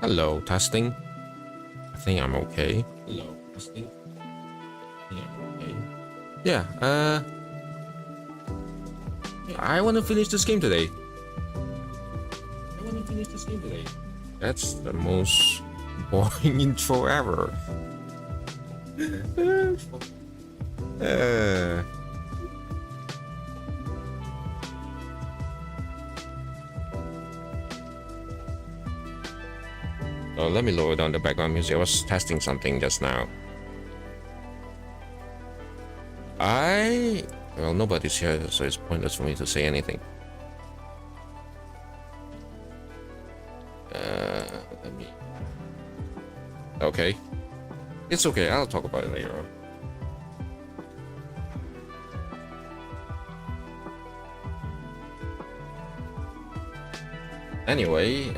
Hello, testing. I think I'm okay. Hello, testing. I think I'm okay. Yeah, I want to finish this game today. That's the most boring intro ever. uh, oh, let me lower down the background music. I was testing something just now. Well, nobody's here, so it's pointless for me to say anything. Let me. Okay. It's okay, I'll talk about it later on. Anyway,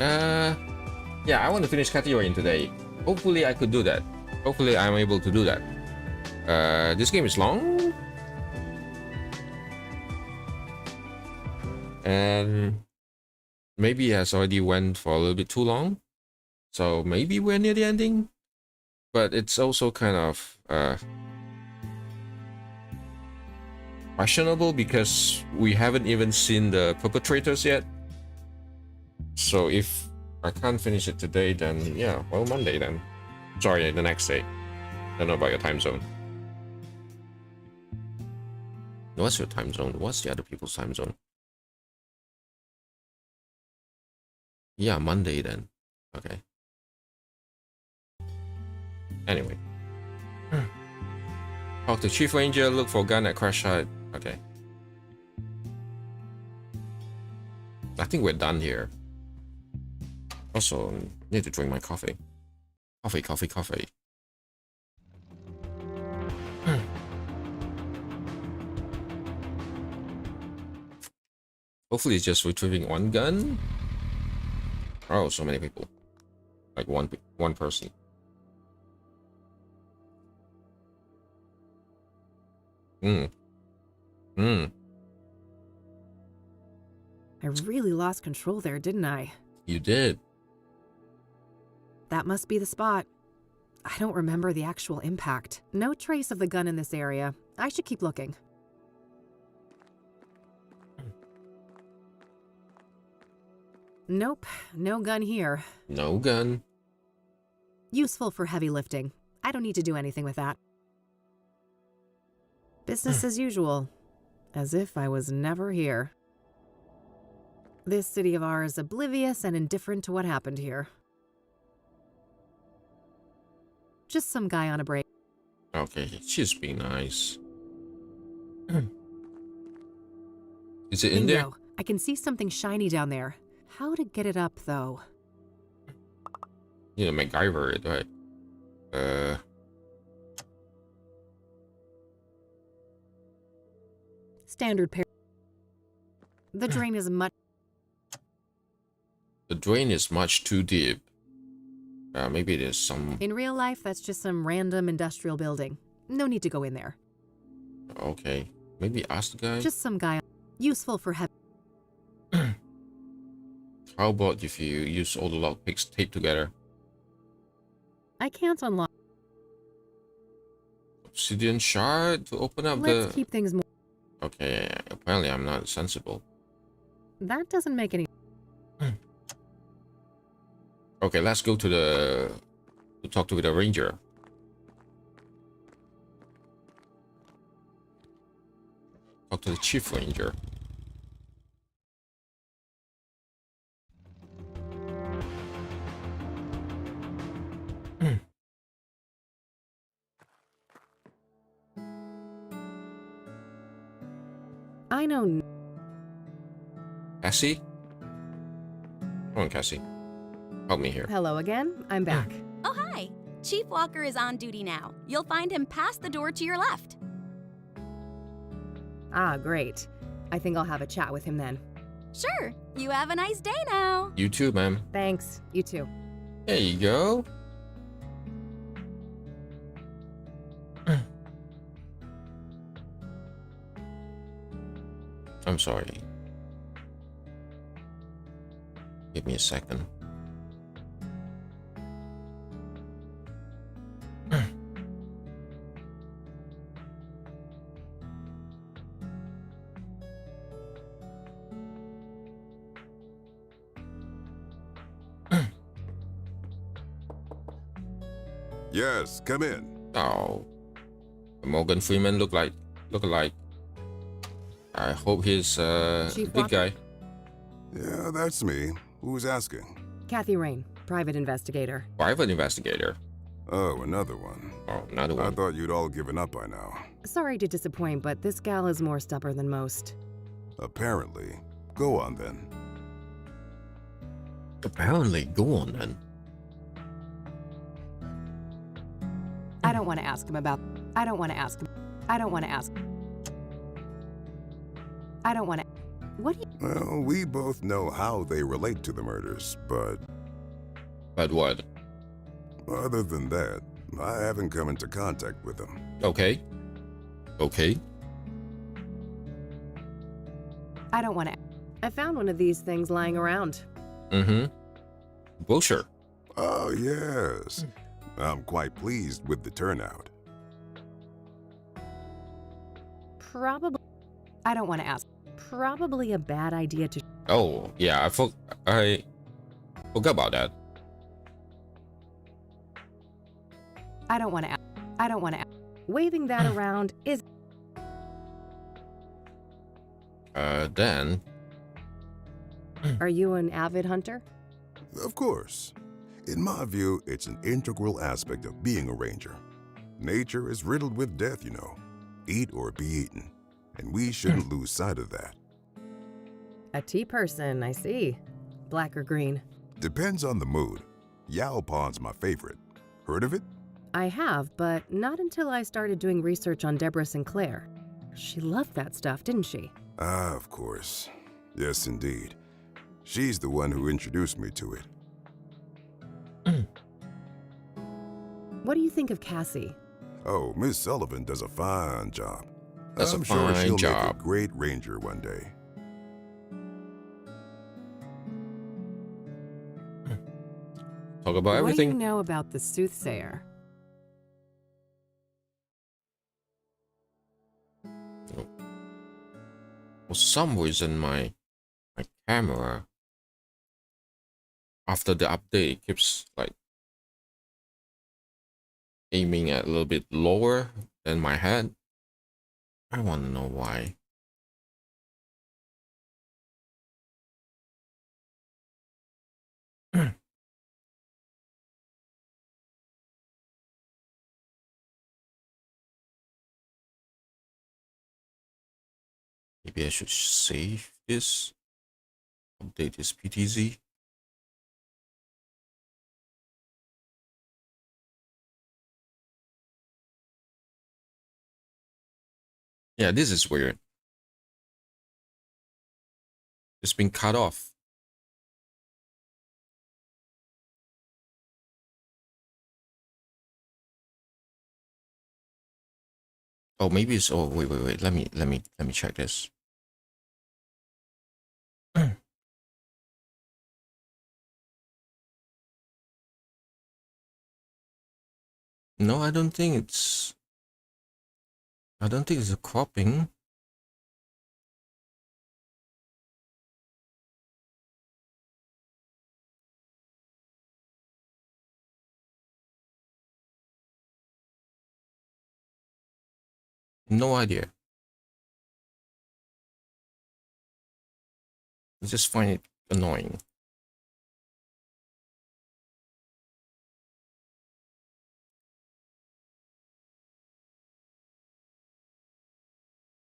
yeah, I want to finish Catioin today. Hopefully I could do that. Hopefully I'm able to do that. This game is long. And maybe it has already went for a little bit too long. So maybe we're near the ending. But it's also kind of questionable because we haven't even seen the perpetrators yet. So if I can't finish it today, then yeah, well, Monday then. Sorry, the next day. I don't know about your time zone. What's your time zone? What's the other people's time zone? Yeah, Monday then. Okay. Anyway. Talk to Chief Ranger, look for gun at crash site. Okay. I think we're done here. Also, need to drink my coffee. Coffee. Hopefully it's just retrieving one gun. Oh, so many people. Like one person. I really lost control there, didn't I? You did. That must be the spot. I don't remember the actual impact. No trace of the gun in this area. I should keep looking. Nope, no gun here. No gun. Useful for heavy lifting. I don't need to do anything with that. Business as usual. As if I was never here. This city of ours oblivious and indifferent to what happened here. Just some guy on a break. Okay, just be nice. Is it in there? Bingo. I can see something shiny down there. How to get it up, though? You know, MacGyver it, right? Standard pair. The drain is much... The drain is much too deep. Maybe there's some... In real life, that's just some random industrial building. No need to go in there. Okay. Maybe ask the guy? Just some guy. Useful for heavy... How about if you use all the lockpicks taped together? I can't unlock... Obsidian shard to open up Let's keep things more... Okay, apparently I'm not sensible. That doesn't make any... Okay, let's go to talk to the ranger. Talk to the chief ranger. I know... Cassie? Come on, Cassie. Help me here. Hello again. I'm back. Oh, hi. Chief Walker is on duty now. You'll find him past the door to your left. Ah, great. I think I'll have a chat with him then. Sure. You have a nice day now. You too, ma'am. Thanks. You too. There you go. I'm sorry. Give me a second. Yes, come in. Oh, Morgan Freeman look alike. I hope he's a Chief good Walker? guy. Yeah, that's me. Who's asking? Kathy Rain, private investigator. Private investigator. Oh, another one. Oh, another I one. thought you'd all given up by now. Sorry to disappoint, but this gal is more stubborn than most. Apparently. Go on then. Apparently, go on then. I don't want to ask him about. I don't want to ask him. I don't want to ask. I don't want to. What do you. Well, we both know how they relate to the murders, but But what? other than that, I haven't come into contact with them. Okay. Okay. I don't want to. I found one of these things lying around. Mm-hmm. Brochure. Oh, yes. I'm quite pleased with the turnout. Probably. I don't want to ask. Probably a bad idea to. Oh, yeah, I forgot about that. I don't want to. I don't want to. Waving that around is. Then, Are you an avid hunter? Of course. In my view, it's an integral aspect of being a ranger. Nature is riddled with death, you know. Eat or be eaten. And we shouldn't lose sight of that. A tea person, I see. Black or green? Depends on the mood. Yao Pon's my favorite. Heard of it? I have, but not until I started doing research on Deborah Sinclair. She loved that stuff, didn't she? Ah, of course. Yes, indeed. She's the one who introduced me to it. What do you think of Cassie? Oh, Miss Sullivan does a fine job. That's a I'm sure fine she'll job. make a great ranger one day. talk about What do you everything. know about the soothsayer? For some reason, my camera after the update keeps like aiming at a little bit lower than my head. I want to know why. Maybe I should save this. Update this PTZ. Yeah, this is weird. It's been cut off. Oh, maybe it's. Oh, wait. Let me check this. No, I don't think it's. I don't think it's a cropping. No idea. I just find it annoying.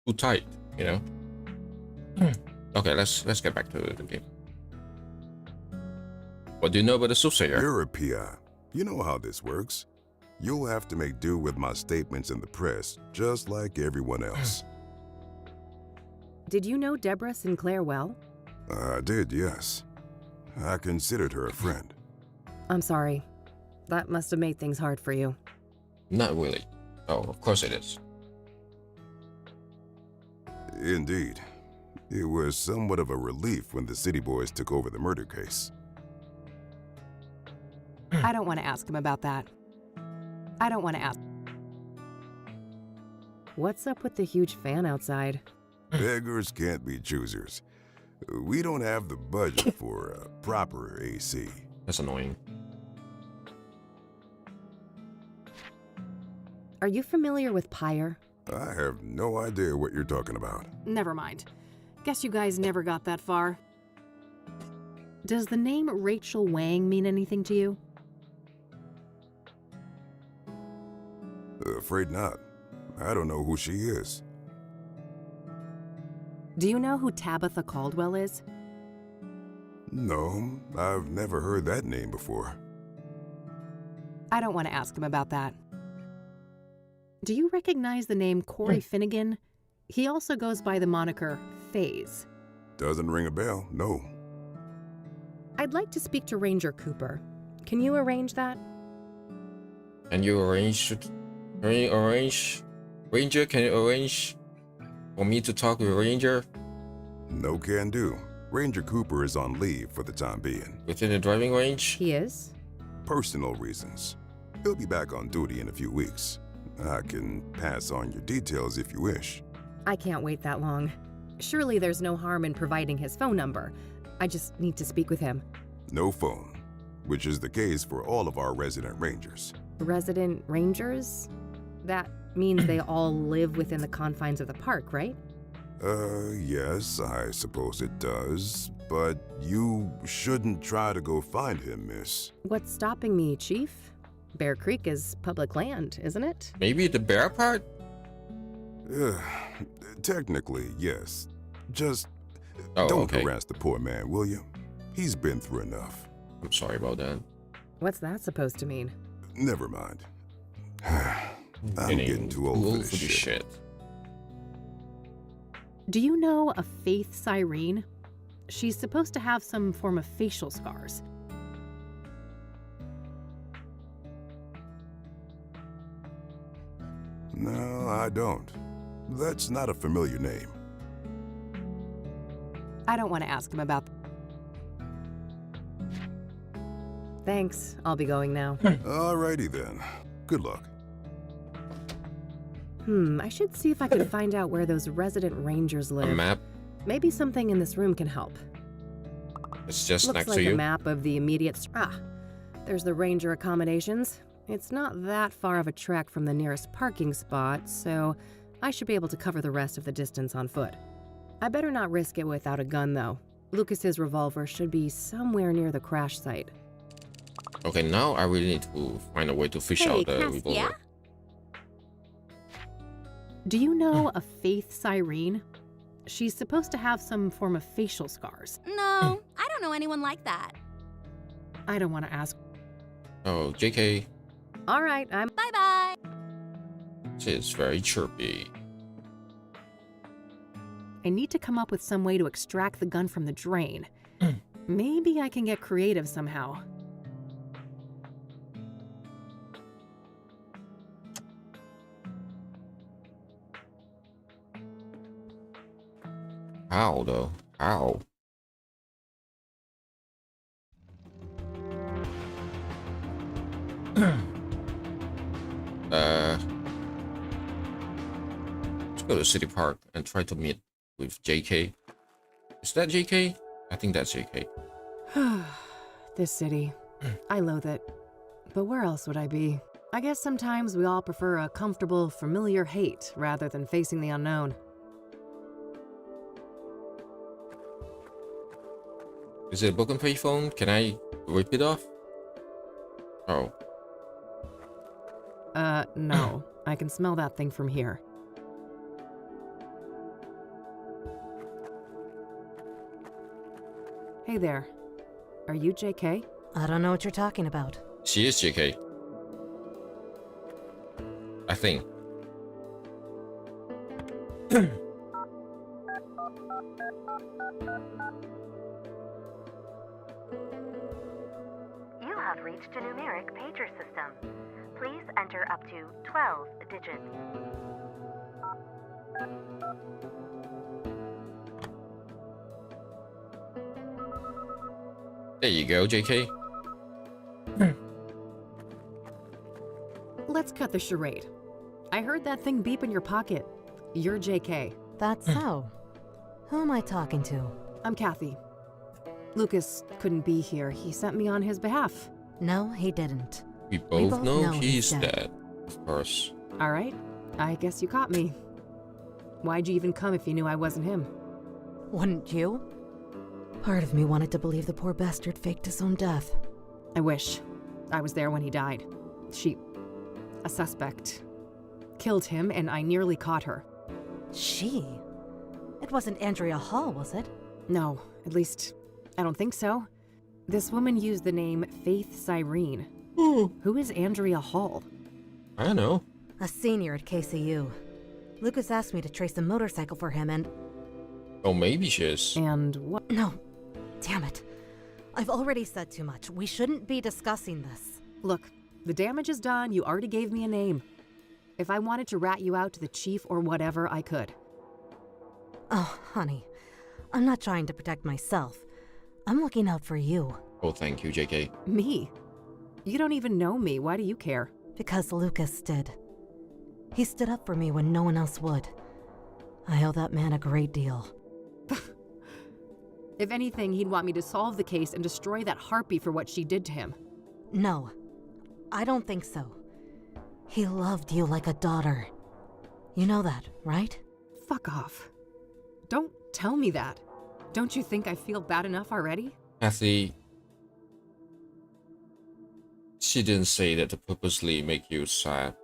Too tight, you know. Okay, let's get back to the game. What do you know about the soothsayer? You're a PI. You know how this works. You'll have to make do with my statements in the press, just like everyone else. Did you know Deborah Sinclair well? I did, yes. I considered her a friend. I'm sorry. That must have made things hard for you. Not really. Oh, of course it is. Indeed. It was somewhat of a relief when the City Boys took over the murder case. I don't want to ask him about that. I don't want to ask. What's up with the huge fan outside? Beggars can't be choosers. We don't have the budget for a proper AC. That's annoying. Are you familiar with Pyre? I have no idea what you're talking about. Never mind. Guess you guys never got that far. Does the name Rachel Wang mean anything to you? Afraid not. I don't know who she is. Do you know who Tabitha Caldwell is? No, I've never heard that name before. I don't want to ask him about that. Do you recognize the name Corey Finnegan? He also goes by the moniker FaZe. Doesn't ring a bell, no. I'd like to speak to Ranger Cooper. Can you arrange that? Can you arrange? Ranger, can you arrange for me to talk with Ranger No can do. Ranger Cooper is on leave for the time being. within the driving range? He is? Personal reasons. He'll be back on duty in a few weeks. I can pass on your details if you wish. I can't wait that long. Surely there's no harm in providing his phone number. I just need to speak with him. No phone, which is the case for all of our resident rangers. Resident rangers? That means they all live within the confines of the park, right? Yes, I suppose it does. But you shouldn't try to go find him, miss. What's stopping me, Chief? Bear Creek is public land, isn't it? Maybe the bear part? Technically, yes. Just Oh, don't okay. harass the poor man, will you? He's been through enough. I'm sorry about that. What's that supposed to mean? Never mind. I'm getting too old for this shit. Do you know a Faith Cyrene? She's supposed to have some form of facial scars. No, I don't. That's not a familiar name. I don't want to ask him about. Thanks. I'll be going now. Alrighty then. Good luck. I should see if I can find out where those resident rangers A live. map? Maybe something in this room can help. It's just Looks next like to a you. map of the immediate. There's the ranger accommodations. It's not that far of a trek from the nearest parking spot, so I should be able to cover the rest of the distance on foot. I better not risk it without a gun, though. Lucas's revolver should be somewhere near the crash site. Okay, now I really need to find a way to fish Hey, out the Cass, revolver. yeah? Do you know a Faith Cyrene? She's supposed to have some form of facial scars. No, I don't know anyone like that. I don't want to ask. Oh, JK, All right, I'm. Bye bye. she's very chirpy. I need to come up with some way to extract the gun from the drain. Maybe I can get creative somehow. How though? How? Let's go to City Park and try to meet with JK. Is that JK? I think that's JK. This city. I loathe it. But where else would I be? I guess sometimes we all prefer a comfortable, familiar hate rather than facing the unknown. Is it a broken payphone? Can I rip it off? Oh, No. I can smell that thing from here. Hey there. Are you JK? I don't know what you're talking about. she is JK. I think. You have reached a numeric pager system. Please enter up to 12 digits. There you go, JK. Let's cut the charade. I heard that thing beep in your pocket. You're JK. That's so. Who am I talking to? I'm Kathy. Lucas couldn't be here. He sent me on his behalf. No, he didn't. We both know know he's he's dead. dead. Of course. All right, I guess you caught me. Why'd you even come if you knew I wasn't him? Wouldn't you? Part of me wanted to believe the poor bastard faked his own death. I wish. I was there when he died. A suspect, killed him, and I nearly caught her. She? It wasn't Andrea Hall, was it? No, at least, I don't think so. This woman used the name Faith Cyrene. Who is Andrea Hall? I don't know. A senior at KCU. Lucas asked me to trace a motorcycle for him and... Oh, maybe she is. And what? No. Damn it. I've already said too much. We shouldn't be discussing this. Look, the damage is done. You already gave me a name. If I wanted to rat you out to the chief or whatever, I could. Oh, honey. I'm not trying to protect myself. I'm looking out for you. Oh, thank you, JK. Me? You don't even know me. Why do you care? Because Lucas did. He stood up for me when no one else would. I owe that man a great deal. If anything, he'd want me to solve the case and destroy that harpy for what she did to him. No, I don't think so. He loved you like a daughter. You know that, right? Fuck off. Don't tell me that. Don't you think I feel bad enough already? Kathy, she didn't say that to purposely make you sad.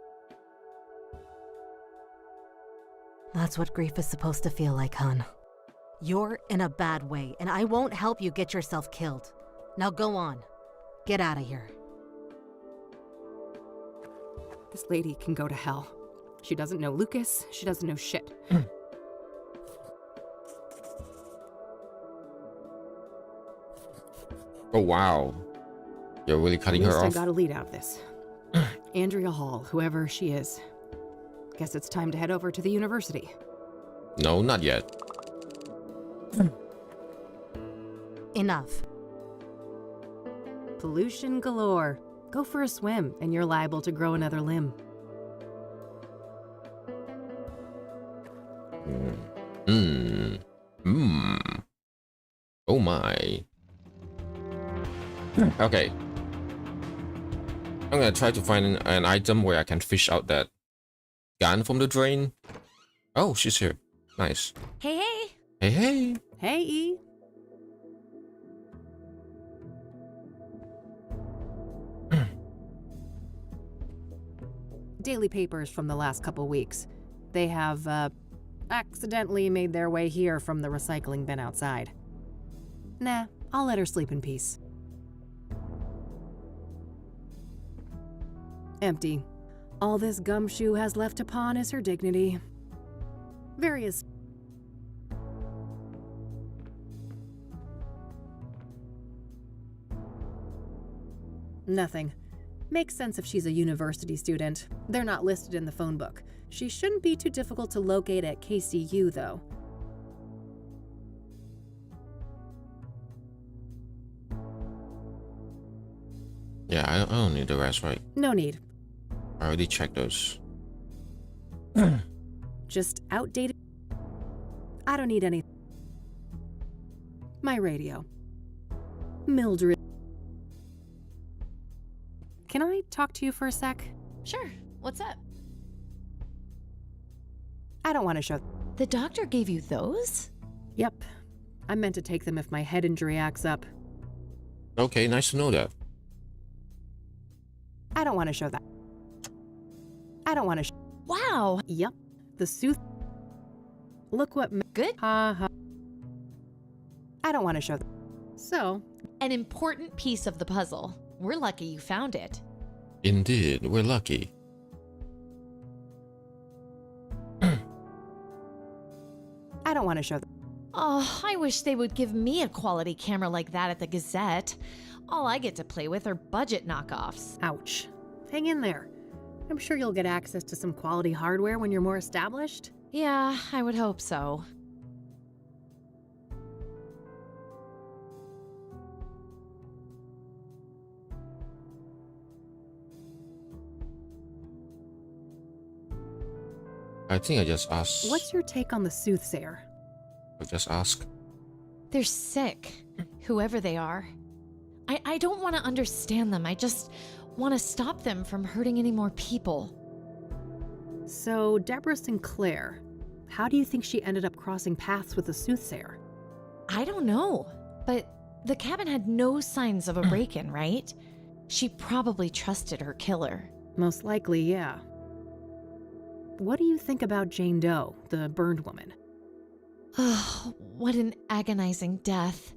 That's what grief is supposed to feel like, hon. You're in a bad way, and I won't help you get yourself killed. Now go on. Get out of here. This lady can go to hell. She doesn't know Lucas. She doesn't know shit. Oh, wow. You're really cutting At her least off? I got a lead out of this. Andrea Hall, whoever she is. Guess it's time to head over to the university. No, not yet. Enough. Pollution galore. Go for a swim, and you're liable to grow another limb. Oh my. Okay. I'm gonna try to find an item where I can fish out that gun from the drain. Oh, she's here. Nice. Hey, hey! Hey, hey. Hey, E. Daily papers from the last couple weeks. They have, accidentally made their way here from the recycling bin outside. Nah, I'll let her sleep in peace. Empty. All this gumshoe has left to pawn is her dignity. Various... Nothing. Makes sense if she's a university student. They're not listed in the phone book. She shouldn't be too difficult to locate at KCU, though. Yeah, I don't need the rest, right? No need. I already checked those. Just outdated. I don't need any. My radio. Mildred. Can I talk to you for a sec? Sure. What's up? I don't want to show. The doctor gave you those? Yep. I meant to take them if my head injury acts up. Okay, nice to know that. I don't want to show that. I don't want to. Wow. Yep. The sooth. Look what. Good. Ha ha. I don't want to show that. So. An important piece of the puzzle. We're lucky you found it. Indeed, we're lucky. I don't want to show that. Oh, I wish they would give me a quality camera like that at the Gazette. All I get to play with are budget knockoffs. Ouch. Hang in there. I'm sure you'll get access to some quality hardware when you're more established. Yeah, I would hope so. I think I just asked. What's your take on the soothsayer? I just ask. They're sick, whoever they are. I don't want to understand them. I just want to stop them from hurting any more people. So, Deborah Sinclair, how do you think she ended up crossing paths with the soothsayer? I don't know, but the cabin had no signs of a break-in, right? She probably trusted her killer. Most likely, yeah. What do you think about Jane Doe, the burned woman? Oh, what an agonizing death.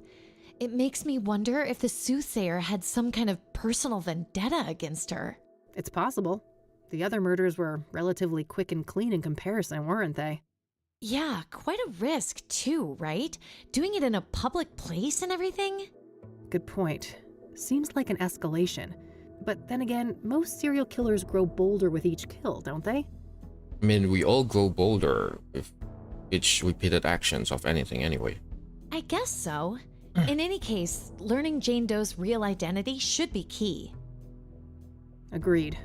It makes me wonder if the soothsayer had some kind of personal vendetta against her. It's possible. The other murders were relatively quick and clean in comparison, weren't they? Yeah, quite a risk too, right? Doing it in a public place and everything? Good point. Seems like an escalation. But then again, most serial killers grow bolder with each kill, don't they? I mean, we all grow bolder with each repeated actions of anything anyway. I guess so. In any case, learning Jane Doe's real identity should be key. Agreed.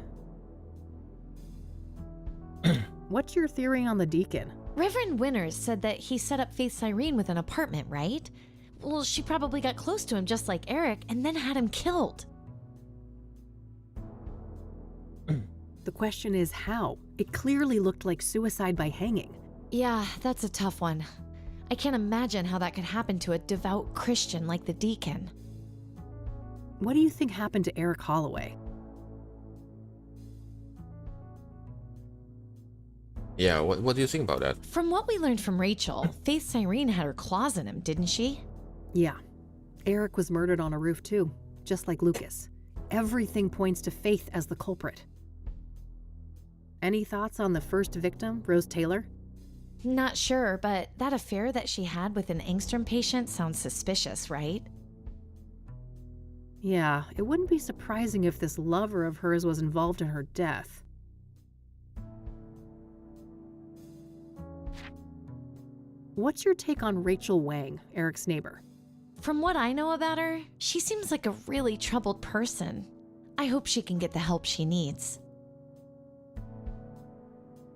What's your theory on the deacon? Reverend Winters said that he set up Faith Cyrene with an apartment, right? Well, she probably got close to him just like Eric and then had him killed. The question is how? It clearly looked like suicide by hanging. Yeah, that's a tough one. I can't imagine how that could happen to a devout Christian like the deacon. What do you think happened to Eric Holloway? Yeah, what do you think about that? From what we learned from Rachel, Faith Cyrene had her claws in him, didn't she? Yeah. Eric was murdered on a roof too, just like Lucas. Everything points to Faith as the culprit. Any thoughts on the first victim, Rose Taylor? Not sure, but that affair that she had with an Angstrom patient sounds suspicious, right? Yeah, it wouldn't be surprising if this lover of hers was involved in her death. What's your take on Rachel Wang, Eric's neighbor? From what I know about her, she seems like a really troubled person. I hope she can get the help she needs.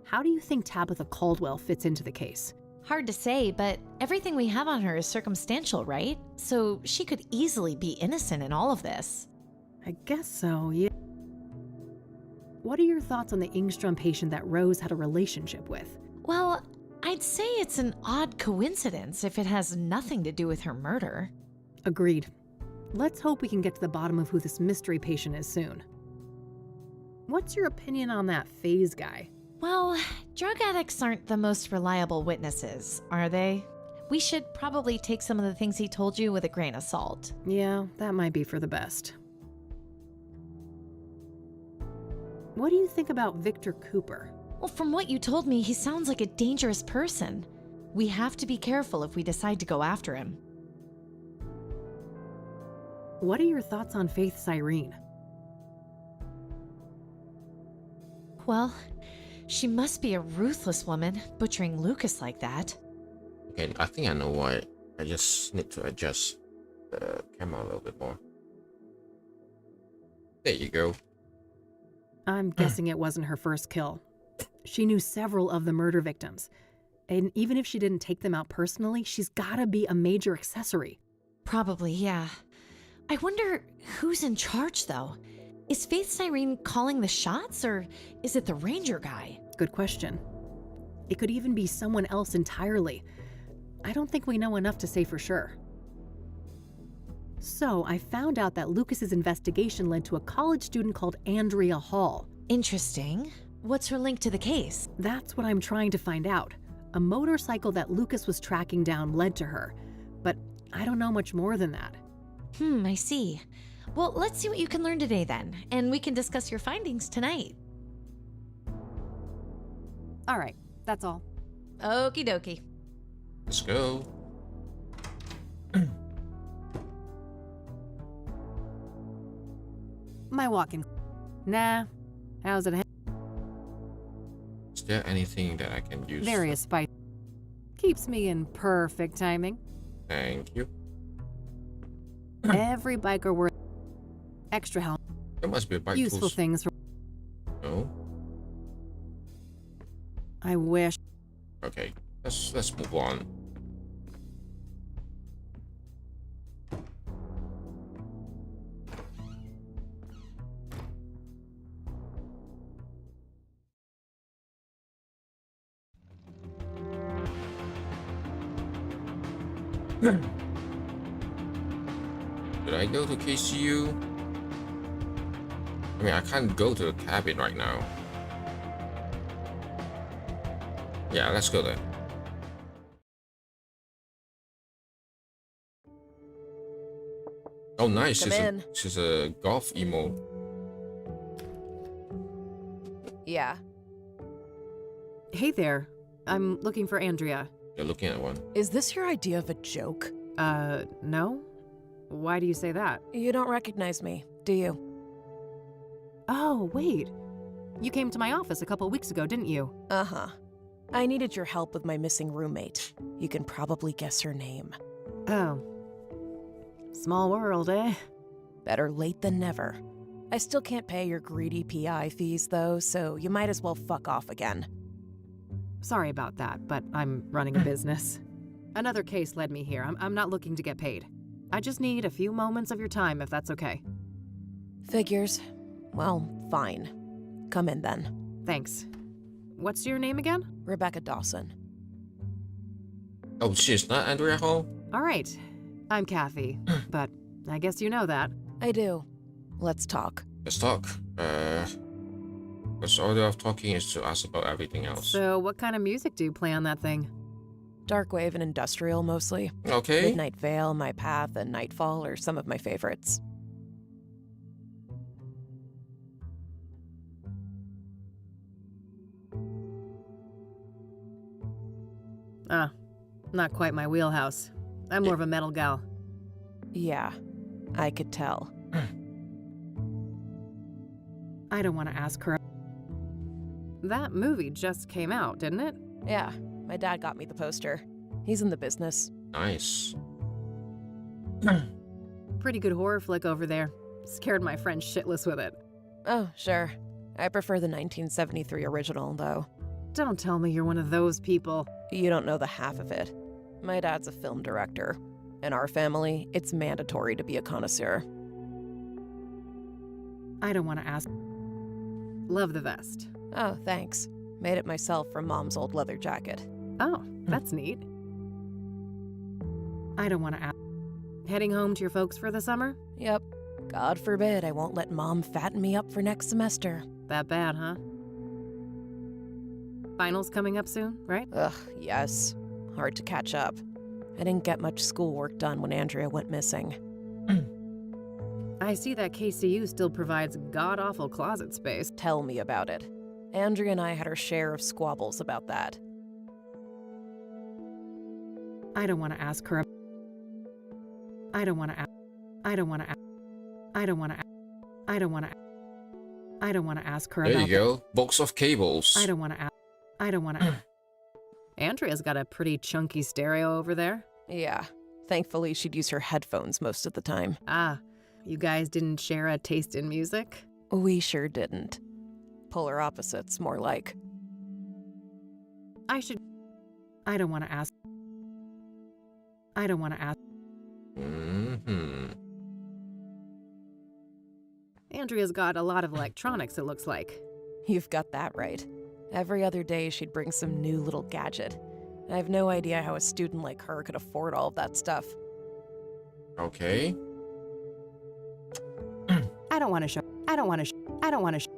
How do you think Tabitha Caldwell fits into the case? Hard to say, but everything we have on her is circumstantial, right? So she could easily be innocent in all of this. I guess so, yeah. What are your thoughts on the Ingstrom patient that Rose had a relationship with? Well, I'd say it's an odd coincidence if it has nothing to do with her murder. Agreed. Let's hope we can get to the bottom of who this mystery patient is soon. What's your opinion on that Phase guy? Well, drug addicts aren't the most reliable witnesses, are they? We should probably take some of the things he told you with a grain of salt. Yeah, that might be for the best. What do you think about Victor Cooper? Well, from what you told me, he sounds like a dangerous person. We have to be careful if we decide to go after him. What are your thoughts on Faith Cyrene? Well, she must be a ruthless woman, butchering Lucas like that. Okay, I think I know why. I just need to adjust the camera a little bit more. There you go. I'm guessing it wasn't her first kill. She knew several of the murder victims. And even if she didn't take them out personally, she's gotta be a major accessory. Probably, yeah. I wonder who's in charge, though. Is Faith Cyrene calling the shots, or is it the ranger guy? Good question. It could even be someone else entirely. I don't think we know enough to say for sure. So, I found out that Lucas's investigation led to a college student called Andrea Hall. Interesting. What's her link to the case? That's what I'm trying to find out. A motorcycle that Lucas was tracking down led to her, but I don't know much more than that. I see. Well, let's see what you can learn today then, and we can discuss your findings tonight. All right, that's all. Okie dokie. Let's go. My walking. Nah. How's it? Is there anything that I can use? Various spice. Keeps me in perfect timing. Thank you. Every biker worth extra help. There must be a bike Useful tools. things. No. I wish. Okay. Let's move on. Did I go to KCU? I mean, I can't go to the cabin right now. Yeah, let's go then. Oh, nice. She's a golf emo. Yeah. Hey there. I'm looking for Andrea. You're looking at one. Is this your idea of a joke? No? Why do you say that? You don't recognize me, do you? Oh, wait. You came to my office a couple weeks ago, didn't you? Uh-huh. I needed your help with my missing roommate. You can probably guess her name. Oh. Small world, eh? Better late than never. I still can't pay your greedy PI fees, though, so you might as well fuck off again. Sorry about that, but I'm running a business. Another case led me here. I'm not looking to get paid. I just need a few moments of your time, if that's okay. Figures. Well, fine. Come in then. Thanks. What's your name again? Rebecca Dawson. Oh, she's not Andrea Hall? All right. I'm Kathy, but I guess you know that. I do. Let's talk. Let's talk. Because all of talking is to ask about everything else. So what kind of music do you play on that thing? Darkwave and industrial, mostly. Okay. Midnight Veil, My Path, and Nightfall are some of my favorites. Ah, not quite my wheelhouse. I'm more of a metal gal. Yeah, I could tell. I don't want to ask her. That movie just came out, didn't it? Yeah, my dad got me the poster. He's in the business. Nice. Pretty good horror flick over there. Scared my friend shitless with it. Oh, sure. I prefer the 1973 original, though. Don't tell me you're one of those people. You don't know the half of it. My dad's a film director. In our family, it's mandatory to be a connoisseur. I don't want to ask. Love the vest. Oh, thanks. Made it myself from Mom's old leather jacket. Oh, that's neat. I don't want to ask. Heading home to your folks for the summer? Yep. God forbid I won't let Mom fatten me up for next semester. That bad, huh? Finals coming up soon, right? Ugh, yes. Hard to catch up. I didn't get much schoolwork done when Andrea went missing. I see that KCU still provides god-awful closet space. Tell me about it. Andrea and I had our share of squabbles about that. I don't want to ask her. I don't want to ask. I don't want to ask. I don't want to ask. I don't want to. I don't want to ask her There about. you go. Box of cables. I don't want to ask. I don't want to. Andrea's got a pretty chunky stereo over there. Yeah. Thankfully, she'd use her headphones most of the time. Ah, you guys didn't share a taste in music? We sure didn't. Polar opposites, more like. I should. I don't want to ask. I don't want to ask. Mm-hmm. Andrea's got a lot of electronics, it looks like. You've got that right. Every other day, she'd bring some new little gadget. I have no idea how a student like her could afford all of that stuff. Okay. I don't want to show. I don't want to. I don't want to.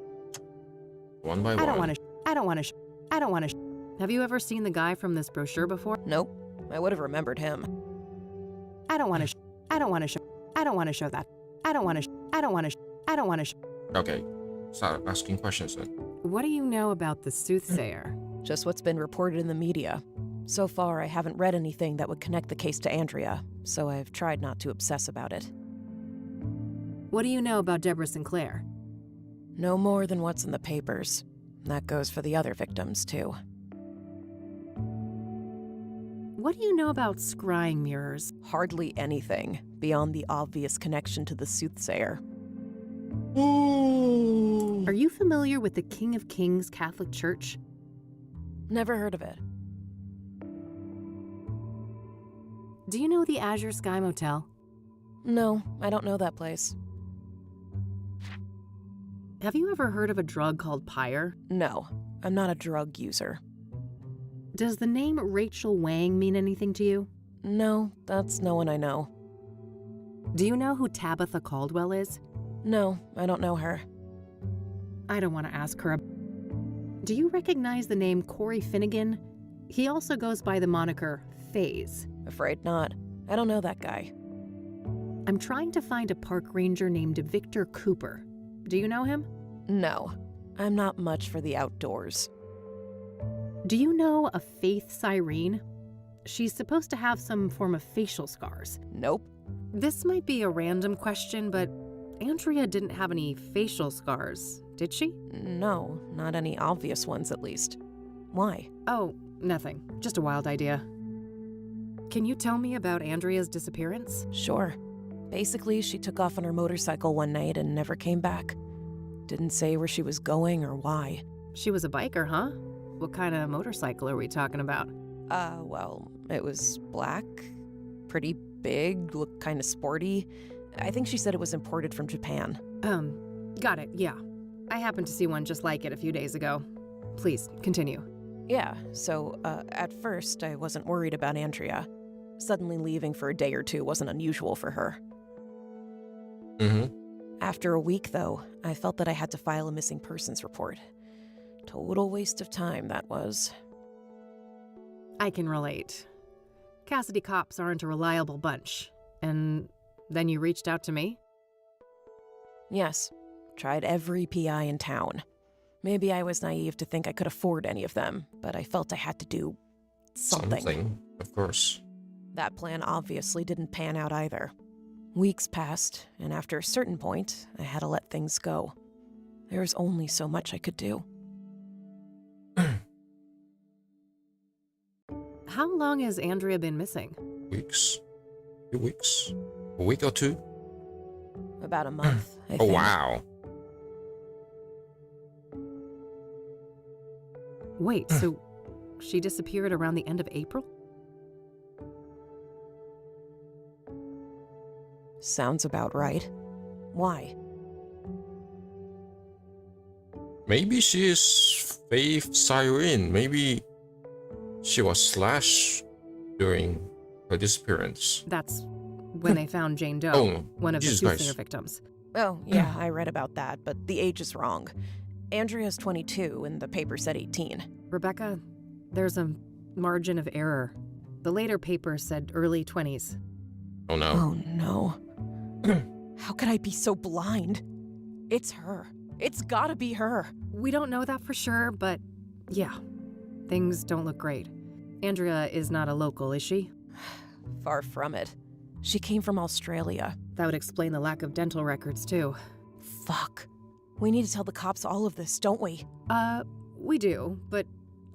One by one. I don't want to. I don't want to. I don't want to. Have you ever seen the guy from this brochure before? Nope. I would have remembered him. I don't want to. I don't want to show. I don't want to show that. I don't want to. I don't want to. I don't want to. Okay. Start asking questions then. What do you know about the soothsayer? Just what's been reported in the media. So far, I haven't read anything that would connect the case to Andrea, so I've tried not to obsess about it. What do you know about Deborah Sinclair? No more than what's in the papers. That goes for the other victims, too. What do you know about scrying mirrors? Hardly anything, beyond the obvious connection to the soothsayer. Are you familiar with the King of Kings Catholic Church? Never heard of it. Do you know the Azure Sky Motel? No, I don't know that place. Have you ever heard of a drug called Pyre? No, I'm not a drug user. Does the name Rachel Wang mean anything to you? No, that's no one I know. Do you know who Tabitha Caldwell is? No, I don't know her. I don't want to ask her. Do you recognize the name Corey Finnegan? He also goes by the moniker FaZe. Afraid not. I don't know that guy. I'm trying to find a park ranger named Victor Cooper. Do you know him? No, I'm not much for the outdoors. Do you know a Faith Cyrene? She's supposed to have some form of facial scars. Nope. This might be a random question, but Andrea didn't have any facial scars, did she? No, not any obvious ones at least. Why? Oh, nothing. Just a wild idea. Can you tell me about Andrea's disappearance? Sure. Basically, she took off on her motorcycle one night and never came back. Didn't say where she was going or why. She was a biker, huh? What kind of motorcycle are we talking about? Well, it was black, pretty big, looked kind of sporty. I think she said it was imported from Japan. Got it, yeah. I happened to see one just like it a few days ago. Please, continue. Yeah, so, at first, I wasn't worried about Andrea. Suddenly leaving for a day or two wasn't unusual for her. Mm-hmm. After a week, though, I felt that I had to file a missing persons report. Total waste of time, that was. I can relate. Cassidy cops aren't a reliable bunch. And then you reached out to me? Yes, tried every PI in town. Maybe I was naive to think I could afford any of them, but I felt I had to do something. Of course. That plan obviously didn't pan out either. Weeks passed, and after a certain point, I had to let things go. There was only so much I could do. How long has Andrea been missing? Weeks? 2 weeks? A week or two? About a month, I Oh, think. wow. Wait, so she disappeared around the end of April? Sounds about right. Why? Maybe she is Faith Cyrene. Maybe she was slashed during her disappearance. That's when they found Jane Doe, Oh, one of Jesus the Christ. soothsayer victims. Oh, yeah, I read about that, but the age is wrong. Andrea's 22 and the paper said 18. Rebecca, there's a margin of error. The later paper said early 20s. Oh no. Oh no. How could I be so blind? It's her. It's gotta be her. We don't know that for sure, but yeah, things don't look great. Andrea is not a local, is she? Far from it. She came from Australia. That would explain the lack of dental records, too. Fuck. We need to tell the cops all of this, don't we? We do, but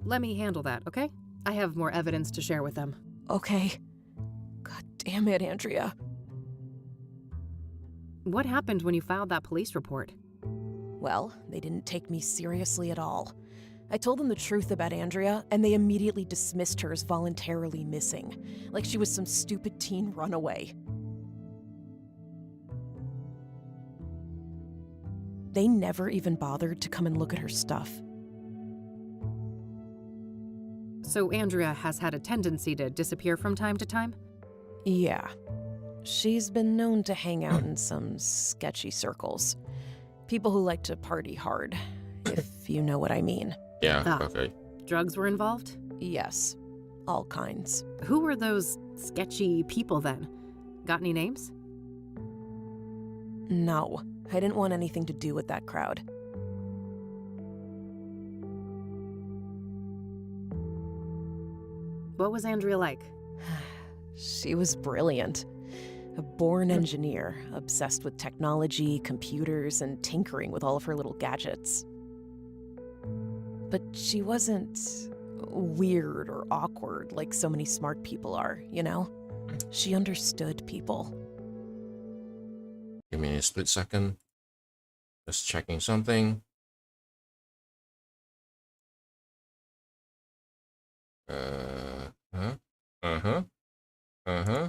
let me handle that, okay? I have more evidence to share with them. Okay. God damn it, Andrea. What happened when you filed that police report? Well, they didn't take me seriously at all. I told them the truth about Andrea, and they immediately dismissed her as voluntarily missing, like she was some stupid teen runaway. They never even bothered to come and look at her stuff. So Andrea has had a tendency to disappear from time to time? Yeah. She's been known to hang out in some sketchy circles. People who like to party hard, if you know what I mean. Yeah, Ah. okay. Drugs were involved? Yes. All kinds. Who were those sketchy people then? Got any names? No, I didn't want anything to do with that crowd. What was Andrea like? She was brilliant. A born engineer, obsessed with technology, computers, and tinkering with all of her little gadgets. But she wasn't weird or awkward like so many smart people are, you know? She understood people. Give me a split second. Just checking something. Huh? Uh-huh. Uh-huh.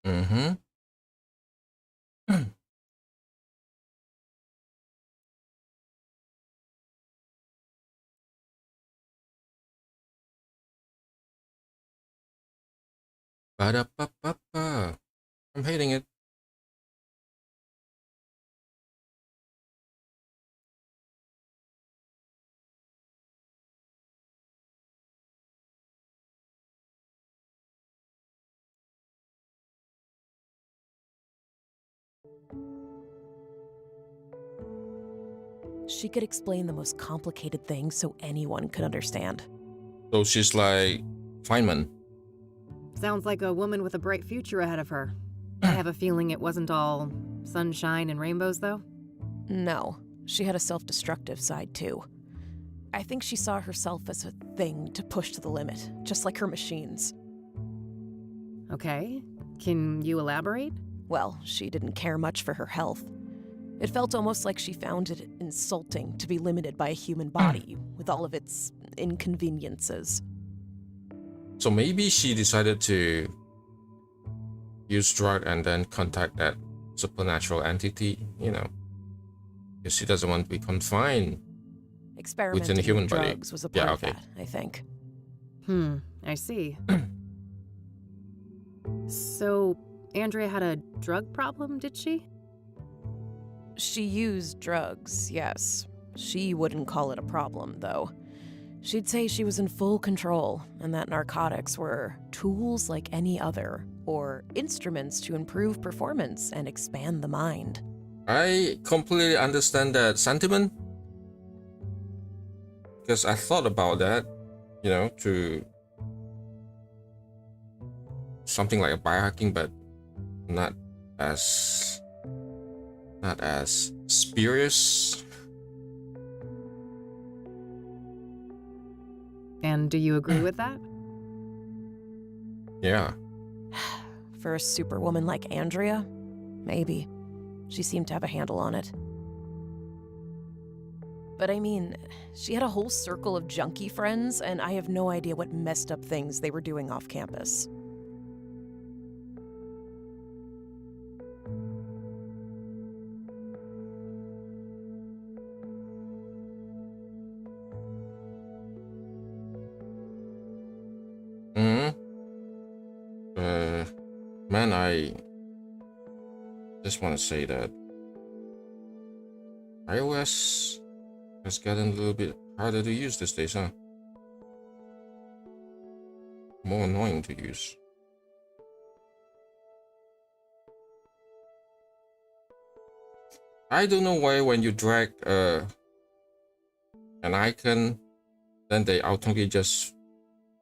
Mm-hmm. Ba-da-ba-ba-ba. I'm hating it. She could explain the most complicated things so anyone could understand. So she's like Feynman. Sounds like a woman with a bright future ahead of her. I have a feeling it wasn't all sunshine and rainbows, though. No, she had a self-destructive side too. I think she saw herself as a thing to push to the limit, just like her machines. Okay. Can you elaborate? Well, she didn't care much for her health. It felt almost like she found it insulting to be limited by a human body with all of its inconveniences. So maybe she decided to use drug and then contact that supernatural entity, because she doesn't want to be confined Experimenting within a human with body. drugs was a part Yeah, of okay. that, I think. I see. So, Andrea had a drug problem, did she? She used drugs, yes. She wouldn't call it a problem, though. She'd say she was in full control, and that narcotics were tools like any other, or instruments to improve performance and expand the mind. I completely understand that sentiment, because I thought about that, to something like a biohacking, but not as spurious. And do you agree with that? Yeah. For a superwoman like Andrea, maybe. She seemed to have a handle on it. But I mean, she had a whole circle of junkie friends, and I have no idea what messed up things they were doing off campus. Man, I just want to say that iOS has gotten a little bit harder to use these days, huh? More annoying to use. I don't know why when you drag an icon, then they automatically just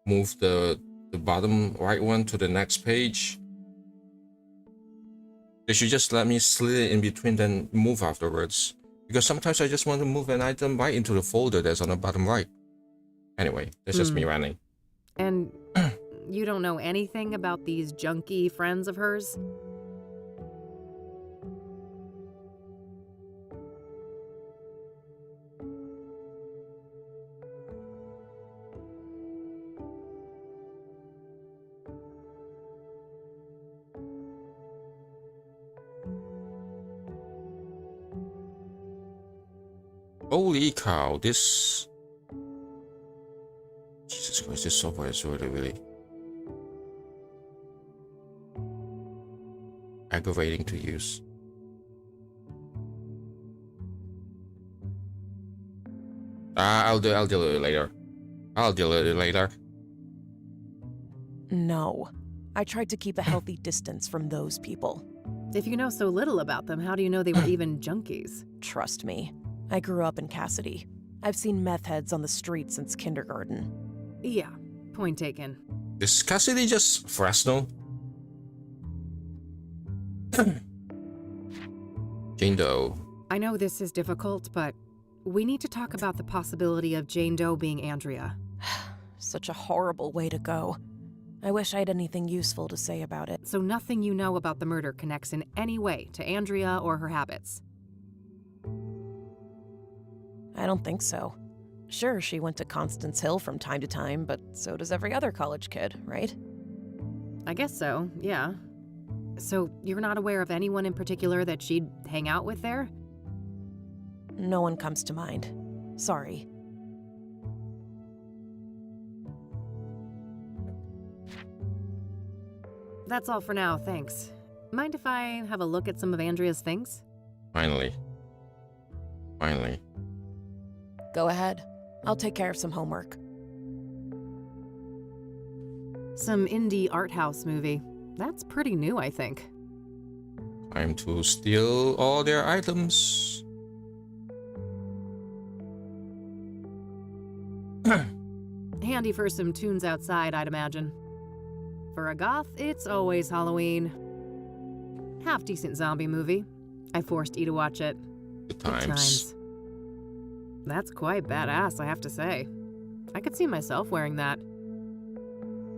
move the bottom right one to the next page. They should just let me slid it in between, then move afterwards. Because sometimes I just want to move an item right into the folder that's on the bottom right. Anyway, that's just me ranting. And you don't know anything about these junkie friends of hers? Holy cow, this... Jesus Christ, this software is really aggravating to use. I'll deal with it later. I'll deal with it later. No. I tried to keep a healthy distance from those people. If you know so little about them, how do you know they were even junkies? Trust me. I grew up in Cassidy. I've seen meth heads on the street since kindergarten. Yeah, point taken. Is Cassidy just Fresno? Jane Doe. I know this is difficult, but we need to talk about the possibility of Jane Doe being Andrea. Such a horrible way to go. I wish I had anything useful to say about it. So nothing you know about the murder connects in any way to Andrea or her habits? I don't think so. Sure, she went to Constance Hill from time to time, but so does every other college kid, right? I guess so, yeah. So you're not aware of anyone in particular that she'd hang out with there? No one comes to mind. Sorry. That's all for now, thanks. Mind if I have a look at some of Andrea's things? Finally. Finally. Go ahead. I'll take care of some homework. Some indie art house movie. That's pretty new, I think. Time to steal all their items. Handy for some tunes outside, I'd imagine. For a goth, it's always Halloween. Half-decent zombie movie. I forced E to watch it. Good Good times. That's quite badass, I have to say. I could see myself wearing that.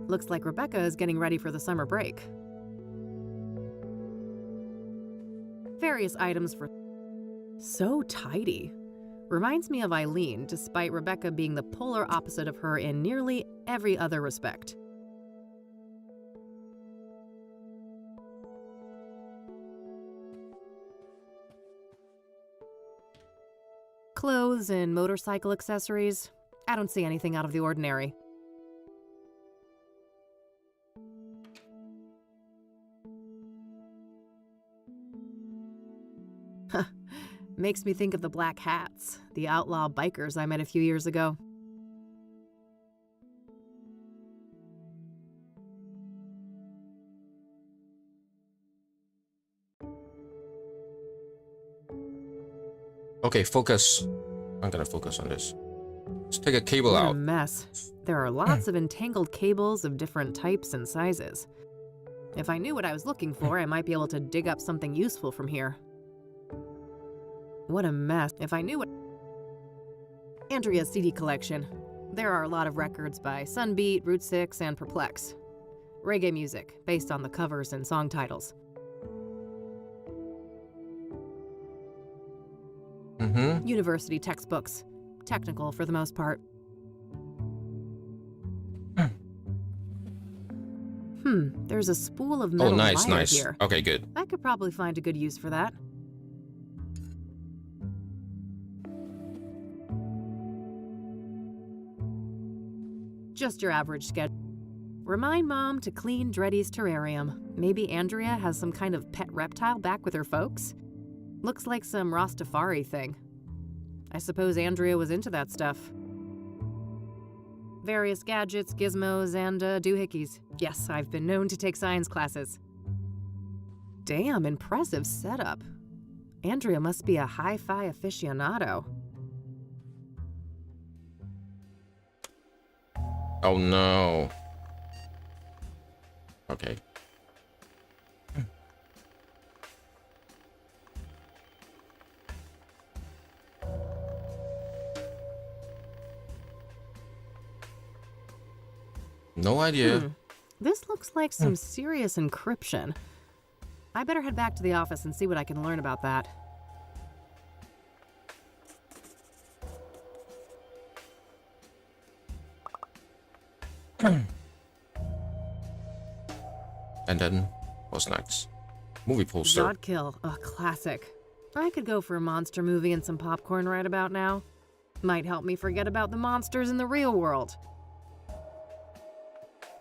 Looks like Rebecca is getting ready for the summer break. Various items for... So tidy. Reminds me of Eileen, despite Rebecca being the polar opposite of her in nearly every other respect. Clothes and motorcycle accessories. I don't see anything out of the ordinary. Makes me think of the Black Hats, the outlaw bikers I met a few years ago. Okay, focus. I'm gonna focus on this. Let's take a cable What a out. mess. There are lots of entangled cables of different types and sizes. If I knew what I was looking for, I might be able to dig up something useful from here. What a mess. If I knew what... Andrea's CD collection. There are a lot of records by Sunbeat, Route 6, and Perplex. Reggae music, based on the covers and song titles. Mm-hmm. University textbooks. Technical for the most part. There's a spool of metal Oh, nice, wire nice. here. Okay, good. I could probably find a good use for that. Just your average schedule. Remind Mom to clean Dreddy's terrarium. Maybe Andrea has some kind of pet reptile back with her folks? Looks like some Rastafari thing. I suppose Andrea was into that stuff. Various gadgets, gizmos, and doohickeys. Yes, I've been known to take science classes. Damn, impressive setup. Andrea must be a hi-fi aficionado. Oh no. Okay. No idea. This looks like some serious encryption. I better head back to the office and see what I can learn about that. And then, what's next? Movie poster. Godkill, a classic. I could go for a monster movie and some popcorn right about now. Might help me forget about the monsters in the real world.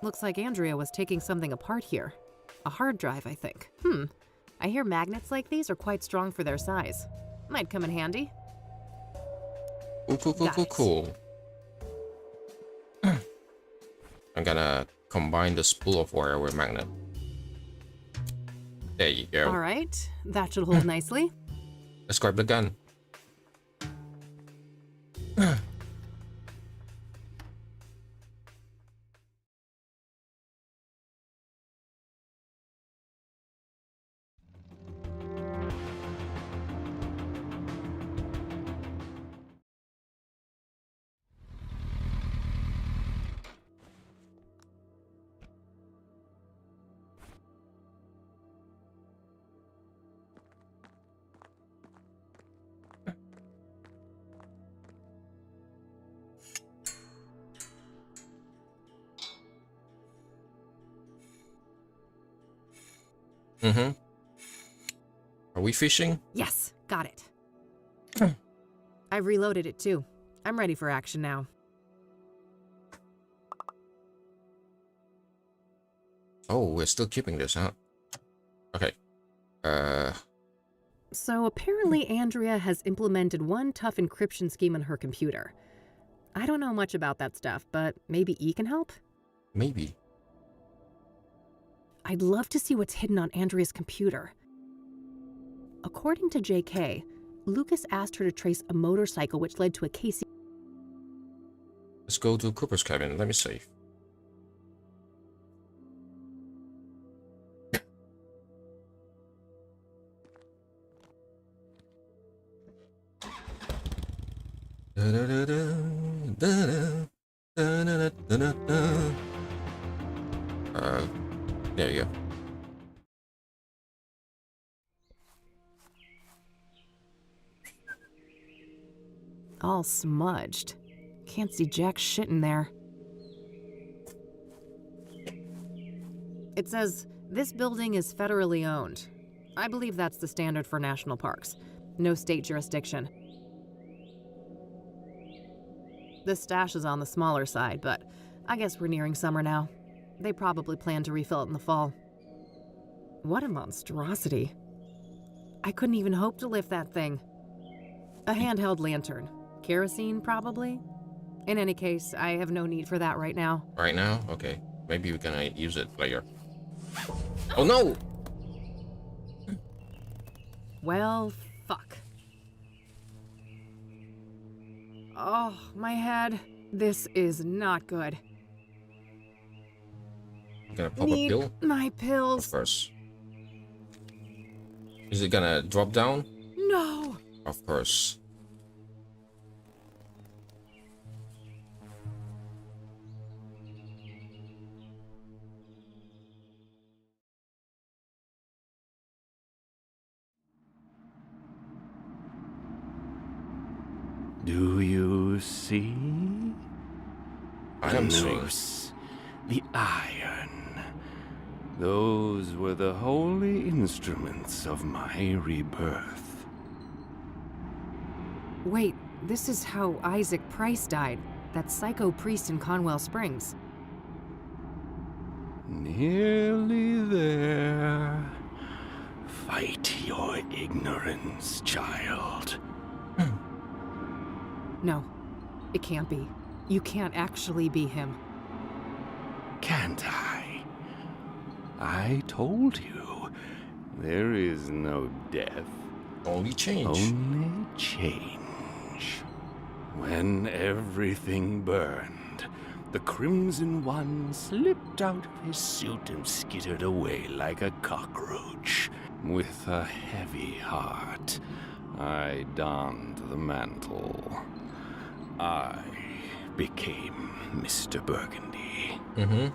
Looks like Andrea was taking something apart here. A hard drive, I think. I hear magnets like these are quite strong for their size. Might come in handy. Cool. Got it. Cool. I'm gonna combine the spool of wire with magnet. There you go. All right, that should hold nicely. Let's grab the gun. Mm-hmm. Are we fishing? Yes, got it. I've reloaded it too. I'm ready for action now. Oh, we're still keeping this, huh? Okay. So apparently Andrea has implemented one tough encryption scheme on her computer. I don't know much about that stuff, but maybe E can help? Maybe. I'd love to see what's hidden on Andrea's computer. According to JK, Lucas asked her to trace a motorcycle which led to a Casey. Let's go to Cooper's cabin. Let me save. There you go. All smudged. Can't see jack shit in there. It says, this building is federally owned. I believe that's the standard for national parks. No state jurisdiction. The stash is on the smaller side, but I guess we're nearing summer now. They probably plan to refill it in the fall. What a monstrosity. I couldn't even hope to lift that thing. A handheld lantern. Kerosene, probably? In any case, I have no need for that right now. Right now? Okay. Maybe we're gonna use it later. Oh no! Well, fuck. Oh, my head. This is not good. Gonna pop Need a pill? my Of pills. course. Is it gonna drop down? No! Of course. Do you see? I am the seeing. noose, the iron. Those were the holy instruments of my rebirth. Wait, this is how Isaac Price died. That psycho priest in Conwell Springs. Nearly there. Fight your ignorance, child. No, it can't be. You can't actually be him. Can't I? I told you, there is no death. Only change. Only change. When everything burned, the Crimson One slipped out of his suit and skittered away like a cockroach. With a heavy heart, I donned the mantle. I became Mr. Burgundy. Mm-hmm.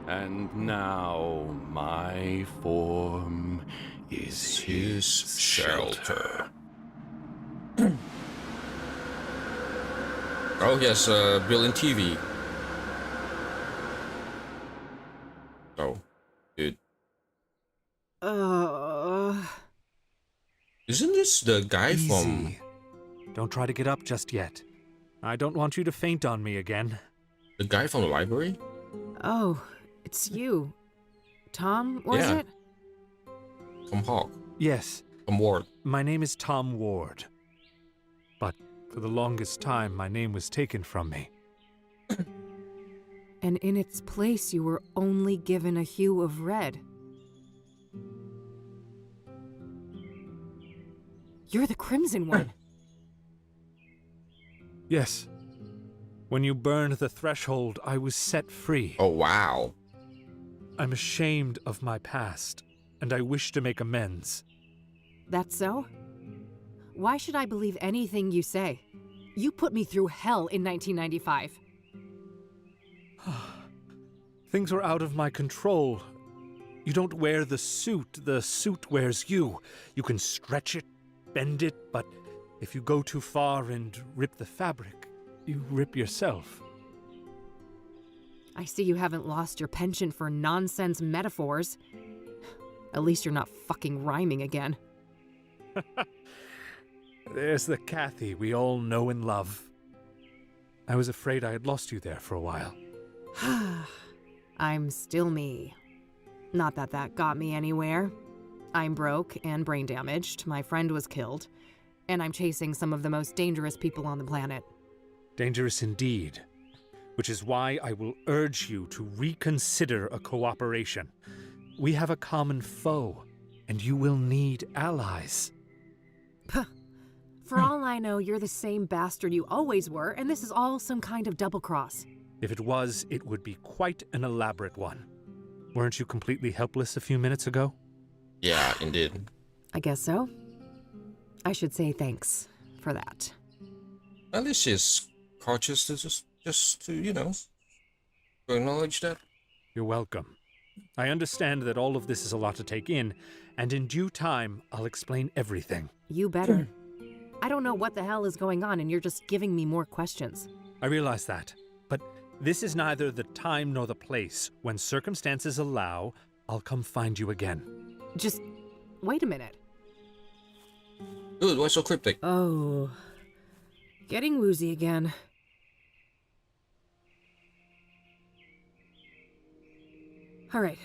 And now my form is His his shelter. shelter. Oh yes, Bill and TV. Oh, dude. Isn't this the guy from... Easy. Don't try to get up just yet. I don't want you to faint on me again. The guy from the library? Oh, it's you. Tom, was Yeah. it? Tom Hawk. Yes, Tom Ward. my name is Tom Ward. But for the longest time, my name was taken from me. And in its place, you were only given a hue of red. You're the Crimson One. Yes. When you burned the threshold, I was set free. Oh, wow. I'm ashamed of my past, and I wish to make amends. That's so? Why should I believe anything you say? You put me through hell in 1995. Things were out of my control. You don't wear the suit wears you. You can stretch it, bend it, but if you go too far and rip the fabric, you rip yourself. I see you haven't lost your penchant for nonsense metaphors. At least you're not fucking rhyming again. There's the Kathy we all know and love. I was afraid I had lost you there for a while. I'm still me. Not that that got me anywhere. I'm broke and brain damaged, my friend was killed, and I'm chasing some of the most dangerous people on the planet. Dangerous indeed. Which is why I will urge you to reconsider a cooperation. We have a common foe, and you will need allies. Puh. For all I know, you're the same bastard you always were, and this is all some kind of double cross. If it was, it would be quite an elaborate one. Weren't you completely helpless a few minutes ago? Yeah, indeed. I guess so. I should say thanks for that. At least she's cautious to just to, to acknowledge that. You're welcome. I understand that all of this is a lot to take in, and in due time, I'll explain everything. You better. I don't know what the hell is going on, and you're just giving me more questions. I realize that, but this is neither the time nor the place. When circumstances allow, I'll come find you again. Just wait a minute. Dude, why so cryptic? Oh, getting woozy again. All right,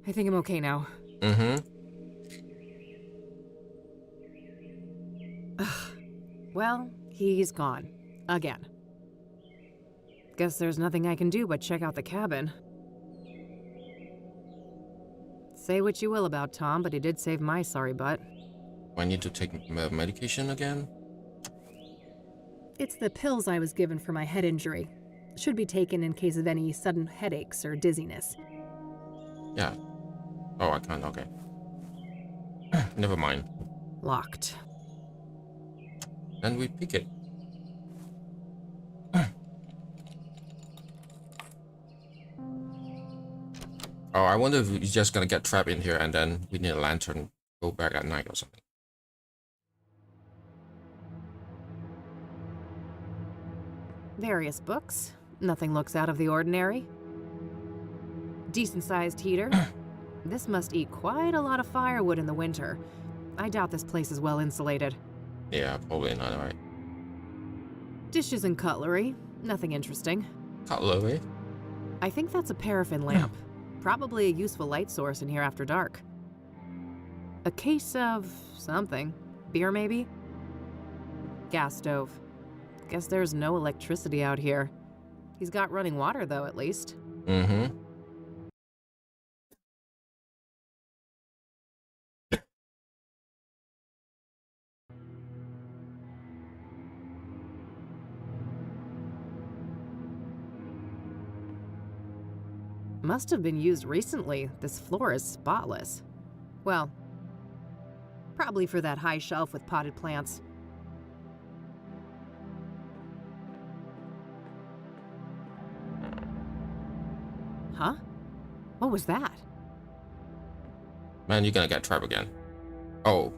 I think I'm okay now. Well, he's gone. Again. Guess there's nothing I can do but check out the cabin. Say what you will about Tom, but he did save my sorry butt. I need to take medication again? It's the pills I was given for my head injury. Should be taken in case of any sudden headaches or dizziness. Yeah. Oh, I can't, okay. Never mind. Locked. And we pick it. Oh, I wonder if we're just gonna get trapped in here and then we need a lantern, go back at night or something. Various books. Nothing looks out of the ordinary. Decent-sized heater. This must eat quite a lot of firewood in the winter. I doubt this place is well insulated. Yeah, probably not, right? Dishes and cutlery. Nothing interesting. Cutlery? I think that's a paraffin lamp. Probably a useful light source in here after dark. A case of something. Beer, maybe? Gas stove. Guess there's no electricity out here. He's got running water, though, at least. Must have been used recently. This floor is spotless. Well, probably for that high shelf with potted plants. Huh? What was that? Man, you're gonna get trapped again. Oh,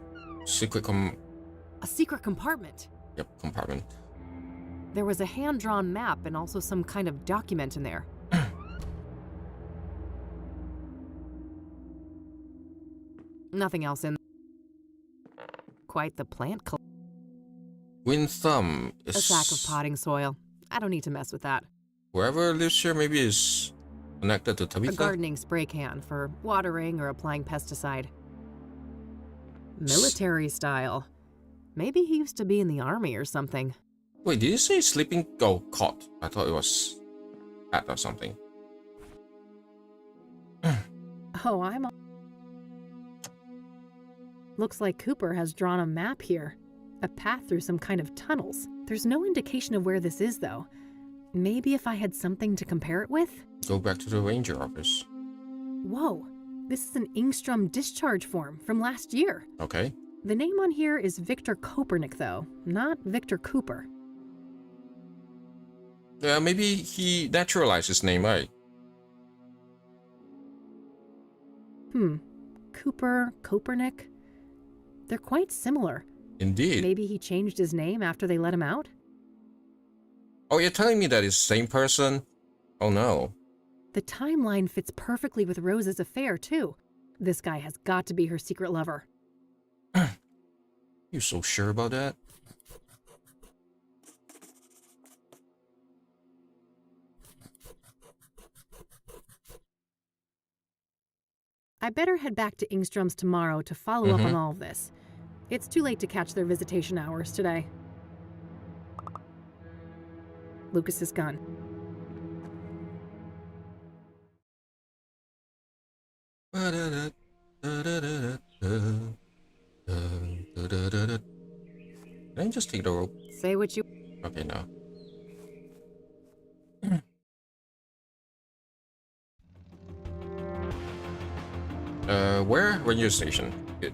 secret A secret compartment. Yep, compartment. There was a hand-drawn map and also some kind of document in there. Nothing else in. Quite the plant collection. Wind Thumb is... A sack of potting soil. I don't need to mess with that. Whoever lives here maybe is connected to Tabitha? A gardening spray can for watering or applying pesticide. Military style. Maybe he used to be in the army or something. Wait, did you say sleeping... Oh, cot. I thought it was cat or something. Oh, I'm... Looks like Cooper has drawn a map here. A path through some kind of tunnels. There's no indication of where this is, though. Maybe if I had something to compare it with? Go back to the ranger office. Whoa, this is an Ingstrom discharge form from last year. Okay. The name on here is Victor Kopernik, though, not Victor Cooper. Yeah, maybe he naturalized his name, right? Cooper, Kopernik? They're quite similar. Indeed. Maybe he changed his name after they let him out? Oh, you're telling me that it's the same person? Oh no. The timeline fits perfectly with Rose's affair, too. This guy has got to be her secret lover. You so sure about that? I better head back to Ingstrom's tomorrow to follow up on all of this. It's too late to catch their visitation hours today. Lucas is gone. Can I just take the rope? Say what you... Okay, no. Where? Ranger station. Good.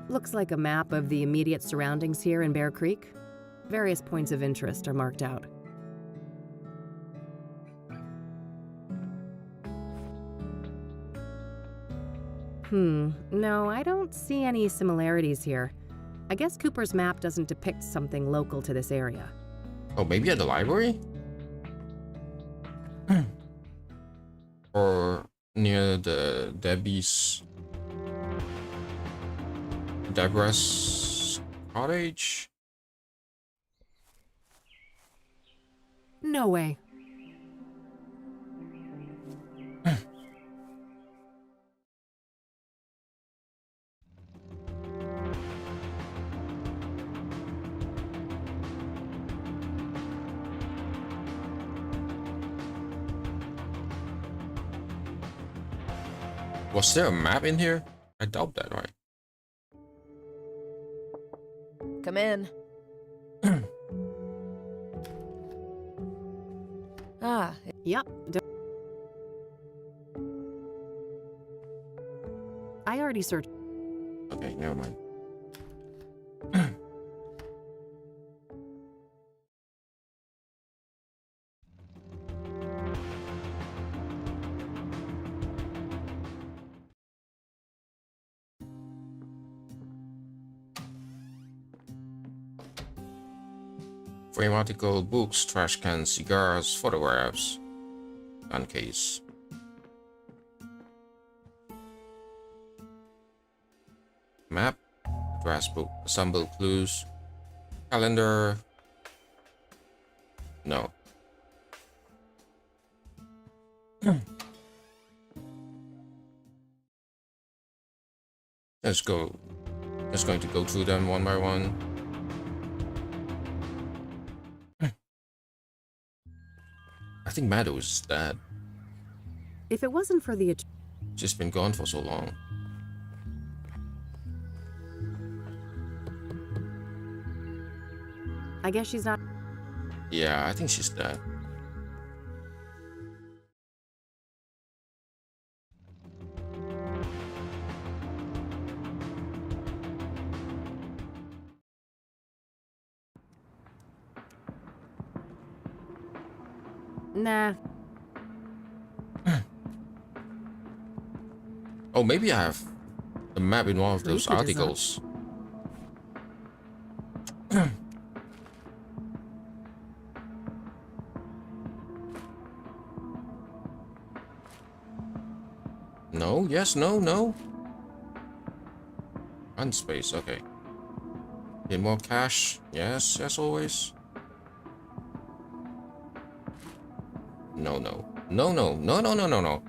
Looks like a map of the immediate surroundings here in Bear Creek. Various points of interest are marked out. No, I don't see any similarities here. I guess Cooper's map doesn't depict something local to this area. Oh, maybe at the library? Or near the Deborah's cottage? No way. Was there a map in here? I doubt that, right? Come in. Ah, Yep. I already searched. Okay, never mind. Frame article, books, trash cans, cigars, photographs, gun case. Map, address book, assemble clues, calendar. No. Let's go. Just going to go through them one by one. I think Meadows is dead. If it wasn't for the... She's been gone for so long. I guess she's not... Yeah, I think she's dead. Nah. Oh, maybe I have the map in one of those Creepy articles. No, yes, no, no. Unspace, okay. Get more cash. Yes, as always. No, no. No, no, no, no, no, no, no.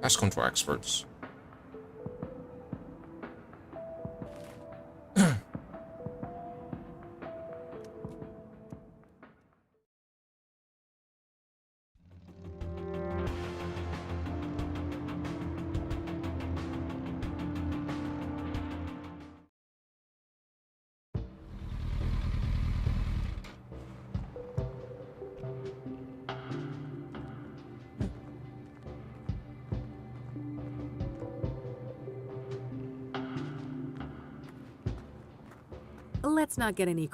Pest control experts. Let's not get any...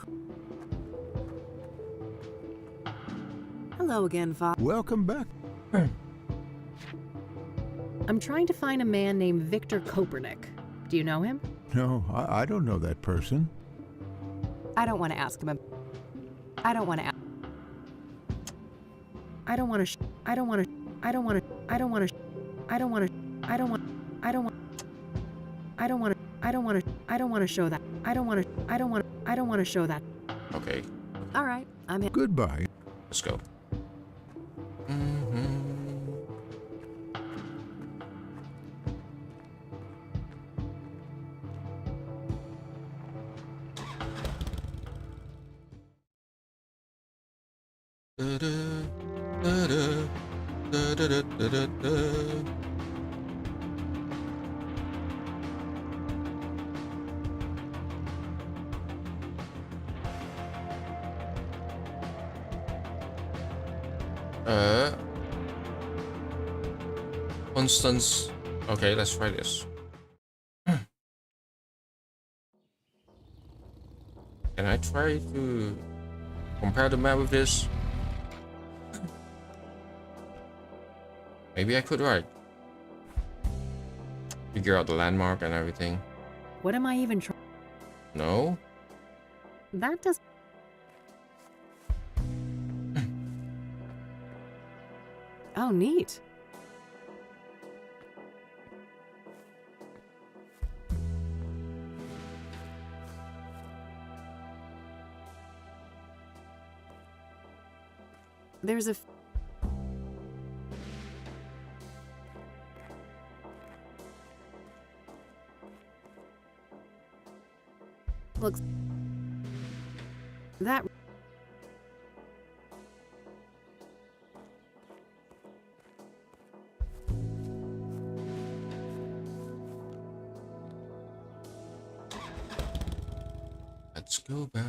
Hello again, Fox. Welcome back. I'm trying to find a man named Victor Kopernik. Do you know him? No, I don't know that person. I don't want to ask him. I don't want to ask. I don't want to. I don't want to. I don't want to. I don't want to. I don't want to. I don't want. I don't want. I don't want to. I don't want to. I don't want to show that. I don't want to. I don't want. I don't want to show that. Okay, All right, I'm in. Goodbye. let's go. Da-da, da-da, da-da-da-da-da. Constance. Okay, let's try this. Can I try to compare the map with this? Maybe I could, right? Figure out the landmark and everything. What am I even trying? No? That does. Oh, neat. There's a. Looks. That. Let's go back.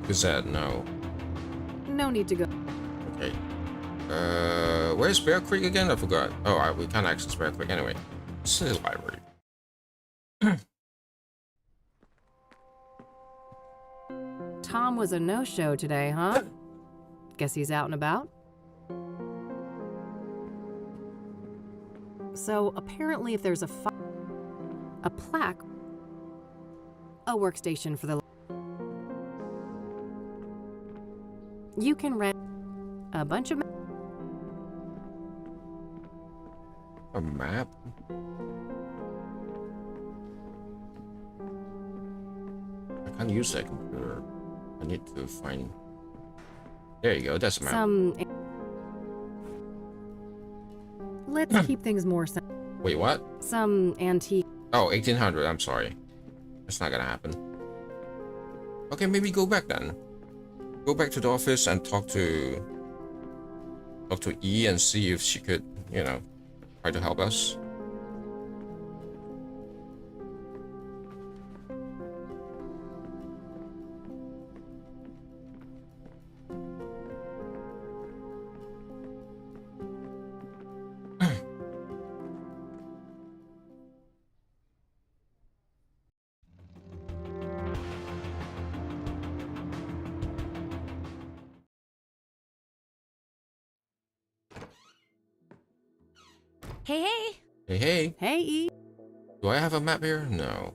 Gazette, no. No need to go. Okay. Where's Bear Creek again? I forgot. Oh, we can't access Bear Creek anyway. It's in the library. Tom was a no-show today, huh? Guess he's out and about. So apparently, if there's a plaque, a workstation for the. You can rent a bunch of. A map? I can't use that computer. I need to find. There you go. That's a map. Let's keep things more. Wait, what? Some antique. Oh, 1800. I'm sorry. That's not gonna happen. Okay, maybe go back then. Go back to the office and talk to E and see if she could, you know, try to help us. Hey, hey. Hey, hey. Hey, E. Do I have a map here? No.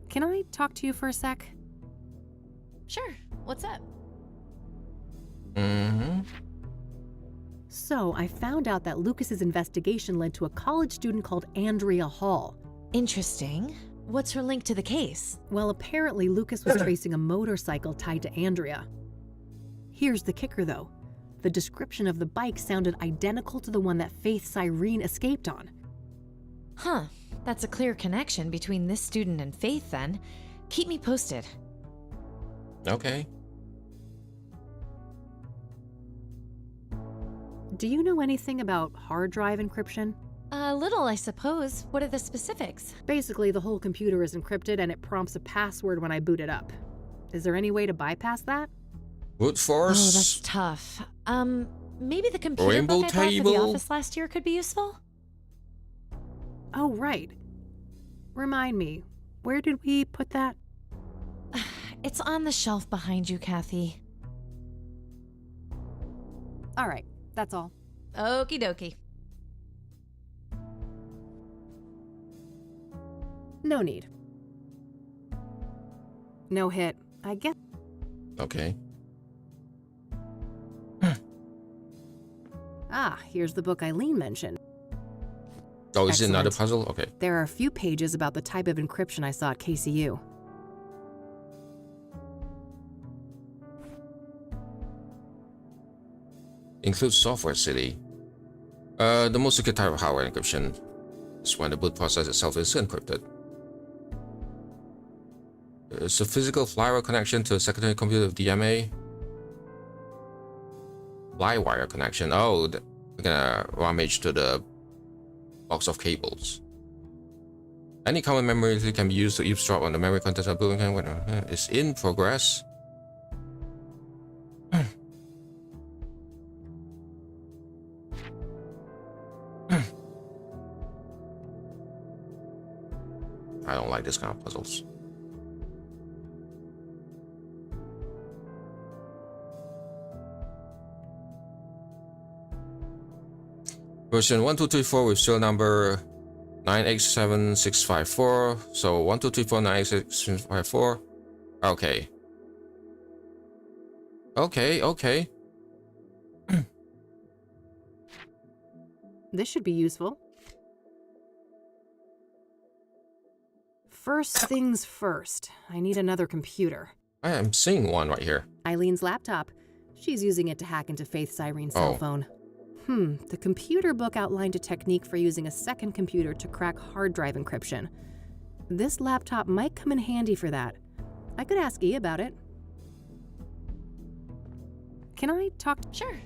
Can I talk to you for a sec? Sure. What's up? Mm-hmm. So, I found out that Lucas's investigation led to a college student called Andrea Hall. Interesting. What's her link to the case? Well, apparently Lucas was tracing a motorcycle tied to Andrea. Here's the kicker, though. The description of the bike sounded identical to the one that Faith Cyrene escaped on. Huh. That's a clear connection between this student and Faith, then. Keep me posted. Okay. Do you know anything about hard drive encryption? A little, I suppose. What are the specifics? Basically, the whole computer is encrypted and it prompts a password when I boot it up. Is there any way to bypass that? Brute force. Oh, that's tough. Maybe the computer Rainbow book I bought for the table? office last year could be useful? Oh, right. Remind me, where did we put that? It's on the shelf behind you, Kathy. All right, that's all. Okie dokie. No need. No hit. I guess. Okay. Ah, here's the book Eileen mentioned. Oh, is it another Excellent. puzzle? Okay. There are a few pages about the type of encryption I saw at KCU. Includes software city. The most secure type of hardware encryption is when the boot process itself is encrypted. It's a physical FlyWire connection to a secondary computer of DMA. FlyWire connection. Oh, we're gonna rummage to the box of cables. Any common memory can be used to eavesdrop on the memory contents of building. It's in progress. I don't like this kind of puzzles. Version 1234 with serial number 987654. So 1234 987654. Okay. Okay. This should be useful. First things first, I need another computer. I am seeing one right here. Eileen's laptop. She's using it to hack into Faith Cyrene's cell phone. The computer book outlined a technique for using a second computer to crack hard drive encryption. This laptop might come in handy for that. I could ask E about it. Can I talk? Sure.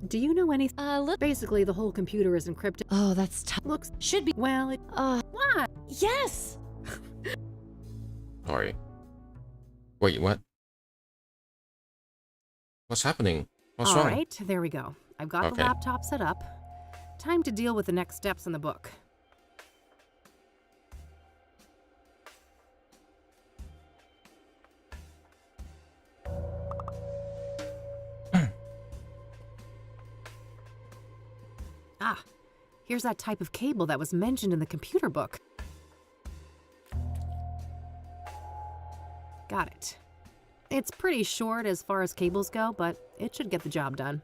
Do you know anything? Look. Basically, the whole computer is encrypted. Oh, that's tough. Looks. Should be. Well, it. What? Yes! Sorry. Wait, what? What's happening? What's wrong? All right, there we go. I've got the laptop set up. Time to deal with the next steps in the book. Here's that type of cable that was mentioned in the computer book. Got it. It's pretty short as far as cables go, but it should get the job done.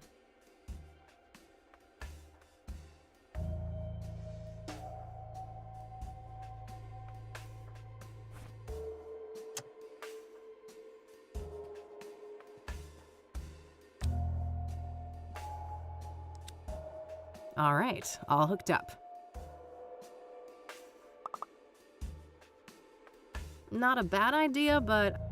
All right, all hooked up. Not a bad idea, but...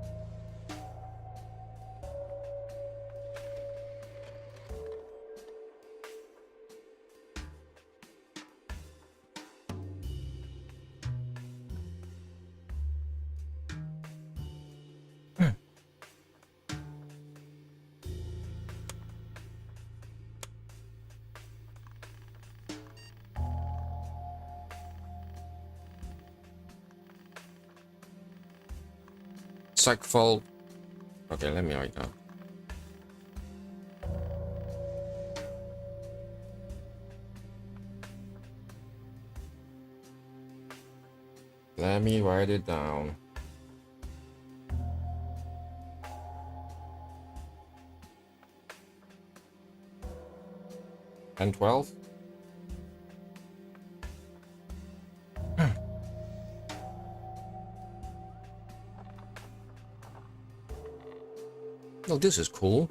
Psych fault. Okay, let me write down. Let me write it down. And 12. Oh, this is cool.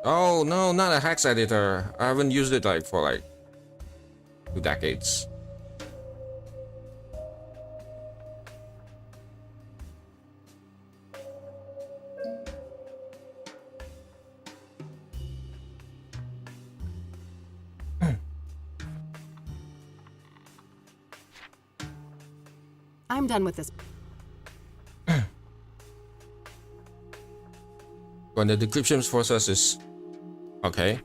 Oh no, not a hex editor. I haven't used it like for like 2 decades. I'm done with this. When the decryption process is okay.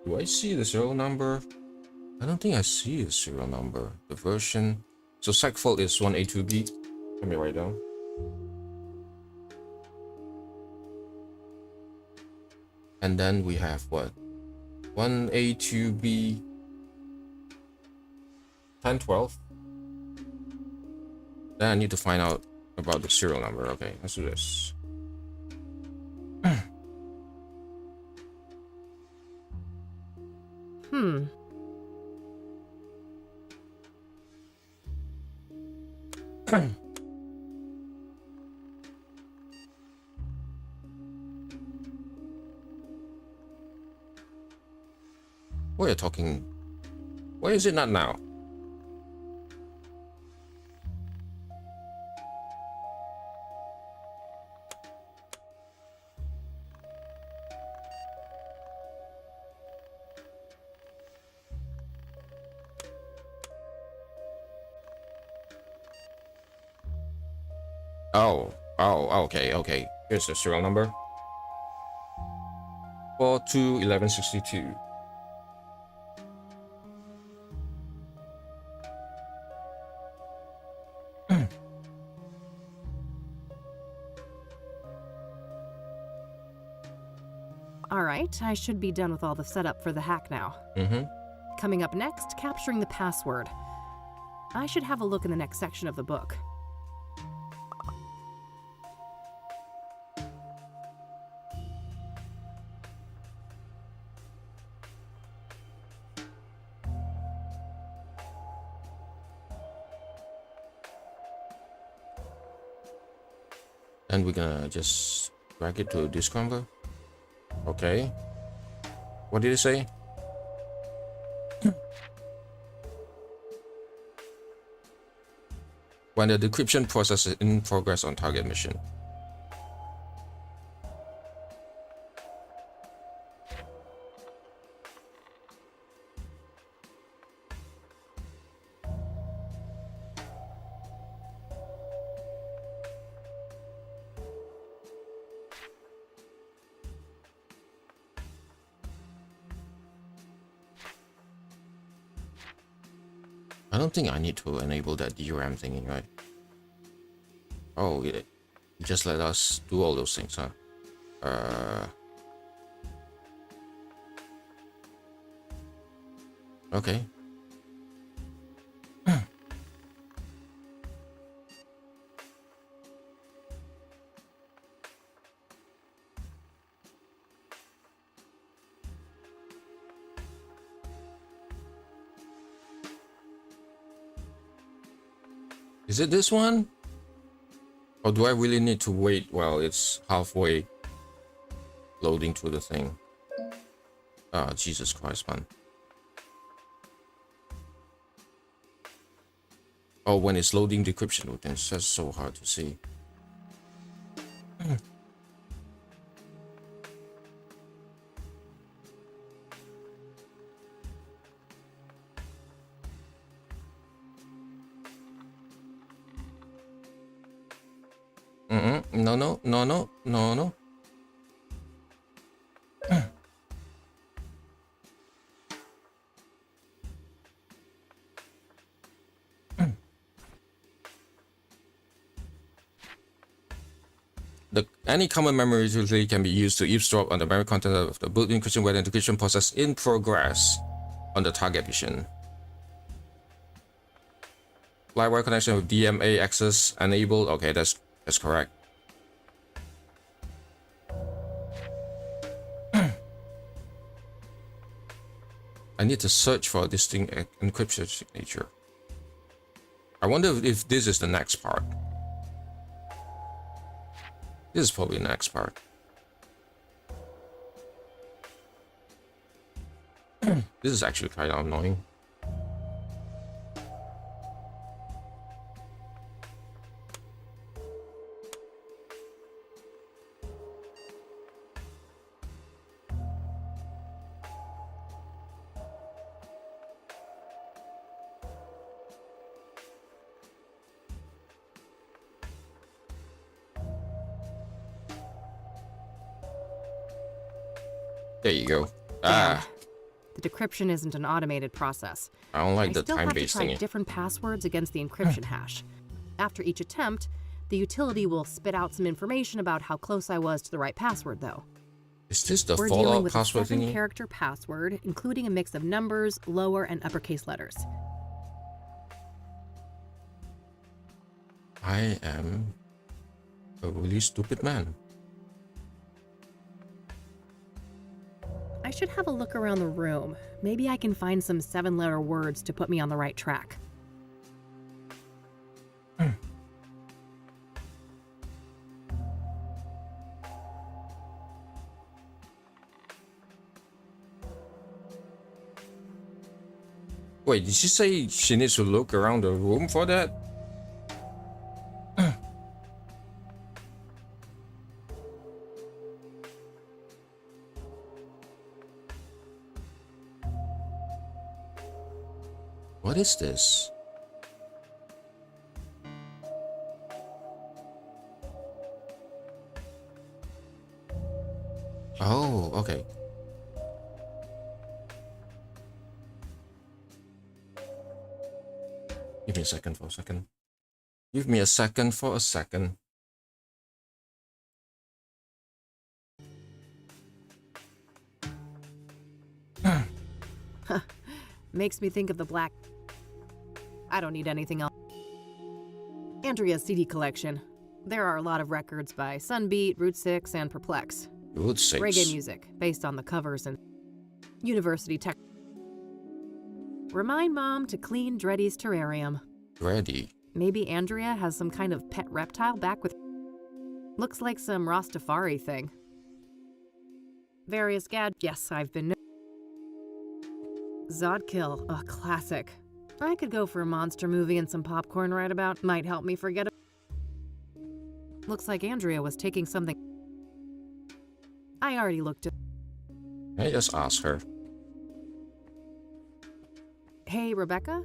Do I see the serial number? I don't think I see a serial number. The version. So segfault is 1A2B. Let me write down. And then we have what? 1A2B 1012. Then I need to find out about the serial number. Okay, let's do this. What are you talking? Why is it not now? Okay. Here's the serial number. 421162. All right, I should be done with all the setup for the hack now. Coming up next, capturing the password. I should have a look in the next section of the book. And we're gonna just drag it to this number. Okay. What did it say? When the decryption process is in progress on target mission. I don't think I need to enable that DRAM thingy, right? Oh, it just let us do all those things, huh? Okay. Is it this one? Or do I really need to wait while it's halfway loading through the thing? Ah, Jesus Christ, man. Oh, when it's loading decryption, then it's just so hard to see. No. Any common memory utility can be used to eavesdrop on the memory content of the boot encryption when the encryption process in progress on the target mission. Livewire connection with DMA access enabled. Okay, that's correct. I need to search for a distinct encryption signature. I wonder if this is the next part. This is probably the next part. This is actually kind of annoying. There you go. Damn. Ah, The decryption isn't an automated process. I don't like I the still have to time-based try thingy. different passwords against the encryption hash. After each attempt, the utility will spit out some information about how close I was to the right password, though. Is this the We're dealing Fallout with password a thingy? 7-character password, including a mix of numbers, lower and uppercase letters. I am a really stupid man. I should have a look around the room. Maybe I can find some 7-letter words to put me on the right track. Wait, did she say she needs to look around the room for that? What is this? Oh, okay. Give me a second for a second. Give me a second for a second. Makes me think of the black... I don't need anything else. Andrea's CD collection. There are a lot of records by Sunbeat, Route 6, and Perplex. Route 6. Reggae music, based on the covers and university tech. Remind Mom to clean Dreddy's terrarium. Ready. Maybe Andrea has some kind of pet reptile back with... Looks like some Rastafari thing. Various gadgets. Yes, I've been... Zodkill, a classic. I could go for a monster movie and some popcorn right about. Might help me forget it. Looks like Andrea was taking something. I already looked at... I just ask her. Hey, Rebecca?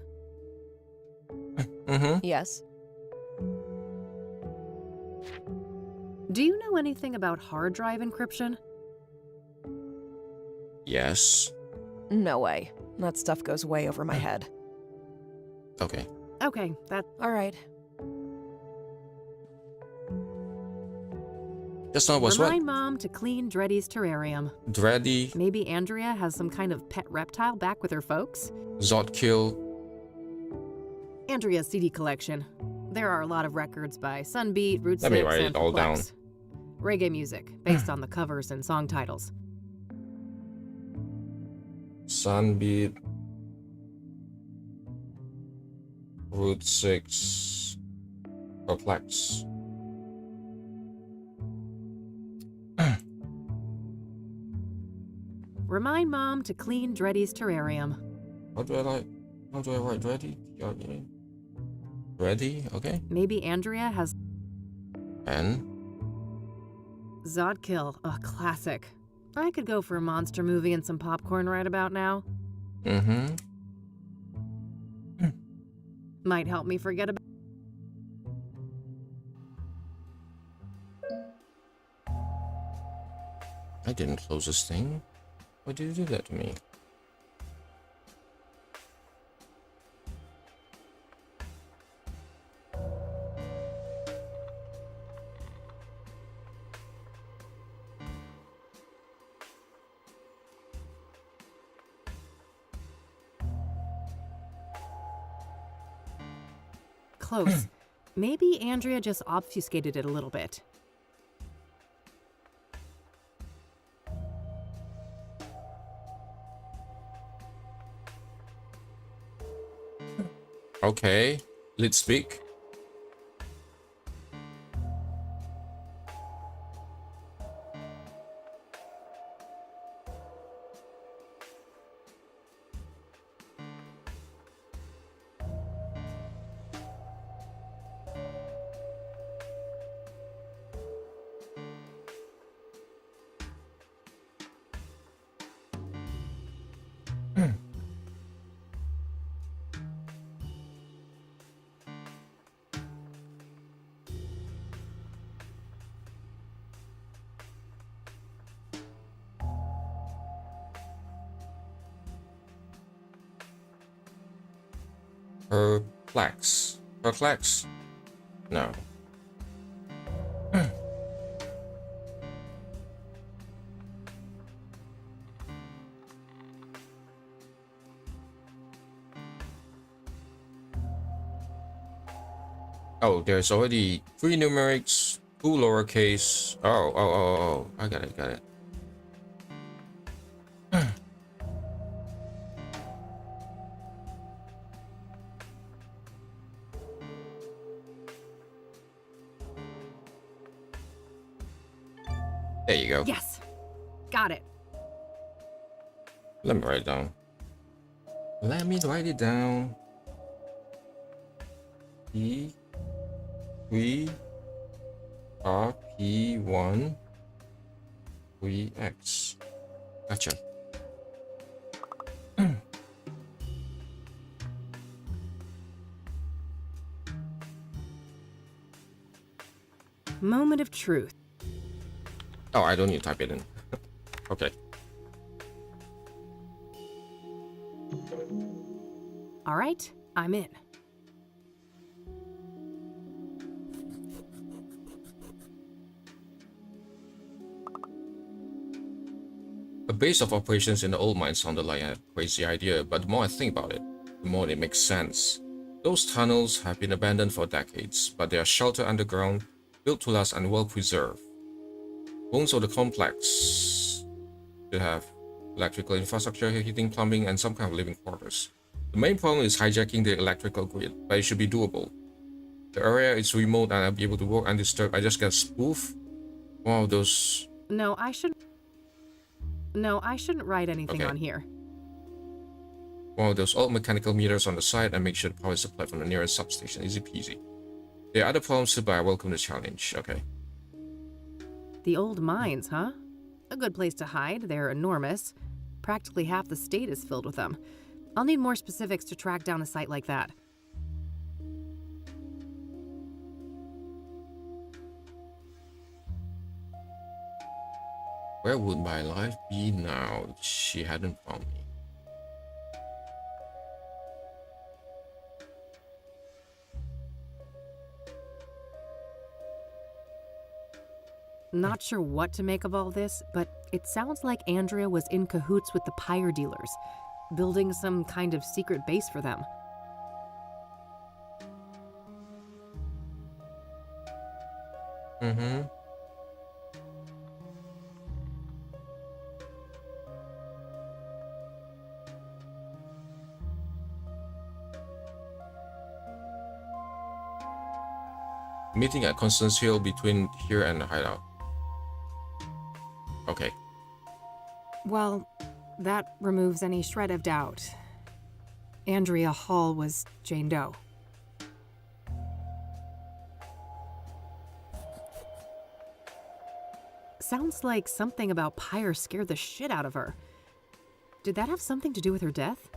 Mm-hmm. Yes. Do you know anything about hard drive encryption? Yes. No way. That stuff goes way over my head. Okay. Okay, that... All right. Just now was what? Remind Mom to clean Dreddy's terrarium. Dreddy, Maybe Andrea has some kind of pet reptile back with her folks? Zodkill. Andrea's CD collection. There are a lot of records by Sunbeat, Route 6, Let me write and it all down. Perplex. Reggae music, based on the covers and song titles. Sunbeat. Route 6. Perplex. Remind Mom to clean Dreddy's terrarium. How do I write Dreddy? Dreddy, okay. Maybe Andrea has... And? Zodkill, a classic. I could go for a monster movie and some popcorn right about now. Mm-hmm. Might help me forget about... I didn't close this thing. Why did you do that to me? Close. Maybe Andrea just obfuscated it a little bit. Okay, let's speak. Perplex. Perplex? No. Oh, there's already 3 numerics, 2 lowercase. Oh. I got it. There you go. Yes. Got it. Let me write it down. P 3 RP1 3X. Gotcha. Moment of truth. Oh, I don't need to type it in. Okay. All right, I'm in. A base of operations in the old mine sounded like a crazy idea, but the more I think about it, the more it makes sense. Those tunnels have been abandoned for decades, but they are sheltered underground, built to last and well preserved. Bones of the complex should have electrical infrastructure, heating, plumbing, and some kind of living quarters. The main problem is hijacking the electrical grid, but it should be doable. The area is remote and I'll be able to work undisturbed. I just got spoof. One of those. No, I shouldn't write anything on here. One of those old mechanical meters on the side and make sure the power is supplied from the nearest substation. Easy peasy. There are other problems too, but I welcome the challenge. Okay. The old mines, huh? A good place to hide. They're enormous. Practically half the state is filled with them. I'll need more specifics to track down a site like that. Where would my life be now if she hadn't found me? Not sure what to make of all this, but it sounds like Andrea was in cahoots with the pyre dealers, building some kind of secret base for them. Mm-hmm. Meeting at Constance Hill between here and the hideout. Okay. Well, that removes any shred of doubt. Andrea Hall was Jane Doe. Sounds like something about Pyre scared the shit out of her. Did that have something to do with her death?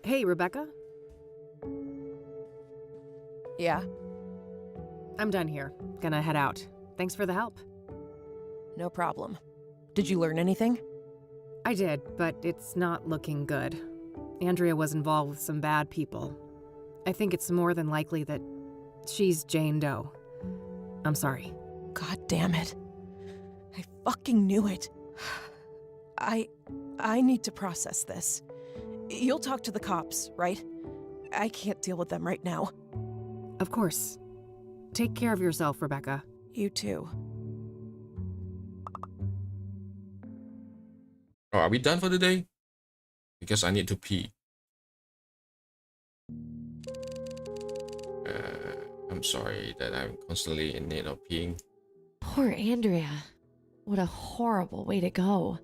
Hey, Rebecca? Yeah? I'm done here. Gonna head out. Thanks for the help. No problem. Did you learn anything? I did, but it's not looking good. Andrea was involved with some bad people. I think it's more than likely that she's Jane Doe. I'm sorry. God damn it. I fucking knew it. I need to process this. You'll talk to the cops, right? I can't deal with them right now. Of course. Take care of yourself, Rebecca. You too. Oh, are we done for the day? Because I need to pee. I'm sorry that I'm constantly in need of peeing. Poor Andrea. What a horrible way to go.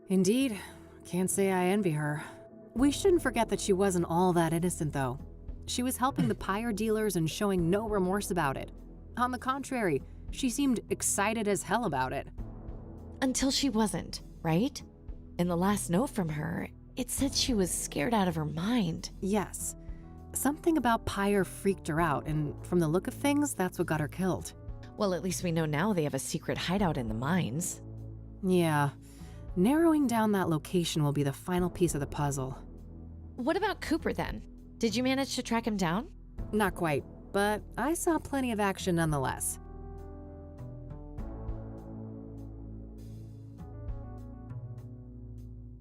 Indeed. Can't say I envy her. We shouldn't forget that she wasn't all that innocent, though. She was helping the pyre dealers and showing no remorse about it. On the contrary, she seemed excited as hell about it. Until she wasn't, right? In the last note from her, it said she was scared out of her mind. Yes. Something about Pyre freaked her out, and from the look of things, that's what got her killed. Well, at least we know now they have a secret hideout in the mines. Yeah. Narrowing down that location will be the final piece of the puzzle. What about Cooper then? Did you manage to track him down? Not quite, but I saw plenty of action nonetheless.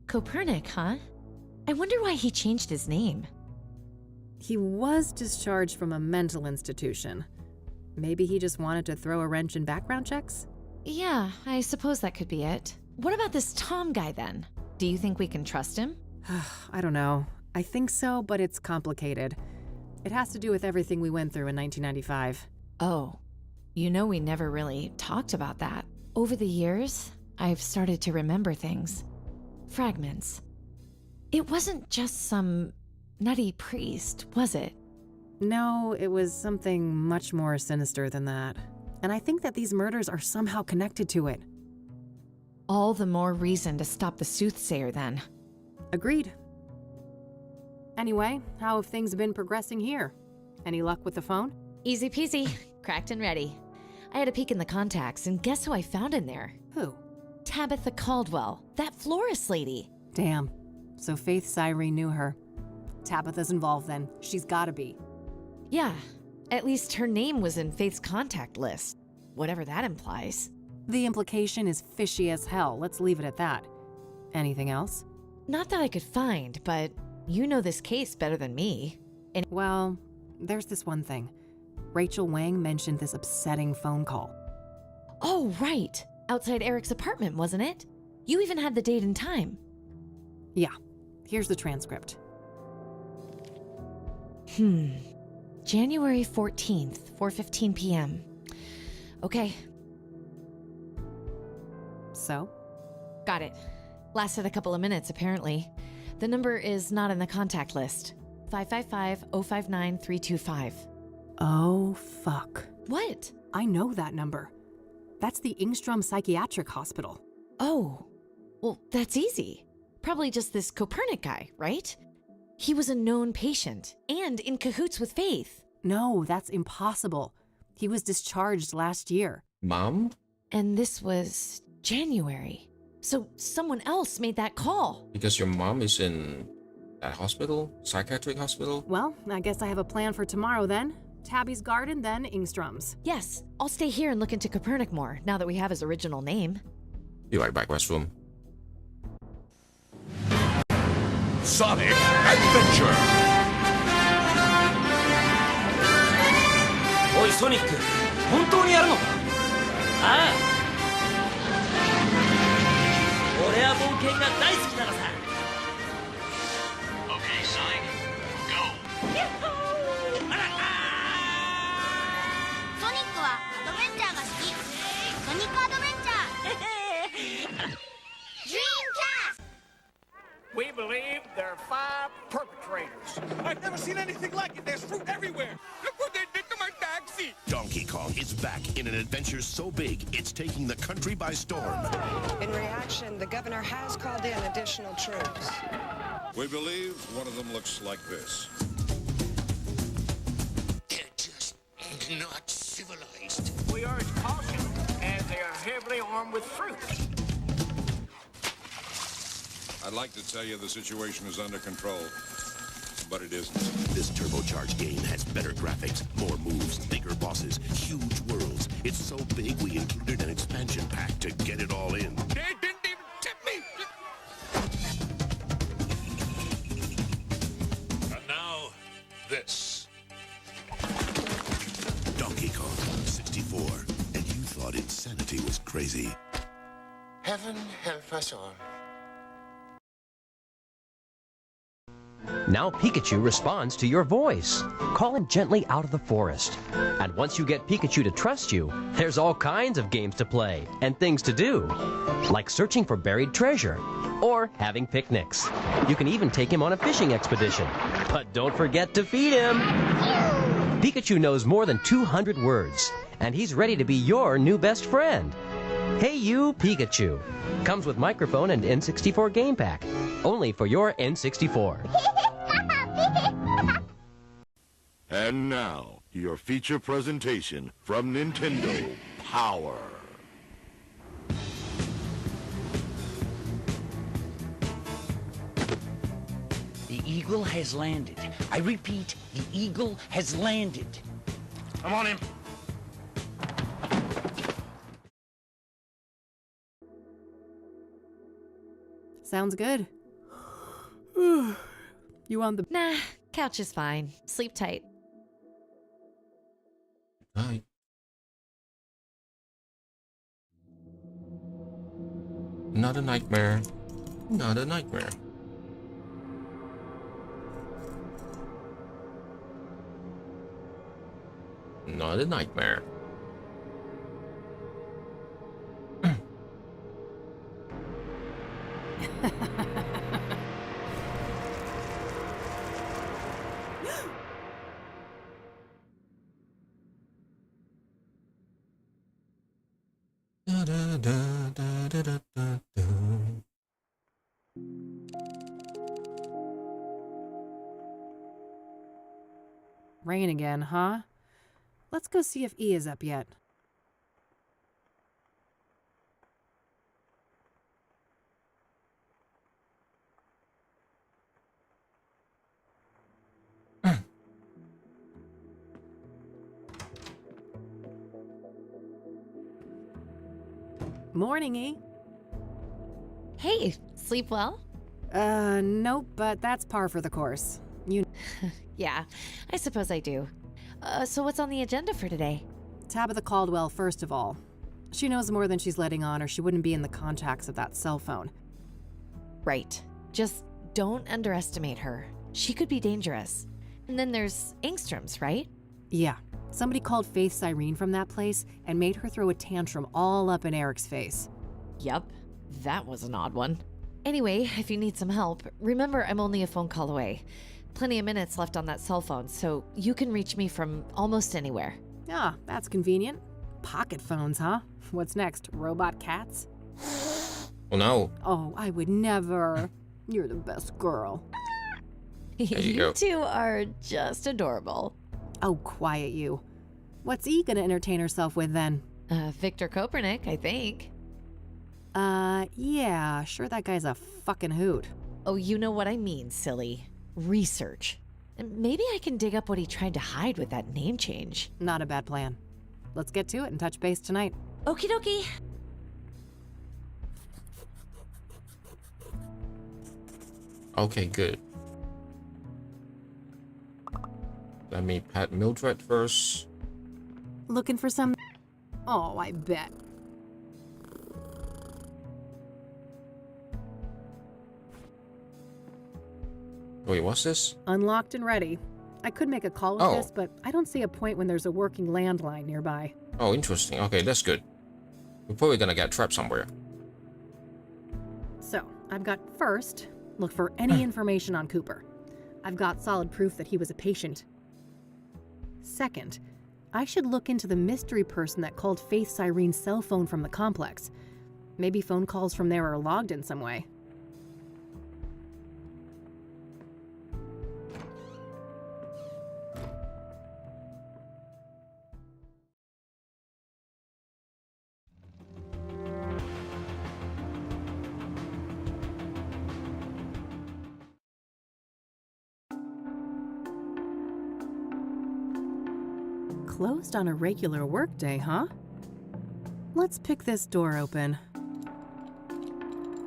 Copernic, huh? I wonder why he changed his name. He was discharged from a mental institution. Maybe he just wanted to throw a wrench in background checks? Yeah, I suppose that could be it. What about this Tom guy then? Do you think we can trust him? I don't know. I think so, but it's complicated. It has to do with everything we went through in 1995. Oh, you know we never really talked about that. Over the years, I've started to remember things. Fragments. It wasn't just some nutty priest, was it? No, it was something much more sinister than that. And I think that these murders are somehow connected to it. All the more reason to stop the soothsayer then. Agreed. Anyway, how have things been progressing here? Any luck with the phone? Easy peasy. Cracked and ready. I had a peek in the contacts, and guess who I found in there? Who? Tabitha Caldwell, that florist lady. Damn. So Faith Cyrene knew her. Tabitha's involved then. She's gotta be. Yeah, at least her name was in Faith's contact list. Whatever that implies. The implication is fishy as hell. Let's leave it at that. Anything else? Not that I could find, but you know this case better than me. And well, there's this one thing. Rachel Wang mentioned this upsetting phone call. Oh, right. Outside Eric's apartment, wasn't it? You even had the date and time. Yeah. Here's the transcript. January 14th, 4:15 p.m. Okay. So? Got it. Lasted a couple of minutes, apparently. The number is not in the contact list. 555-059-325. Oh, fuck. What? I know that number. That's the Ingstrom Psychiatric Hospital. Oh. Well, that's easy. Probably just this Copernic guy, right? He was a known patient and in cahoots with Faith. No, that's impossible. He was discharged last year. Mom? And this was January. So someone else made that call. Because your mom is in that hospital? Psychiatric hospital? Well, I guess I have a plan for tomorrow then. Tabby's Garden, then Ingstrom's. Yes, I'll stay here and look into Copernic more, now that we have his original name. Be right back, restroom. Sonic Adventure! おいソニック、本当にやるのか？ああ。俺は冒険が大好きなのさ。Okay, Sonic, go. ソニックはアドベンチャーが好き。ソニックアドベンチャー。Dreamcast! We believe there are 5 perpetrators. I've never seen anything like it. There's fruit everywhere. Look what they did to my taxi. Donkey Kong is back in an adventure so big, it's taking the country by storm. In reaction, the governor has called in additional troops. We believe one of them looks like this. They're just not civilized. We urge caution, as they are heavily armed with fruit. I'd like to tell you the situation is under control, but it isn't. This turbocharged game has better graphics, more moves, bigger bosses, huge worlds. It's so big we included an expansion pack to get it all in. They didn't even tip me! And now, this. Donkey Kong 64. And you thought insanity was crazy. Heaven help us all. Now Pikachu responds to your voice. Call him gently out of the forest. And once you get Pikachu to trust you, there's all kinds of games to play and things to do, like searching for buried treasure or having picnics. You can even take him on a fishing expedition. But don't forget to feed him! Pikachu knows more than 200 words, and he's ready to be your new best friend. Hey You, Pikachu. Comes with microphone and N64 game pack. Only for your N64. And now, your feature presentation from Nintendo Power. Eagle has landed. I repeat, the Eagle has landed. I'm on him. Sounds good. You want the... Nah, couch is fine. Sleep tight. Night. Not a nightmare. Not a nightmare. Not a nightmare. Da, da, da, da, da, da, da, da. Rain again, huh? Let's go see if E is up yet. Morning, E. Hey, sleep well? Nope, but that's par for the course. You... Yeah, I suppose I do. So what's on the agenda for today? Tabitha Caldwell, first of all. She knows more than she's letting on, or she wouldn't be in the contacts of that cell phone. Right. Just don't underestimate her. She could be dangerous. And then there's Engstrom's, right? Yeah. Somebody called Faith Cyrene from that place and made her throw a tantrum all up in Eric's face. Yup. That was an odd one. Anyway, if you need some help, remember I'm only a phone call away. Plenty of minutes left on that cell phone, so you can reach me from almost anywhere. Ah, that's convenient. Pocket phones, huh? What's next? Robot cats? Oh no. Oh, I would never. You're the best girl. You go. two are just adorable. Oh, quiet you. What's E gonna entertain herself with then? Victor Kopernik, I think. Yeah, sure that guy's a fucking hoot. Oh, you know what I mean, silly. Research. And maybe I can dig up what he tried to hide with that name change. Not a bad plan. Let's get to it and touch base tonight. Okie dokie. Okay, good. Let me pat Mildred first. Looking for some... Oh, I bet. Wait, what's this? Unlocked and ready. I could make a call with Oh. this, but I don't see a point when there's a working landline nearby. Oh, interesting. Okay, that's good. We're probably gonna get trapped somewhere. So, I've got first, look for any information on Cooper. I've got solid proof that he was a patient. Second, I should look into the mystery person that called Faith Cyrene's cell phone from the complex. Maybe phone calls from there are logged in some way. Closed on a regular workday, huh? Let's pick this door open.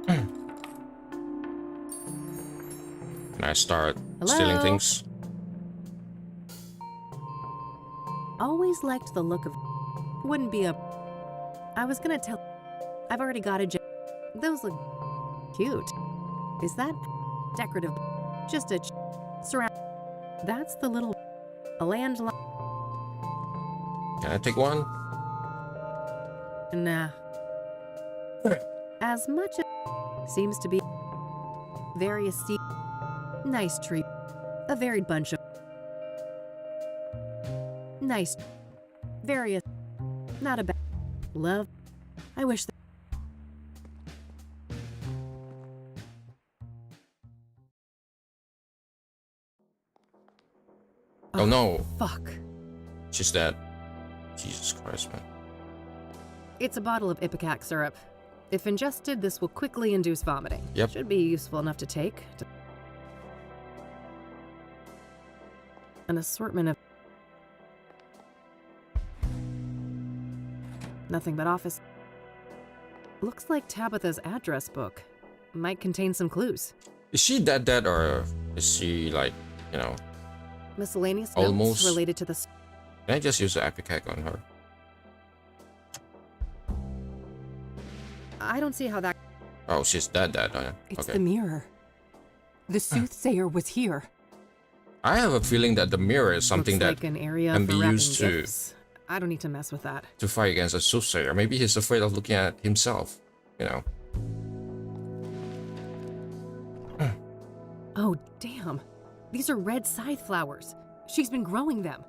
Can I start Hello? stealing things? Always liked the look of... Wouldn't be a... I was gonna tell... I've already got a... Those look... cute. Is that... decorative... Just a... surround... That's the little... A landline... Can I take one? Nah. As much as... Seems to be... Various... Nice tree. A varied bunch of... Nice. Various. Not a bad. Love. I wish that. Oh no. Fuck. She's dead. Jesus Christ, man. It's a bottle of Ipecac syrup. If ingested, this will quickly induce vomiting. Yep. Should be useful enough to take. An assortment of... Nothing but office... Looks like Tabitha's address book. Might contain some clues. Is she dead or is she like, you know, Miscellaneous almost notes related to the... Can I just use the epic hack on her? I don't see how that... Oh, she's dead, oh yeah. It's Okay. the mirror. The soothsayer was here. I have a feeling that the mirror is something Looks that like an area can for be wrapping used to gifts. I don't need to mess with that. fight against a soothsayer. Maybe he's afraid of looking at himself, you know. Oh, damn. These are red scythe flowers. She's been growing them.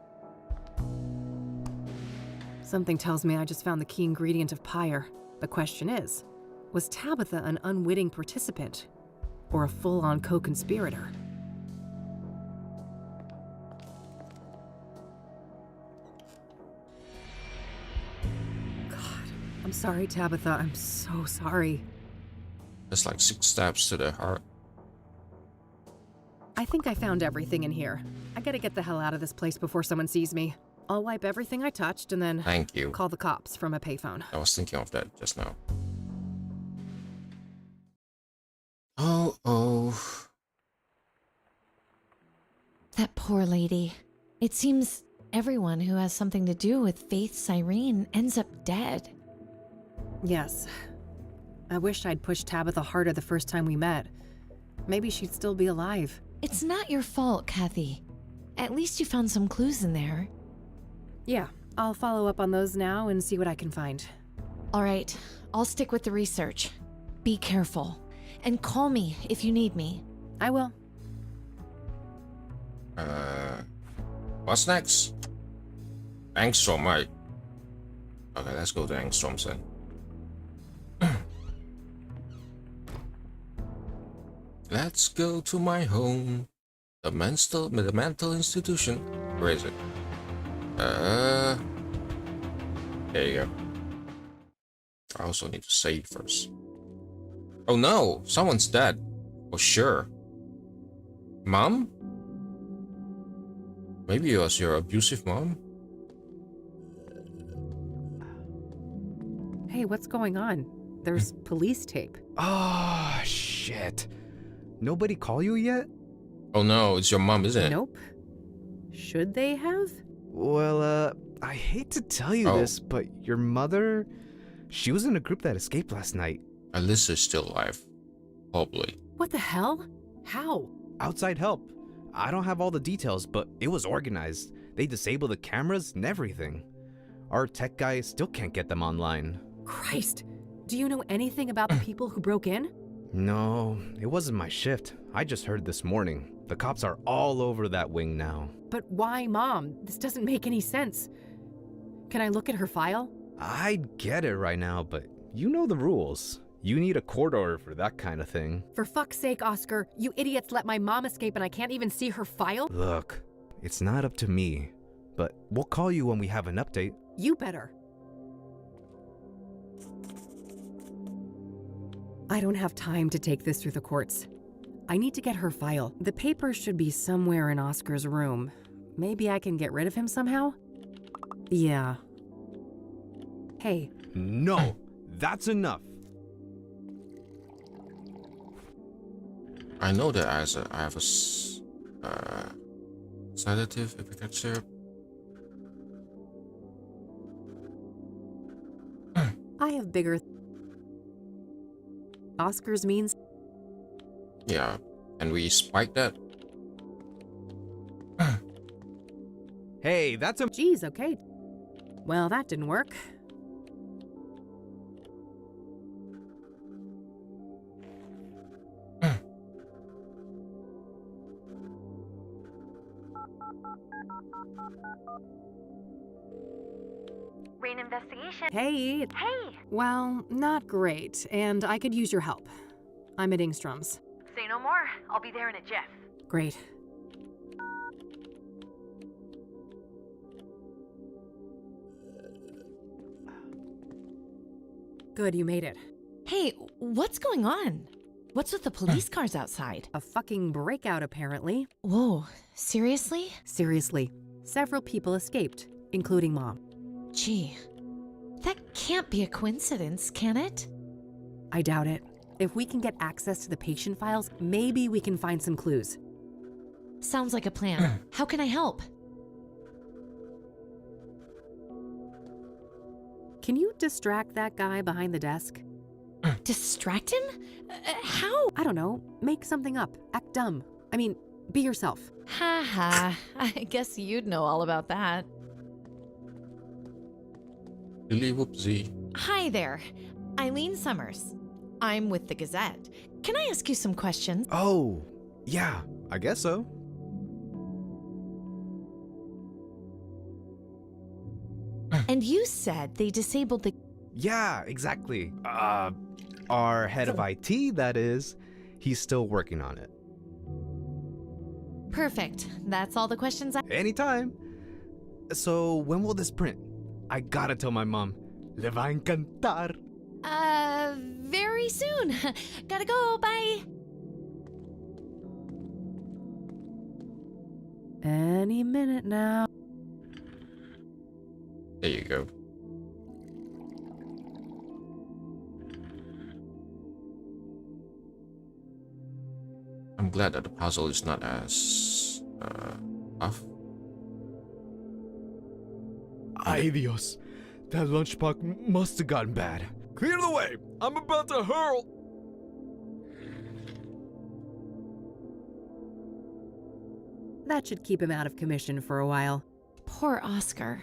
Something tells me I just found the key ingredient of pyre. The question is, was Tabitha an unwitting participant or a full-on co-conspirator? God, I'm sorry, Tabitha. I'm so sorry. It's like 6 stabs to the heart. I think I found everything in here. I gotta get the hell out of this place before someone sees me. I'll wipe everything I touched and then Thank you. call the cops from a payphone. I was thinking of that just now. Oh. That poor lady. It seems everyone who has something to do with Faith Cyrene ends up dead. Yes. I wish I'd pushed Tabitha harder the first time we met. Maybe she'd still be alive. It's not your fault, Kathy. At least you found some clues in there. Yeah, I'll follow up on those now and see what I can find. All right, I'll stick with the research. Be careful. And call me if you need me. I will. What's next? Angstrom, right? Okay, let's go to Angstrom's then. Let's go to my home. The mental institution. Where is it? There you go. I also need to save first. Oh no, someone's dead. For sure. Mom? Maybe it was your abusive mom? Hey, what's going on? There's police tape. Oh, shit. Nobody call you yet? Oh no, it's your mom, isn't it? Nope. Should they have? Well, I hate to tell you Oh. this, but your mother, she was in a group that escaped last night. Alyssa's still alive. Probably. What the hell? How? Outside help. I don't have all the details, but it was organized. They disabled the cameras and everything. Our tech guy still can't get them online. Christ! Do you know anything about the people who broke in? No, it wasn't my shift. I just heard this morning. The cops are all over that wing now. But why, Mom? This doesn't make any sense. Can I look at her file? I'd get it right now, but you know the rules. You need a court order for that kind of thing. For fuck's sake, Oscar, you idiots let my mom escape and I can't even see her file? Look, it's not up to me, but we'll call you when we have an update. You better. I don't have time to take this through the courts. I need to get her file. The papers should be somewhere in Oscar's room. Maybe I can get rid of him somehow? Yeah. Hey. No, that's enough. I know that I have a sedative, ipecac syrup. I have bigger... Oscar's means... Yeah, and we spiked that. Hey, that's a... Geez, okay. Well, that didn't work. Rain investigation. Hey. Hey. Well, not great, and I could use your help. I'm at Ingstrom's. Say no more. I'll be there in a jiff. Great. Good, you made it. Hey, what's going on? What's with the police cars outside? A fucking breakout, apparently. Whoa, seriously? Seriously. Several people escaped, including Mom. Gee, that can't be a coincidence, can it? I doubt it. If we can get access to the patient files, maybe we can find some clues. Sounds like a plan. How can I help? Can you distract that guy behind the desk? Distract him? How? I don't know. Make something up. Act dumb. I mean, be yourself. Ha ha. I guess you'd know all about that. Lily whoopsie. Hi there. Eileen Summers. I'm with the Gazette. Can I ask you some questions? Oh, yeah, I guess so. And you said they disabled the... Yeah, exactly. Our head of IT, that is, he's still working on it. Perfect. That's all the questions I... Anytime. So, when will this print? I gotta tell my mom. Le va encantar. Very soon. Gotta go. Bye. Any minute now. There you go. I'm glad that the puzzle is not as tough. Ay Dios, that lunchbox must have gotten bad. Clear the way! I'm about to hurl! That should keep him out of commission for a while. Poor Oscar.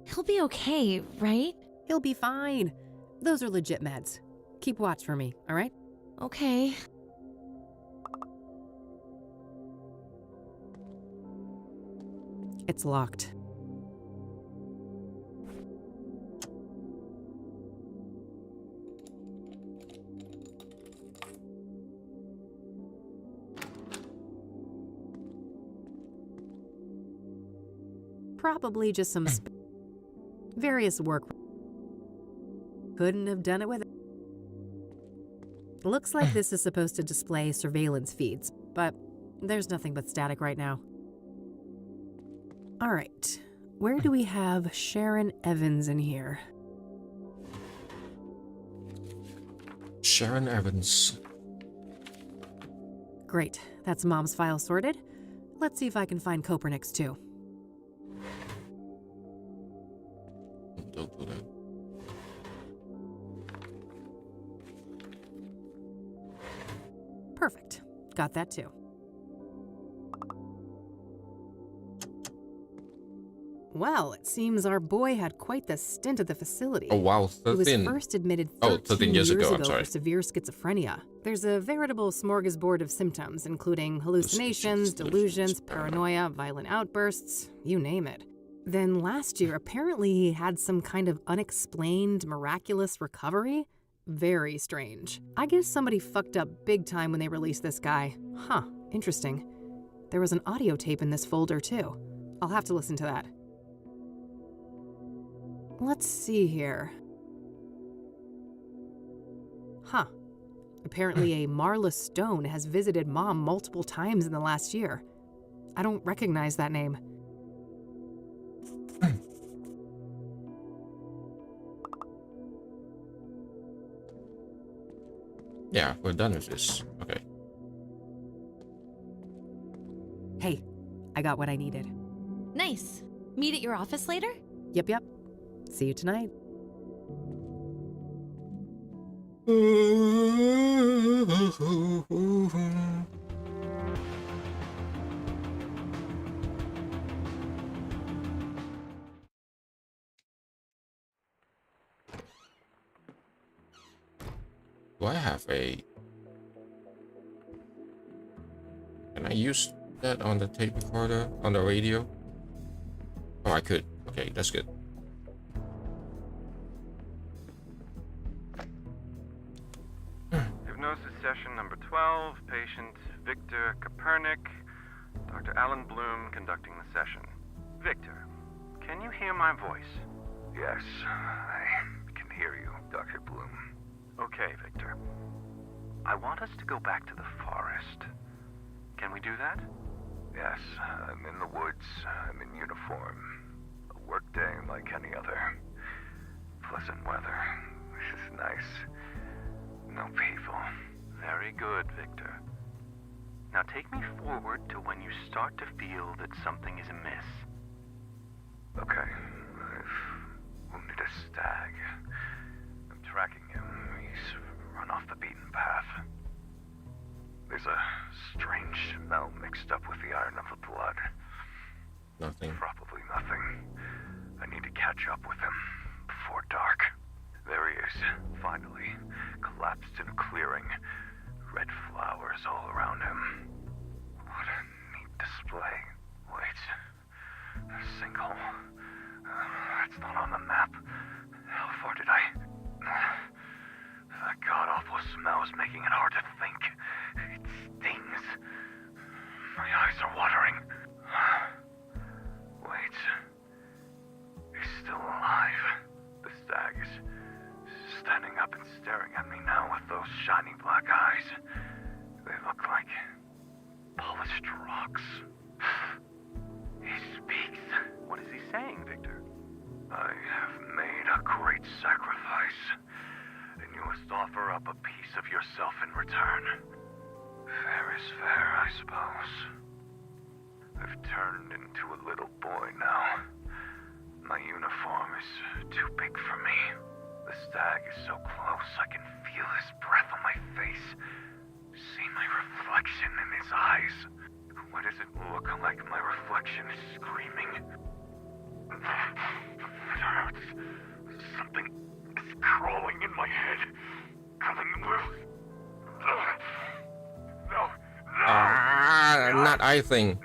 He'll be okay, right? He'll be fine. Those are legit meds. Keep watch for me, all right? Okay. It's locked. Probably just some various work. Couldn't have done it with it. Looks like this is supposed to display surveillance feeds, but there's nothing but static right now. All right, where do we have Sharon Evans in here? Sharon Evans. Great, that's Mom's file sorted. Let's see if I can find Copernic's too. Don't do that. Perfect, got that too. Well, it seems our boy had quite the stint at the facility. Oh wow, He was 13. first admitted 13 years ago, I'm sorry. for severe schizophrenia. There's a veritable smorgasbord of symptoms, including hallucinations, delusions, paranoia, violent outbursts, you name it. Then last year, apparently he had some kind of unexplained, miraculous recovery. Very strange. I guess somebody fucked up big time when they released this guy. Huh, interesting. There was an audio tape in this folder too. I'll have to listen to that. Let's see here. Huh. Apparently a Marla Stone has visited Mom multiple times in the last year. I don't recognize that name. Yeah, we're done with this. Okay. Hey, I got what I needed. Nice. Meet at your office later? Yep. See you tonight. Do I have a... Can I use that on the tape recorder, on the radio? Oh, I could. Okay, that's good. Hypnosis session number 12, patient Victor Kopernik, Dr. Alan Bloom conducting the session. Victor, can you hear my voice? Yes, I can hear you, Dr. Bloom. Okay, Victor. I want us to go back to the forest. Can we do that? Yes, I'm in the woods. I'm in uniform. A work day like any other. Pleasant weather. This is nice. No people. Very good, Victor. Now take me forward to when you start to feel that something is amiss. Okay. I've wounded a stag. I'm tracking him. He's run off the beaten path. There's a strange smell mixed up with the iron of the blood. Nothing. Probably nothing. I need to catch up with him before dark. There he is, finally, collapsed in a clearing. Red flowers all around him. What a neat display. Wait. A sinkhole. It's not on the map. How far did I... That god-awful smell is making it hard to think. It stings. My eyes are watering. Wait. He's still alive. The stag is standing up and staring at me now with those shiny black eyes. They look like polished rocks. He speaks. What is he saying, Victor? I have made a great sacrifice, and you must offer up a piece of yourself in return. Fair is fair, I suppose. I've turned into a little boy now. My uniform is too big for me. The stag is so close, I can feel his breath on my face. See my reflection in his eyes. Why does it look like my reflection is screaming? It hurts. Something is crawling in my head. Coming loose. No. Not I think.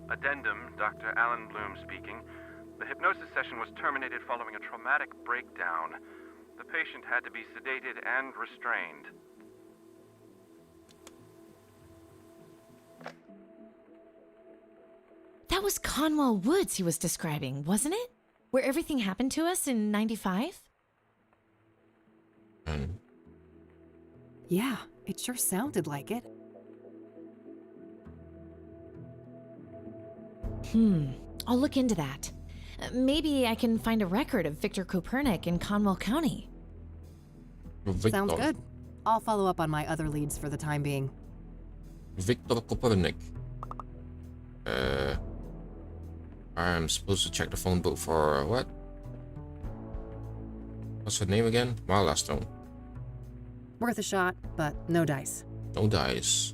Addendum, Dr. Alan Bloom speaking. The hypnosis session was terminated following a traumatic breakdown. The patient had to be sedated and restrained. That was Conwell Woods he was describing, wasn't it? Where everything happened to us in 95? Yeah, it sure sounded like it. I'll look into that. Maybe I can find a record of Victor Kopernik in Conwell County. Sounds good. I'll follow up on my other leads for the time being. Victor Kopernik. I'm supposed to check the phone book for what? What's her name again? Marla Stone. Worth a shot, but no dice. No dice.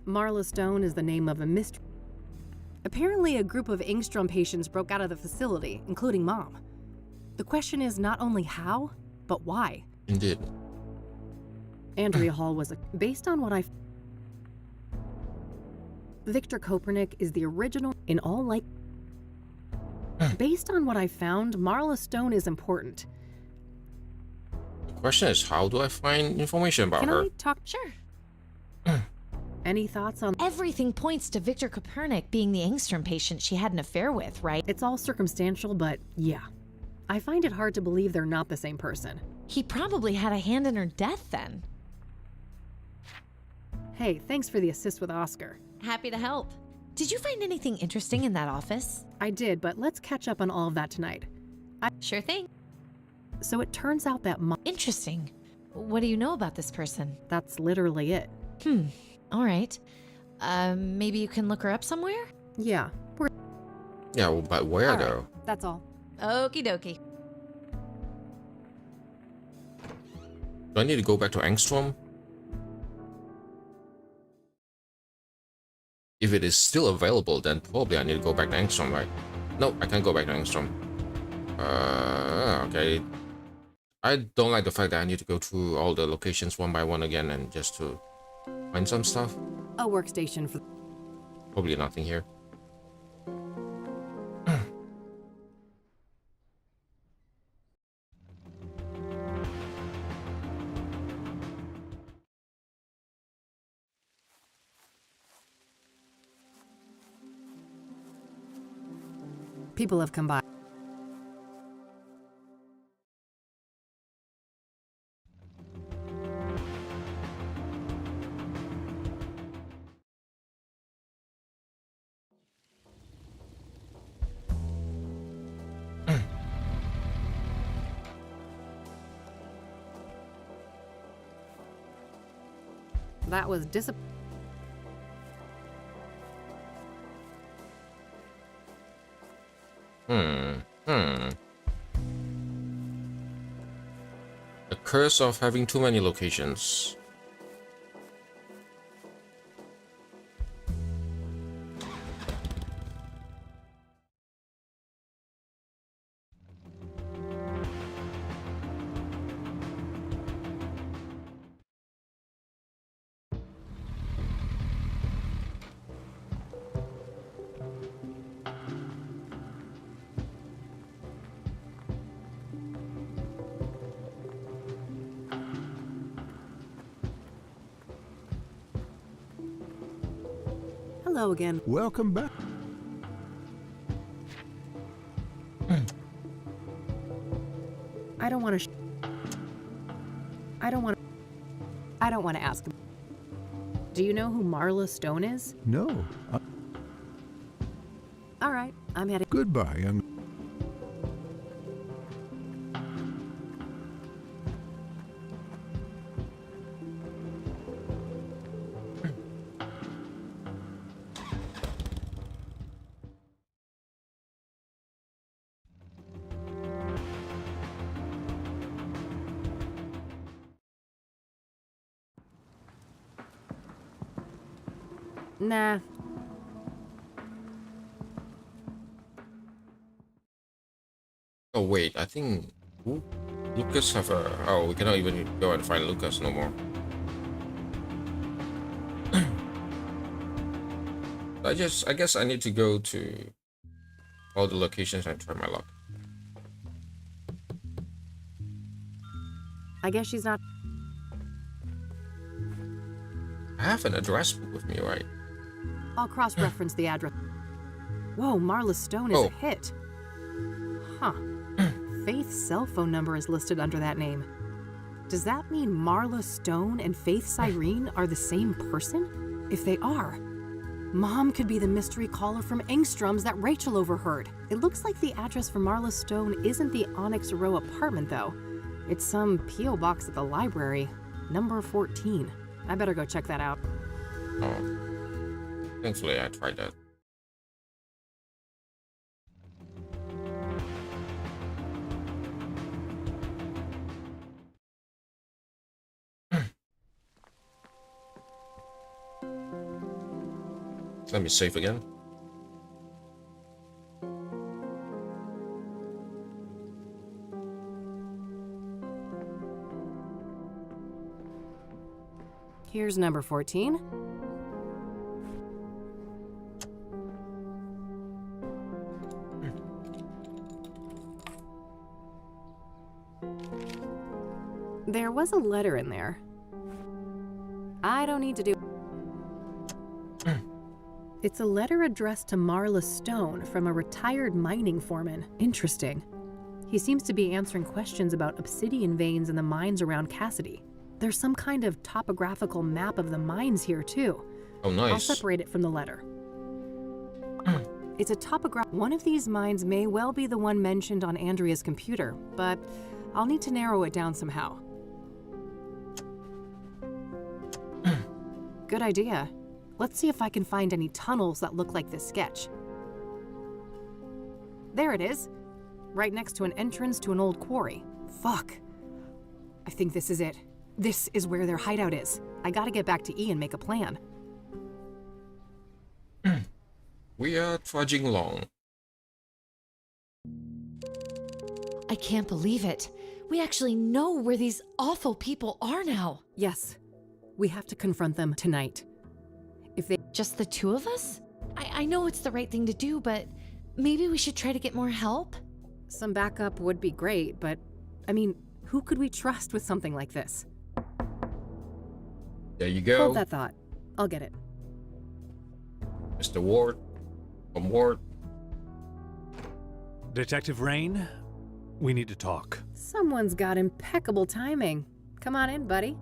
Marla Stone is the name of a mystery. Apparently, a group of Engstrom patients broke out of the facility, including Mom. The question is not only how, but why. Indeed. Andrea Hall was based on what Victor Kopernik is the original in all Based on what I found, Marla Stone is important. The question is, how do I find information about her? Can I talk? Sure. Any thoughts on... Everything points to Victor Kopernik being the Engstrom patient she had an affair with, right? It's all circumstantial, but yeah. I find it hard to believe they're not the same person. He probably had a hand in her death then. Hey, thanks for the assist with Oscar. Happy to help. Did you find anything interesting in that office? I did, but let's catch up on all of that tonight. Sure thing. So it turns out that Interesting. What do you know about this person? That's literally it. All right. Maybe you can look her up somewhere? Yeah. Yeah, well, but where all though? Right, that's all. Okie dokie. Do I need to go back to Engstrom? If it is still available, then probably I need to go back to Engstrom, right? No, I can't go back to Engstrom. Okay. I don't like the fact that I need to go through all the locations one by one again and just to find some stuff. A workstation for... Probably nothing here. People have come by. That was disappointing. The curse of having too many locations. Hello again. Welcome back. I don't want to. I don't want to ask. Do you know who Marla Stone is? No. All right, I'm heading. Goodbye, young. Nah. Oh wait, I think Lucas have a. Oh, we cannot even go and find Lucas no more. I guess I need to go to all the locations and try my luck. I guess she's not. I have an address book with me, right? I'll cross-reference the address. Whoa, Marla Stone is a hit. Huh. Faith's cell phone number is listed under that name. Does that mean Marla Stone and Faith Cyrene are the same person? If they are, Mom could be the mystery caller from Engstrom's that Rachel overheard. It looks like the address for Marla Stone isn't the Onyx Row apartment, though. It's some P.O. box at the library, number 14. I better go check that out. Oh. Thankfully, I tried that. Let me save again. Here's number 14. There was a letter in there. I don't need to do. It's a letter addressed to Marla Stone from a retired mining foreman. Interesting. He seems to be answering questions about obsidian veins in the mines around Cassidy. There's some kind of topographical map of the mines here, too. Oh, nice. I'll separate it from the letter. It's a topograph. One of these mines may well be the one mentioned on Andrea's computer, but I'll need to narrow it down somehow. Good idea. Let's see if I can find any tunnels that look like this sketch. There it is. Right next to an entrance to an old quarry. Fuck. I think this is it. This is where their hideout is. I gotta get back to E and make a plan. We are trudging along. I can't believe it. We actually know where these awful people are now. Yes. We have to confront them tonight. If they... Just the two of us? I know it's the right thing to do, but maybe we should try to get more help? Some backup would be great, but I mean, who could we trust with something like this? There you go. Hold that thought. I'll get it. Mr. Ward. From Ward. Detective Rain, we need to talk. Someone's got impeccable timing. Come on in, buddy.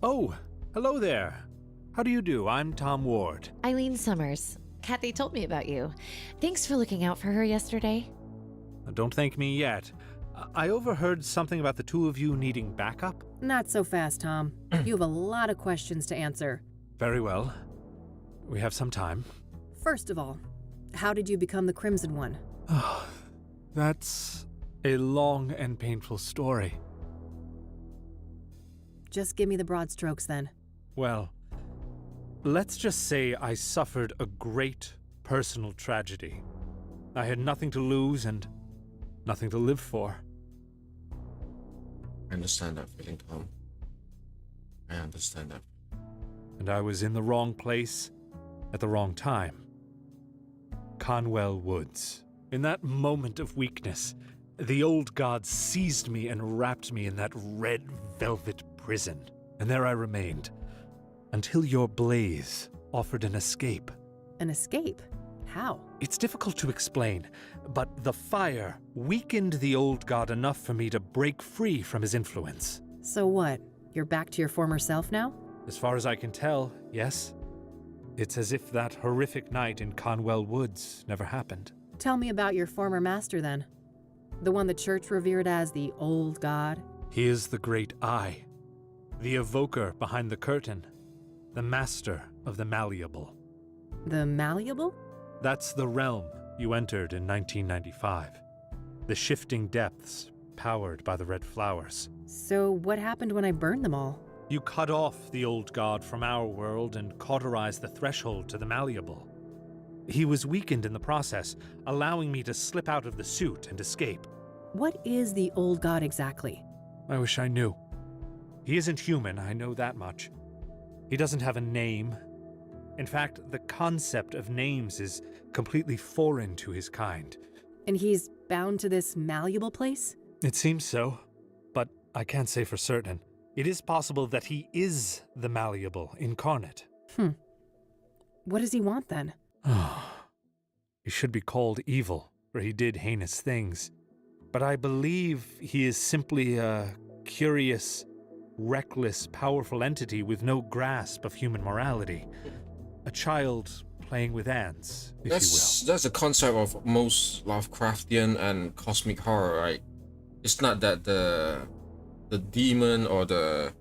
Oh, hello there. How do you do? I'm Tom Ward. Eileen Summers. Kathy told me about you. Thanks for looking out for her yesterday. Don't thank me yet. I overheard something about the two of you needing backup. Not so fast, Tom. You have a lot of questions to answer. Very well. We have some time. First of all, how did you become the Crimson One? That's a long and painful story. Just give me the broad strokes then. Well, let's just say I suffered a great personal tragedy. I had nothing to lose and nothing to live for. I understand that feeling, Tom. I understand that. And I was in the wrong place at the wrong time. Conwell Woods. In that moment of weakness, the old god seized me and wrapped me in that red velvet prison. And there I remained, until your blaze offered an escape. An escape? How? It's difficult to explain, but the fire weakened the old god enough for me to break free from his influence. So what? You're back to your former self now? As far as I can tell, yes. It's as if that horrific night in Conwell Woods never happened. Tell me about your former master then. The one the church revered as the old god? He is the great I, the evoker behind the curtain, the master of the malleable. The malleable? That's the realm you entered in 1995. The shifting depths powered by the red flowers. So what happened when I burned them all? You cut off the old god from our world and cauterized the threshold to the malleable. He was weakened in the process, allowing me to slip out of the suit and escape. What is the old god exactly? I wish I knew. He isn't human, I know that much. He doesn't have a name. In fact, the concept of names is completely foreign to his kind. And he's bound to this malleable place? It seems so, but I can't say for certain. It is possible that he is the malleable incarnate. What does he want then? He should be called evil, for he did heinous things. But I believe he is simply a curious, reckless, powerful entity with no grasp of human morality. A child playing with ants, if you will. That's the concept of most Lovecraftian and cosmic horror, right? It's not that the demon or the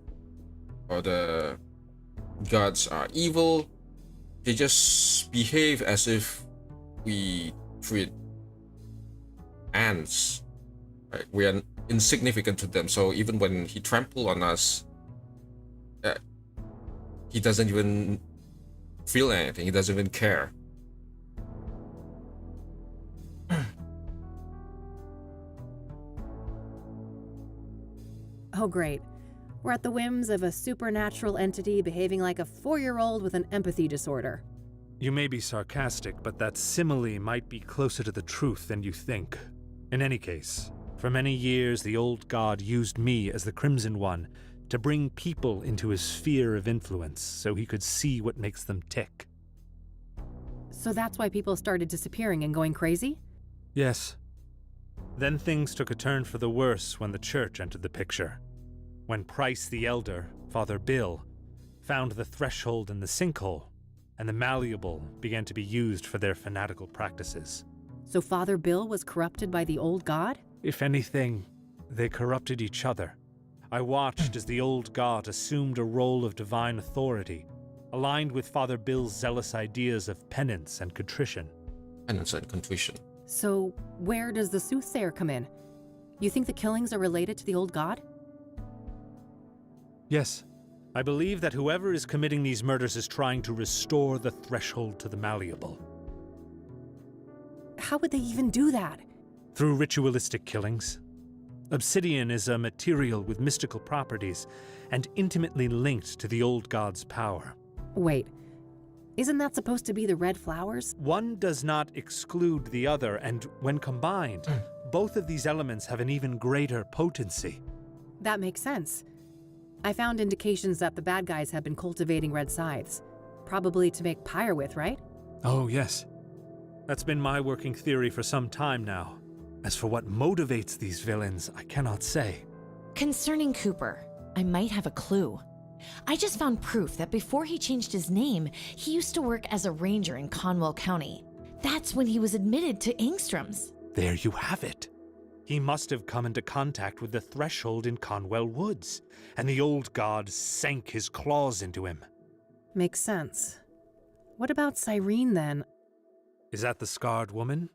gods are evil. They just behave as if we treat ants. Right? We are insignificant to them. So even when he trampled on us, he doesn't even feel anything. He doesn't even care. Oh, great. We're at the whims of a supernatural entity behaving like a 4-year-old with an empathy disorder. You may be sarcastic, but that simile might be closer to the truth than you think. In any case, for many years the old god used me as the Crimson One to bring people into his sphere of influence so he could see what makes them tick. So that's why people started disappearing and going crazy? Yes. Then things took a turn for the worse when the church entered the picture. When Price the Elder, Father Bill, found the threshold in the sinkhole, and the malleable began to be used for their fanatical practices. So Father Bill was corrupted by the old god? If anything, they corrupted each other. I watched as the old god assumed a role of divine authority, aligned with Father Bill's zealous ideas of penance and contrition. Penance and contrition. So where does the soothsayer come in? You think the killings are related to the old god? Yes. I believe that whoever is committing these murders is trying to restore the threshold to the malleable. How would they even do that? Through ritualistic killings. Obsidian is a material with mystical properties and intimately linked to the old god's power. Wait, isn't that supposed to be the red flowers? One does not exclude the other, and when combined, both of these elements have an even greater potency. That makes sense. I found indications that the bad guys have been cultivating red scythes. Probably to make pyre with, right? Oh, yes. That's been my working theory for some time now. As for what motivates these villains, I cannot say. Concerning Cooper, I might have a clue. I just found proof that before he changed his name, he used to work as a ranger in Conwell County. That's when he was admitted to Engstrom's. There you have it. He must have come into contact with the threshold in Conwell Woods, and the old god sank his claws into him. Makes sense. What about Cyrene, then? Is that the scarred woman?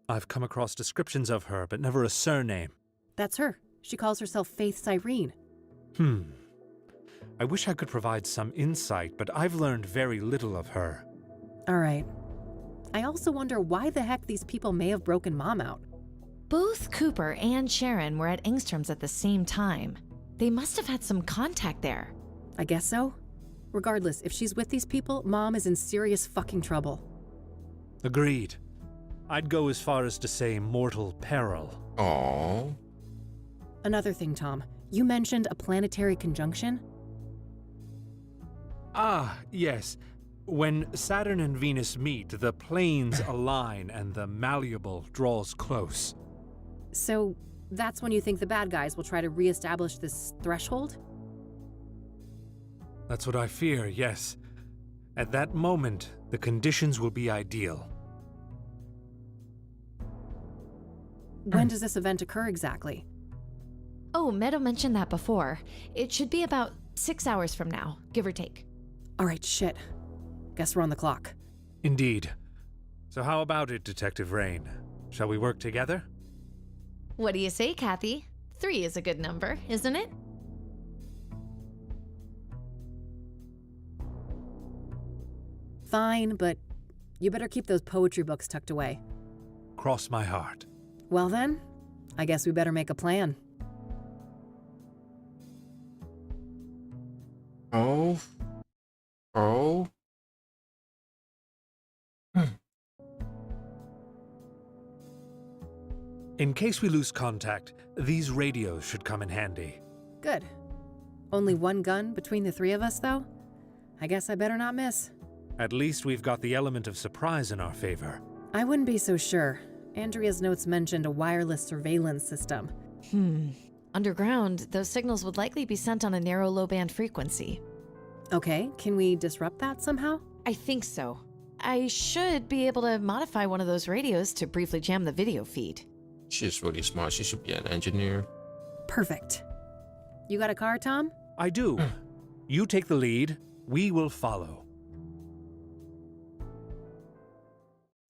I've come across descriptions of her, but never a surname. That's her. She calls herself Faith Cyrene. I wish I could provide some insight, but I've learned very little of her. All right. I also wonder why the heck these people may have broken Mom out. Both Cooper and Sharon were at Engstrom's at the same time. They must have had some contact there. I guess so. Regardless, if she's with these people, Mom is in serious fucking trouble. Agreed. I'd go as far as to say mortal peril. Aww. Another thing, Tom. You mentioned a planetary conjunction? Ah, yes. When Saturn and Venus meet, the planes align and the malleable draws close. So, that's when you think the bad guys will try to re-establish this threshold? That's what I fear, yes. At that moment, the conditions will be ideal. When does this event occur exactly? Oh, Meadow mentioned that before. It should be about 6 hours from now, give or take. All right, shit. Guess we're on the clock. Indeed. So how about it, Detective Rain? Shall we work together? What do you say, Kathy? 3 is a good number, isn't it? Fine, but you better keep those poetry books tucked away. Cross my heart. Well then, I guess we better make a plan. Oh. In case we lose contact, these radios should come in handy. Good. Only one gun between the 3 of us, though? I guess I better not miss. At least we've got the element of surprise in our favor. I wouldn't be so sure. Andrea's notes mentioned a wireless surveillance system. Underground, those signals would likely be sent on a narrow low-band frequency. Okay, can we disrupt that somehow? I think so. I should be able to modify one of those radios to briefly jam the video feed. She's really smart. She should be an engineer. Perfect. You got a car, Tom? I do. You take the lead. We will follow.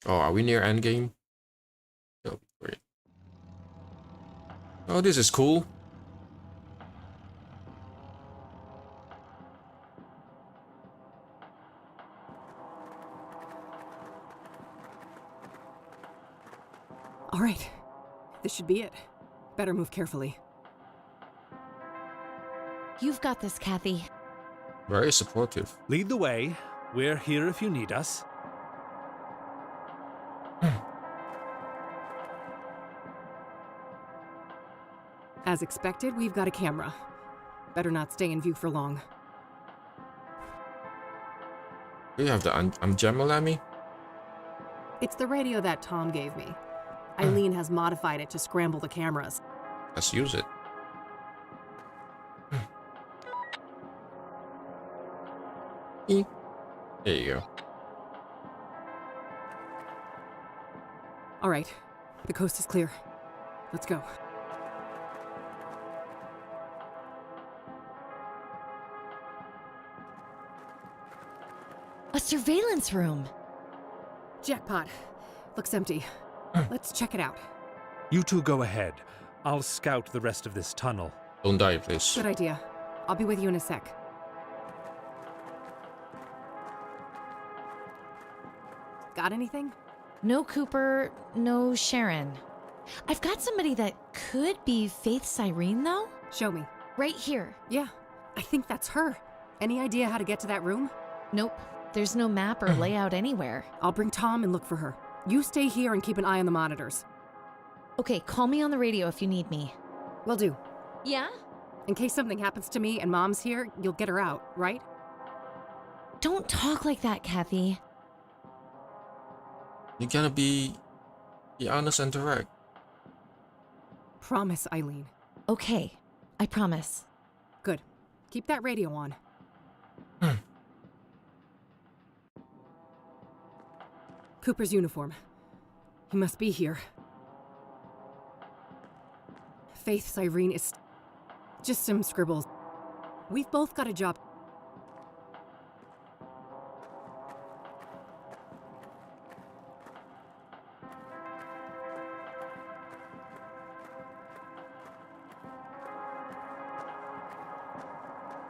Oh, are we near endgame? Oh, great. Oh, this is cool. All right. This should be it. Better move carefully. You've got this, Kathy. Very supportive. Lead the way. We're here if you need us. As expected, we've got a camera. Better not stay in view for long. Do you have the Amjamalami? It's the radio that Tom gave me. Eileen has modified it to scramble the cameras. Let's use it. There you go. All right. The coast is clear. Let's go. A surveillance room. Jackpot. Looks empty. Let's check it out. You two go ahead. I'll scout the rest of this tunnel. Don't die, please. Good idea. I'll be with you in a sec. Got anything? No Cooper, no Sharon. I've got somebody that could be Faith Cyrene, though. Show me. Right here. Yeah, I think that's her. Any idea how to get to that room? Nope. There's no map or layout anywhere. I'll bring Tom and look for her. You stay here and keep an eye on the monitors. Okay, call me on the radio if you need me. Will do. Yeah? In case something happens to me and Mom's here, you'll get her out, right? Don't talk like that, Kathy. You gotta be honest and direct. Promise, Eileen. Okay, I promise. Good. Keep that radio on. Cooper's uniform. He must be here. Faith's Irene is just some scribbles. We've both got a job.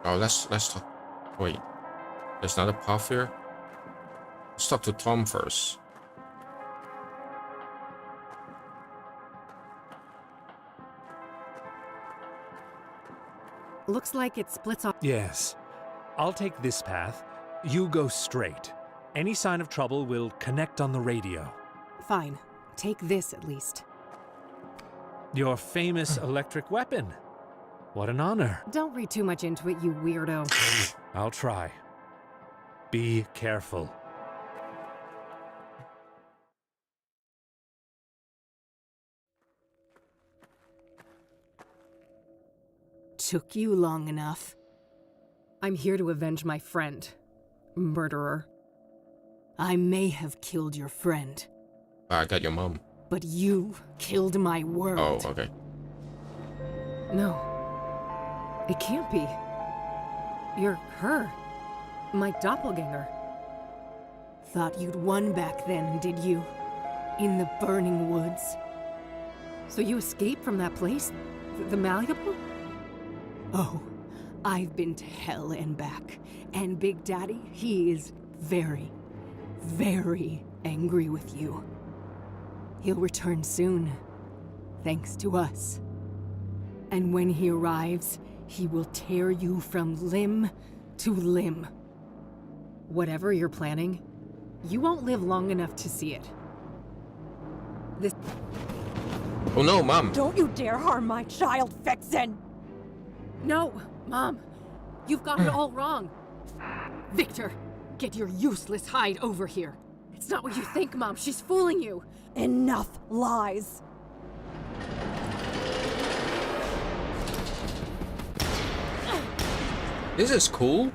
Oh, let's talk. Wait, there's not a path here. Let's talk to Tom first. Looks like it splits off. Yes. I'll take this path. You go straight. Any sign of trouble will connect on the radio. Fine. Take this at least. Your famous electric weapon. What an honor. Don't read too much into it, you weirdo. I'll try. Be careful. Took you long enough. I'm here to avenge my friend. Murderer. I may have killed your friend, I got your mom. but you killed my world. Oh, okay. No. It can't be. You're her. My doppelganger. Thought you'd won back then, did you? In the burning woods. So you escaped from that place? The Malleable? Oh, I've been to hell and back. And Big Daddy, he is very, very angry with you. He'll return soon, thanks to us. And when he arrives, he will tear you from limb to limb. Whatever you're planning, you won't live long enough to see it. This... Oh no, Mom! Don't you dare harm my child, Vixen! No, Mom! You've got it all wrong! Victor, get your useless hide over here! It's not what you think, Mom. She's fooling you! Enough lies! This is cool.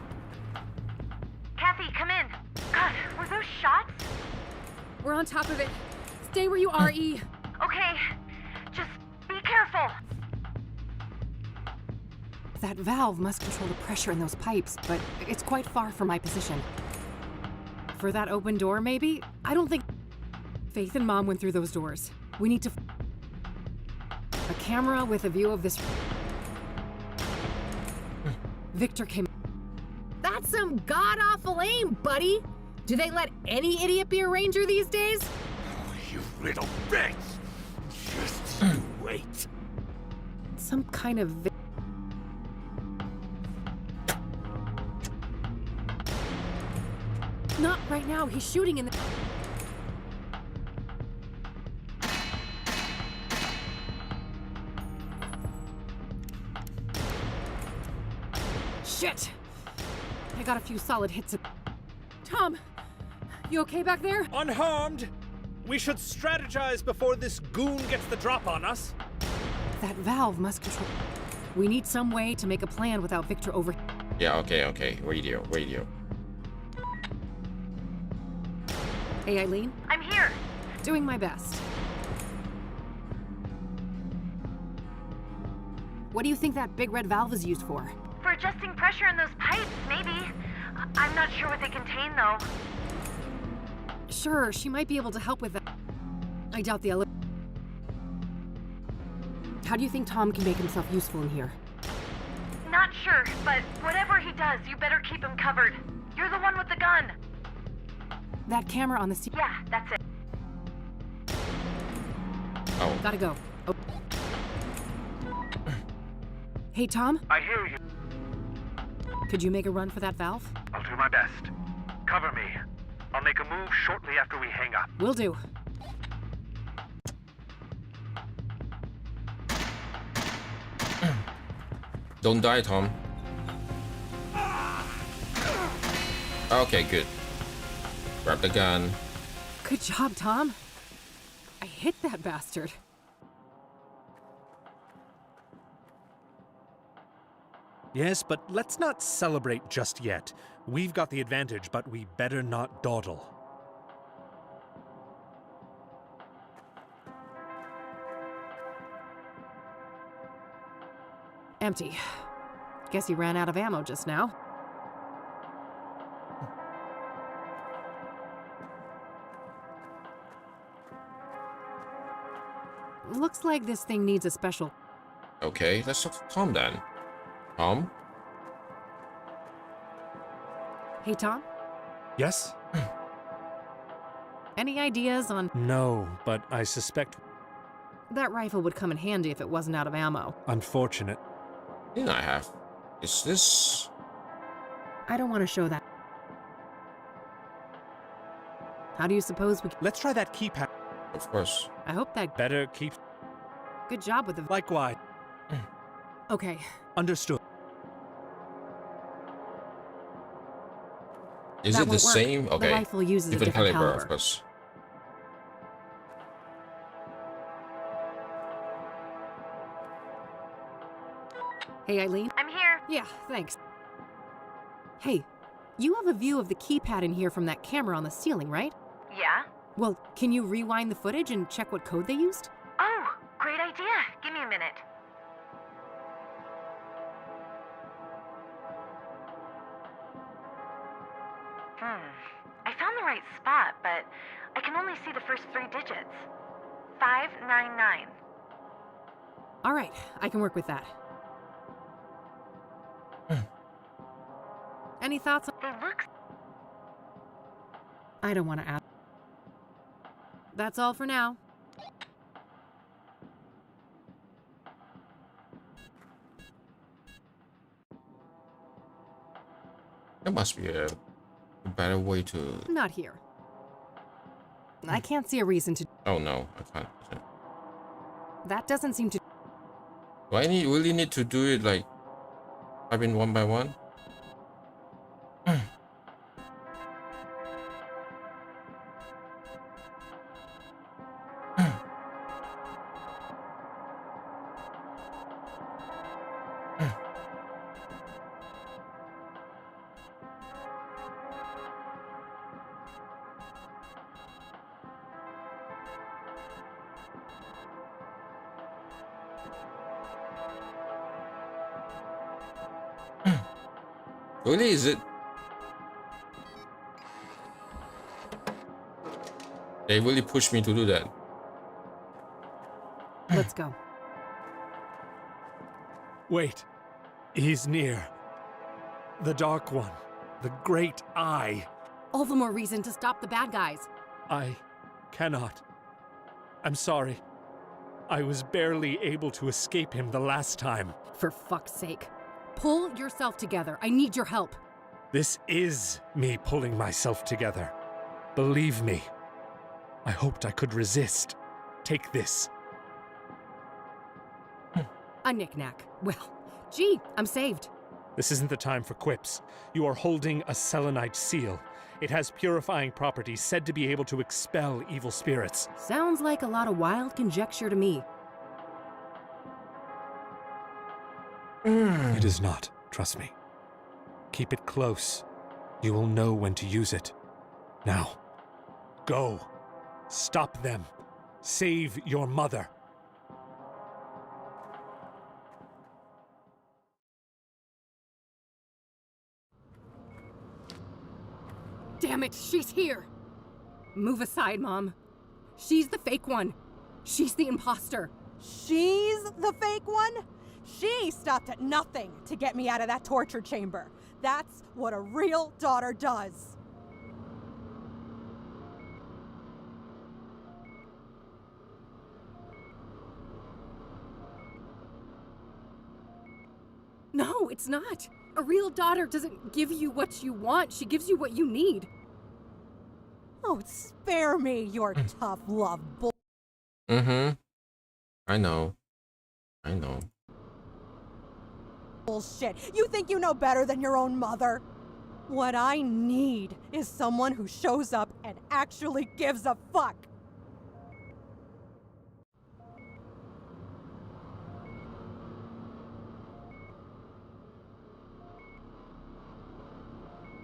Kathy, come in. God, were those shots? We're on top of it. Stay where you are, E. Okay, just be careful. That valve must control the pressure in those pipes, but it's quite far from my position. For that open door, maybe? I don't think... Faith and Mom went through those doors. We need to... A camera with a view of this... Victor came... That's some god-awful aim, buddy! Do they let any idiot be a ranger these days? You little bitch! Just you wait. Some kind of... Not right now. He's shooting in the... Shit! I got a few solid hits of... Tom! You okay back there? Unharmed! We should strategize before this goon gets the drop on us. That valve must control... We need some way to make a plan without Victor over... Yeah, okay. Radio. Hey, Eileen? I'm here. Doing my best. What do you think that big red valve is used for? For adjusting pressure in those pipes, maybe. I'm not sure what they contain, though. Sure, she might be able to help with that. I doubt the elevator. How do you think Tom can make himself useful in here? Not sure, but whatever he does, you better keep him covered. You're the one with the gun. That camera on the seat. Yeah, that's it. Oh. Gotta go. Oh. Hey, Tom? I hear you. Could you make a run for that valve? I'll do my best. Cover me. I'll make a move shortly after we hang up. Will do. Don't die, Tom. Okay, good. Grab the gun. Good job, Tom. I hit that bastard. Yes, but let's not celebrate just yet. We've got the advantage, but we better not dawdle. Empty. Guess he ran out of ammo just now. Looks like this thing needs a special... Okay, let's talk to Tom then. Tom? Hey, Tom? Yes? Any ideas on... No, but I suspect... That rifle would come in handy if it wasn't out of ammo. Unfortunate. Didn't I have? Is this... I don't want to show that. How do you suppose we... Let's try that keypad. Of course. I hope that... Better keep... Good job with the... Likewise. Okay. Understood. Is That it the won't work. same? Okay. The rifle uses a different caliber, caliber. of course. Hey, Eileen? I'm here. Yeah, thanks. Hey, you have a view of the keypad in here from that camera on the ceiling, right? Yeah? Well, can you rewind the footage and check what code they used? Oh, great idea. Give me a minute. I found the right spot, but I can only see the first 3 digits. 599. All right, I can work with that. Any thoughts on... They look... I don't want to ask. That's all for now. There must be a better way to... Not here. I can't see a reason to... Oh no, I can't. That doesn't seem to... Do I really need to do it like... I mean, one by one? Really, is it? They really pushed me to do that. Let's go. Wait. He's near. The Dark One. The Great Eye. All the more reason to stop the bad guys. I cannot. I'm sorry. I was barely able to escape him the last time. For fuck's sake. Pull yourself together. I need your help. This is me pulling myself together. Believe me. I hoped I could resist. Take this. A knick-knack. Well, gee, I'm saved. This isn't the time for quips. You are holding a selenite seal. It has purifying properties said to be able to expel evil spirits. Sounds like a lot of wild conjecture to me. It is not, trust me. Keep it close. You will know when to use it. Now, go. Stop them. Save your mother. Damn it, she's here! Move aside, Mom. She's the fake one. She's the imposter. She's the fake one? She stopped at nothing to get me out of that torture chamber. That's what a real daughter does. No, it's not. A real daughter doesn't give you what you want. She gives you what you need. Oh, spare me your tough love bull. I know. Bullshit. You think you know better than your own mother? What I need is someone who shows up and actually gives a fuck.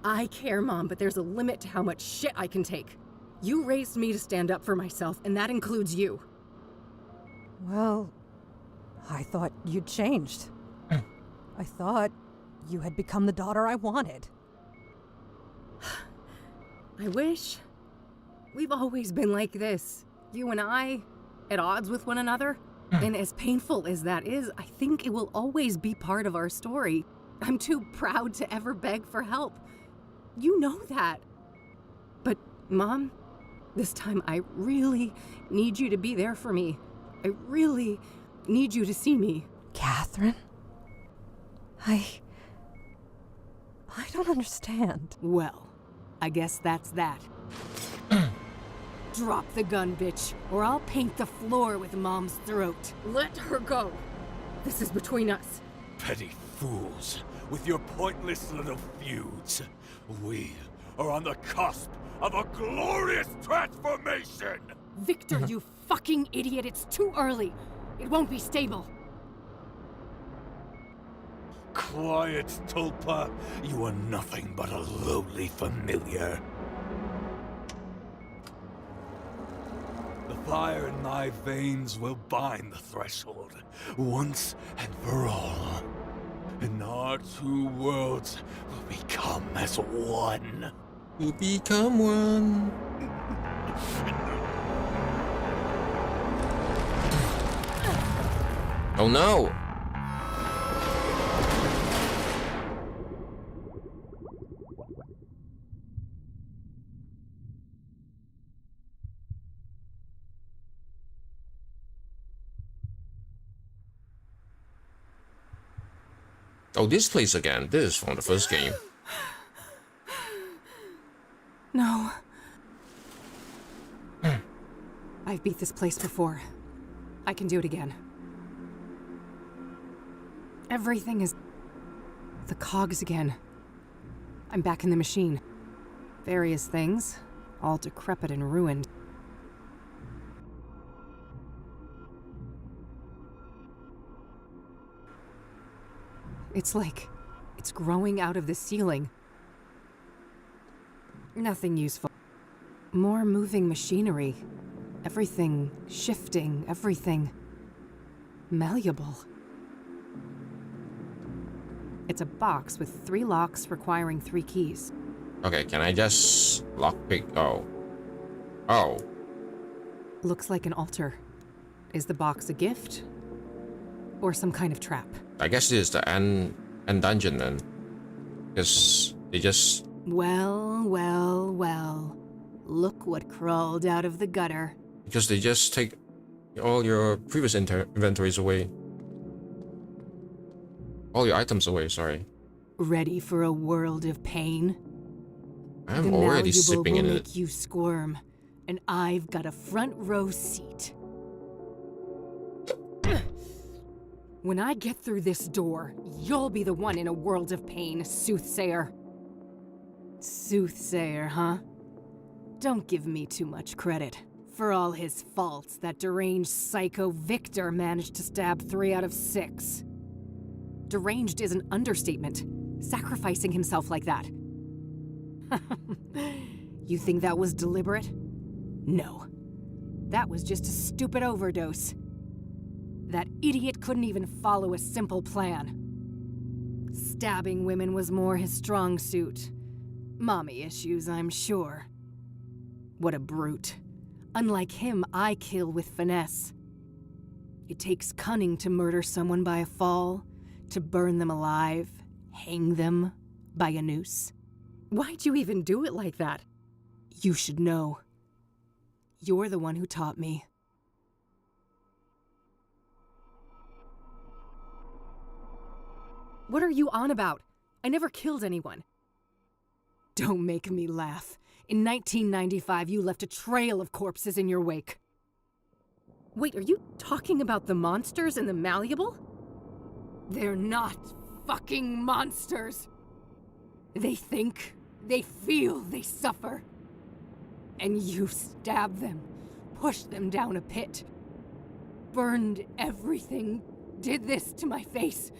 I care, Mom, but there's a limit to how much shit I can take. You raised me to stand up for myself, and that includes you. Well, I thought you'd changed. I thought you had become the daughter I wanted. I wish. We've always been like this. You and I, at odds with one another. And as painful as that is, I think it will always be part of our story. I'm too proud to ever beg for help. You know that. But, Mom, this time I really need you to be there for me. I really need you to see me. Catherine? I don't understand. Well, I guess that's that. Drop the gun, bitch, or I'll paint the floor with Mom's throat. Let her go. This is between us. Petty fools, with your pointless little feuds. We are on the cusp of a glorious transformation! Victor, you fucking idiot, it's too early. It won't be stable. Quiet, Tulpa. You are nothing but a lowly familiar. The fire in my veins will bind the threshold, once and for all. And our two worlds will become as one. We'll become one. Oh no! Oh, this place again. This is from the first game. No. I've beat this place before. I can do it again. Everything is the cogs again. I'm back in the machine. Various things, all decrepit and ruined. It's like it's growing out of the ceiling. Nothing useful. More moving machinery. Everything shifting, everything malleable. It's a box with 3 locks requiring 3 keys. Okay, can I just lockpick? Oh. Oh. Looks like an altar. Is the box a gift? Or some kind of trap? I guess this is the end dungeon then. Because they just... Well, well, well. Look what crawled out of the gutter. Because they just take all your previous inventories away. All your items away, sorry. Ready for a world of pain? I'm already sipping in will it. make you squirm, and I've got a front row seat. When I get through this door, you'll be the one in a world of pain, soothsayer. Soothsayer, huh? Don't give me too much credit. For all his faults, that deranged psycho Victor managed to stab 3 out of 6. Deranged is an understatement. Sacrificing himself like that. You think that was deliberate? No. That was just a stupid overdose. That idiot couldn't even follow a simple plan. Stabbing women was more his strong suit. Mommy issues, I'm sure. What a brute. Unlike him, I kill with finesse. It takes cunning to murder someone by a fall, to burn them alive, hang them by a noose. Why'd you even do it like that? You should know. You're the one who taught me. What are you on about? I never killed anyone. Don't make me laugh. In 1995, you left a trail of corpses in your wake. Wait, are you talking about the monsters in the Malleable? They're not fucking monsters! They think, they feel, they suffer. And you stabbed them, pushed them down a pit, burned everything, did this to my face.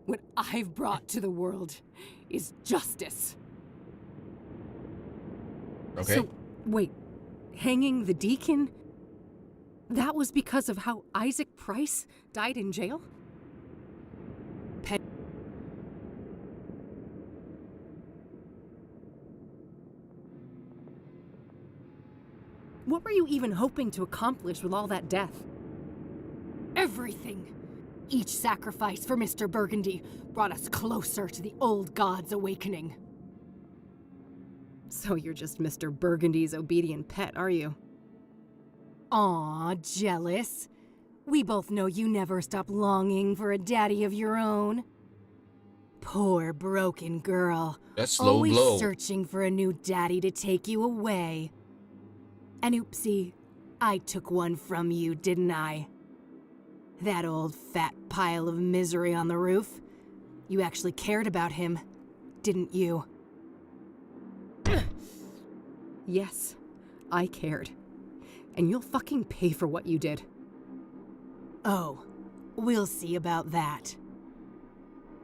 What I've brought to the world is justice. Okay. So, wait, hanging the deacon? That was because of how Isaac Price died in jail? What were you even hoping to accomplish with all that death? Everything! Each sacrifice for Mr. Burgundy brought us closer to the old god's awakening. So you're just Mr. Burgundy's obedient pet, are you? Aw, jealous. We both know you never stop longing for a daddy of your own. Poor broken girl. That's low always blow. Searching for a new daddy to take you away. And oopsie, I took one from you, didn't I? That old fat pile of misery on the roof. You actually cared about him, didn't you? Yes, I cared. And you'll fucking pay for what you did. Oh, we'll see about that.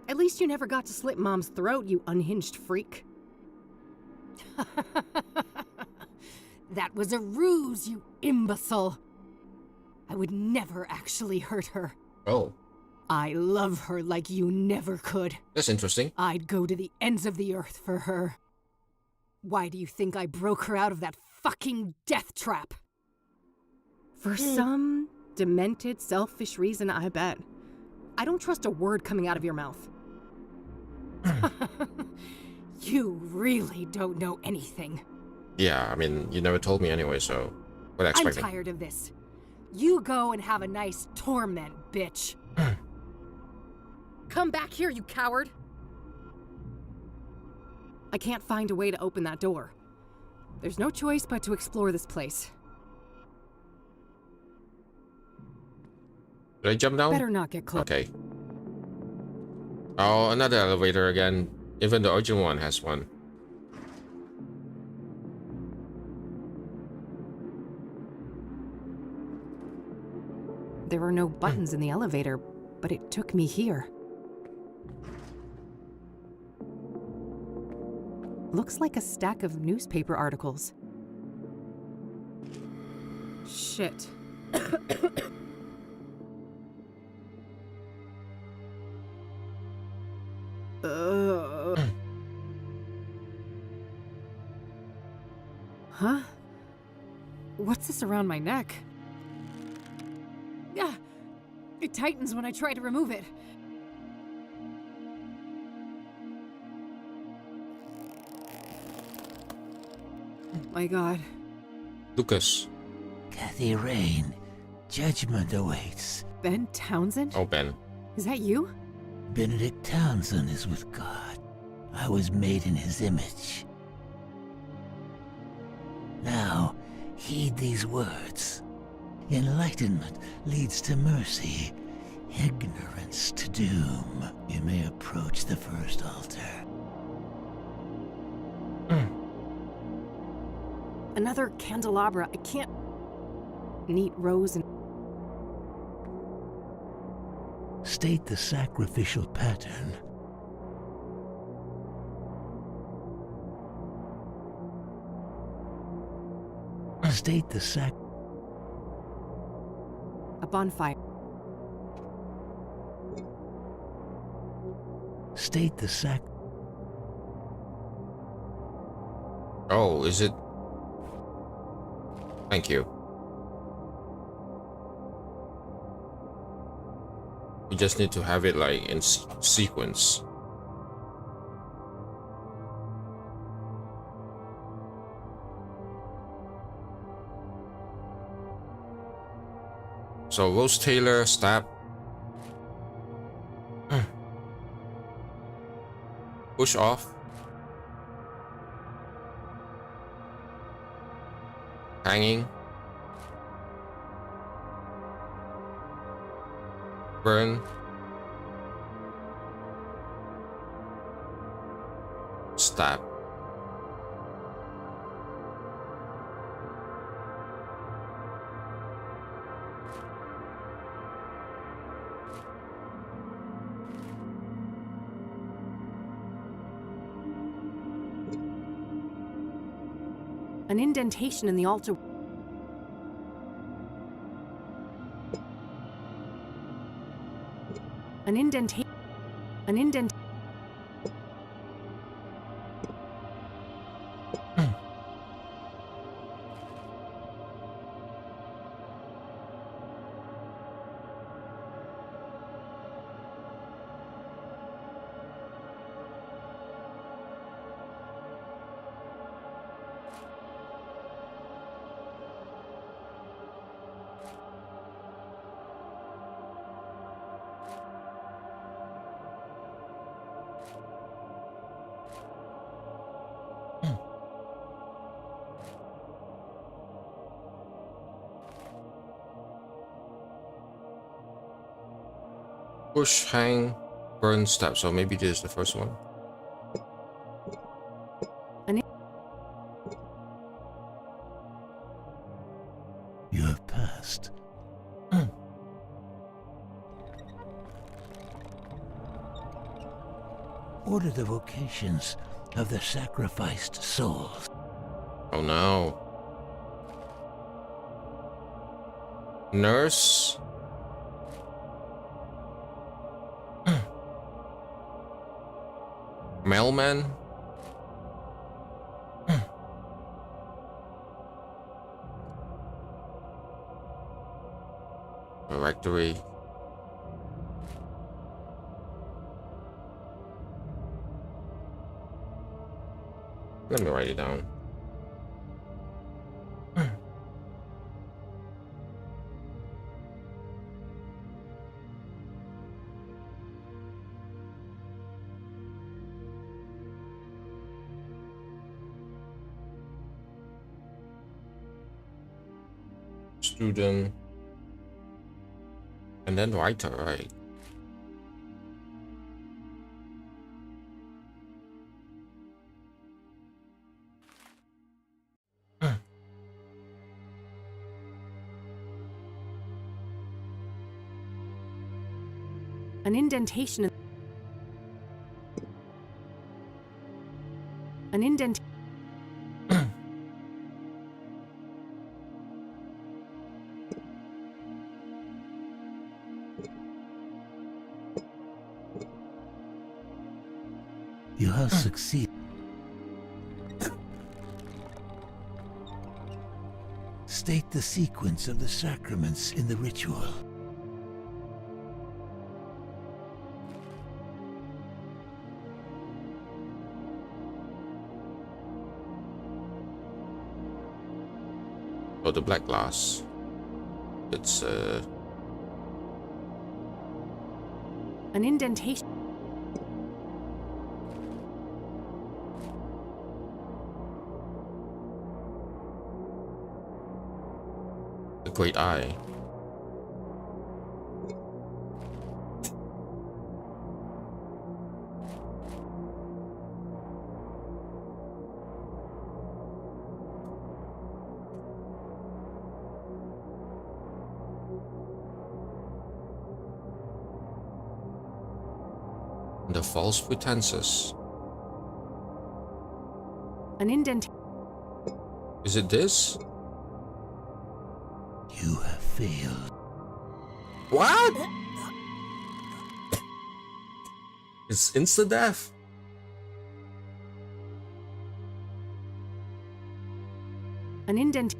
At least you never got to slit Mom's throat, you unhinged freak. That was a ruse, you imbecile. I would never actually hurt her. Oh. I love her like you never could. That's interesting. I'd go to the ends of the earth for her. Why do you think I broke her out of that fucking death trap? For some demented, selfish reason, I bet. I don't trust a word coming out of your mouth. You really don't know anything. Yeah, I mean, you never told me anyway, so what I'm expecting? tired of this. You go and have a nice torment, bitch. Come back here, you coward. I can't find a way to open that door. There's no choice but to explore this place. Did I jump down? Better not get close. Okay. Oh, another elevator again. Even the original one has one. There were no buttons in the elevator, but it took me here. Looks like a stack of newspaper articles. Shit. Huh? What's this around my neck? Yeah, it tightens when I try to remove it. Oh my God. Lucas. Kathy Rain, judgment awaits. Ben Townsend? Oh, Ben. Is that you? Benedict Townsend is with God. I was made in his image. Now, heed these words. Enlightenment leads to mercy, ignorance to doom. You may approach the first altar. Another candelabra. I can't... Neat rows and... State the sacrificial pattern. State the A bonfire. State the Oh, is it? Thank you. You just need to have it like in sequence. So Rose Taylor, stab. Push off. Hanging. Burn. stab. An indentation in the altar. An indentation. An indent. Push, hang, burn, stab. So maybe this is the first one. You have passed. Order the vocations of the sacrificed souls. Oh no. Nurse. Mailman. Directory. Let me write it down. Student. And then writer, right? An indentation. An indent. You have succeeded. State the sequence of the sacraments in the ritual. Oh, the black glass. It's An indentation. the great eye. The false pretenses. An indent. Is it this? You have failed. What? It's insta death. An indent.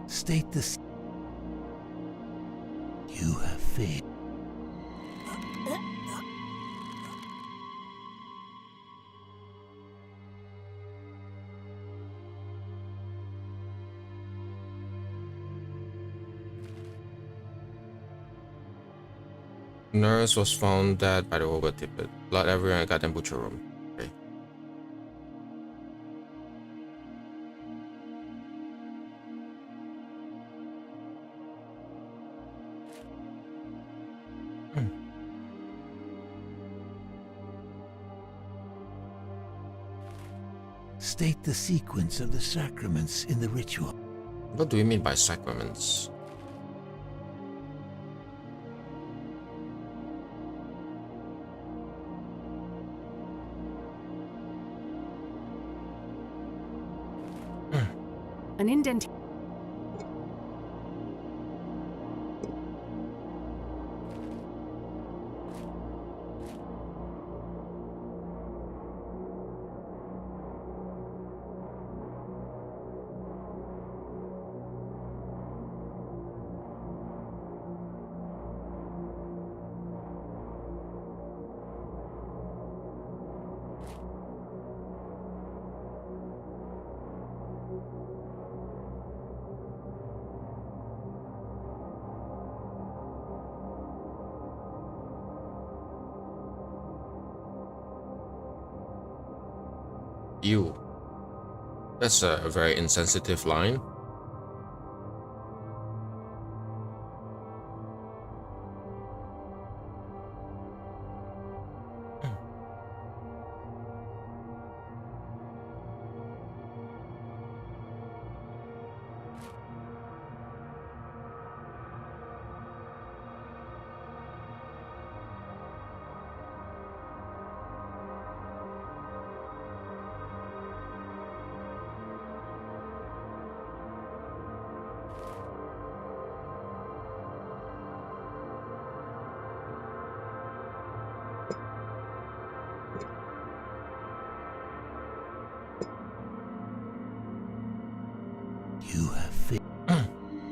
State the. You have failed. Nurse was found dead by the overtip. Blood everywhere in the goddamn butcher room. Okay. State the sequence of the sacraments in the ritual. What do you mean by sacraments? An indent. You. That's a very insensitive line.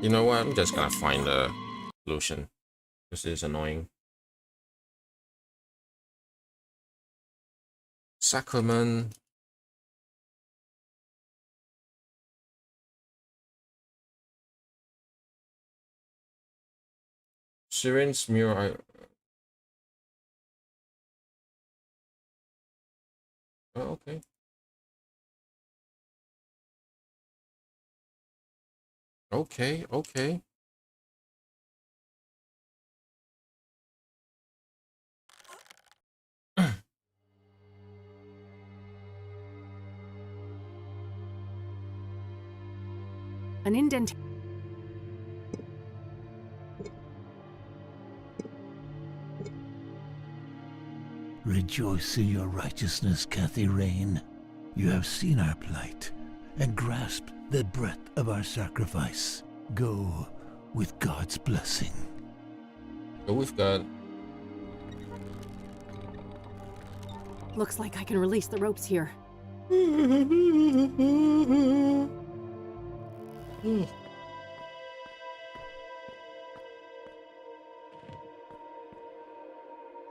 You know what? I'm just gonna find a solution. This is annoying. Sacrament. Syringe mirror. Oh, okay. Okay. An indent. Rejoice in your righteousness, Kathy Rain. You have seen our plight and grasped the breadth of our sacrifice. Go with God's blessing. Go with God. Looks like I can release the ropes here.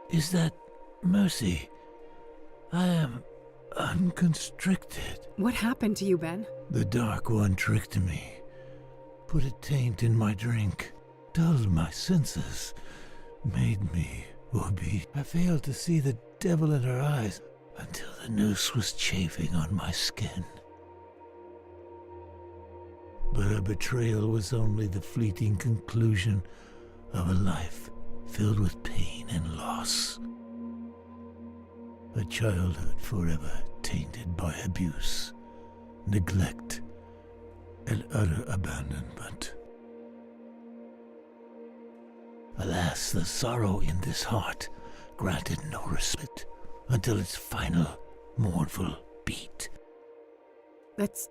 Is that Mercy? I am unconstricted. What happened to you, Ben? The Dark One tricked me. Put a taint in my drink. Dulled my senses. Made me obese. I failed to see the devil in her eyes until the noose was chafing on my skin. But her betrayal was only the fleeting conclusion of a life filled with pain and loss. A childhood forever tainted by abuse, neglect, and utter abandonment. Alas, the sorrow in this heart granted no respite until its final mournful beat. That's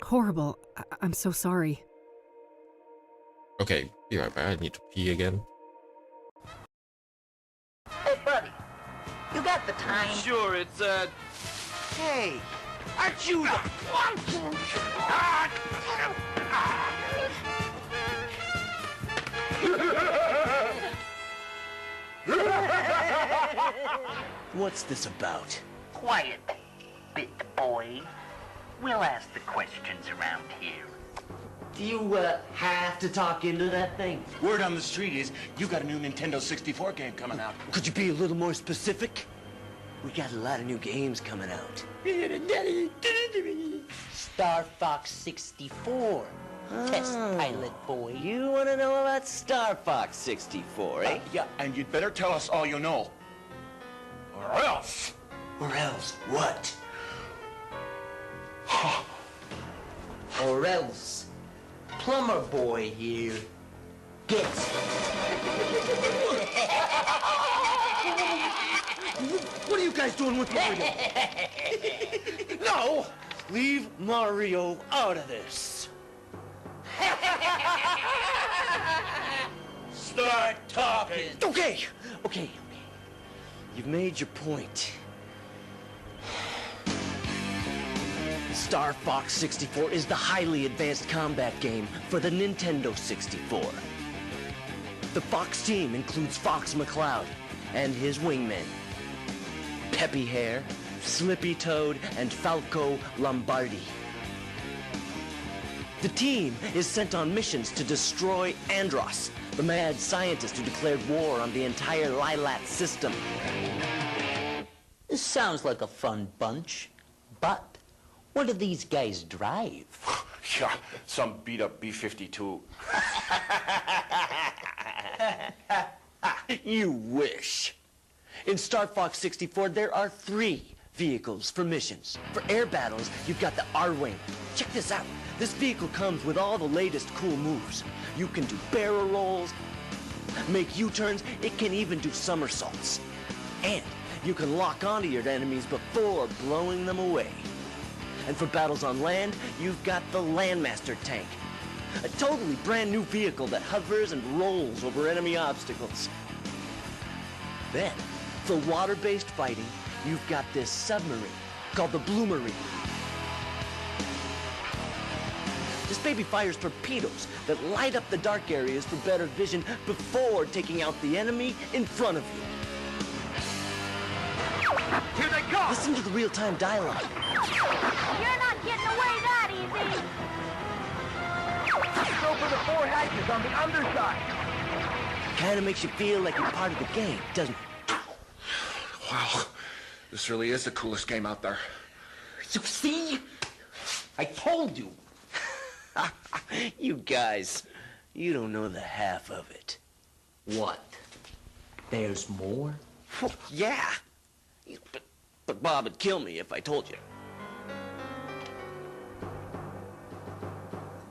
horrible. I'm so sorry. Okay, be right back. I need to pee again. Hey, buddy. You got the time? Sure, it's, Hey, aren't you the... What's this about? Quiet, bit boy. We'll ask the questions around here. Do you have to talk into that thing? Word on the street is you got a new Nintendo 64 game coming out. Could you be a little more specific? We got a lot of new games coming out. Star Fox 64. Test pilot boy. You want to know about Star Fox 64, eh? Yeah, and you'd better tell us all you know. Or else. Or else what? Or else Plumber Boy here gets What are you guys doing with Mario? No! Leave Mario out of this. Start talking. Okay. You've made your point. Star Fox 64 is the highly advanced combat game for the Nintendo 64. The Fox team includes Fox McCloud and his wingmen, Peppy Hare, Slippy Toad, and Falco Lombardi. The team is sent on missions to destroy Andros, the mad scientist who declared war on the entire Lilat system. This sounds like a fun bunch, but what do these guys drive? Yeah, some beat-up B-52. You wish. In Star Fox 64, there are 3 vehicles for missions. For air battles, you've got the R-Wing. Check this out. This vehicle comes with all the latest cool moves. You can do barrel rolls, make U-turns, it can even do somersaults. And you can lock onto your enemies before blowing them away. And for battles on land, you've got the Landmaster tank. A totally brand new vehicle that hovers and rolls over enemy obstacles. Then, for water-based fighting, you've got this submarine called the Bloomarine. This baby fires torpedoes that light up the dark areas for better vision before taking out the enemy in front of you. Here they come! Listen to the real-time dialogue. You're not getting away that easy! Go for the 4 hatches on the underside! Kinda makes you feel like you're part of the game, doesn't it? Wow, this really is the coolest game out there. You see? I told you. You guys, you don't know the half of it. What? There's more? Yeah. But Bob would kill me if I told you.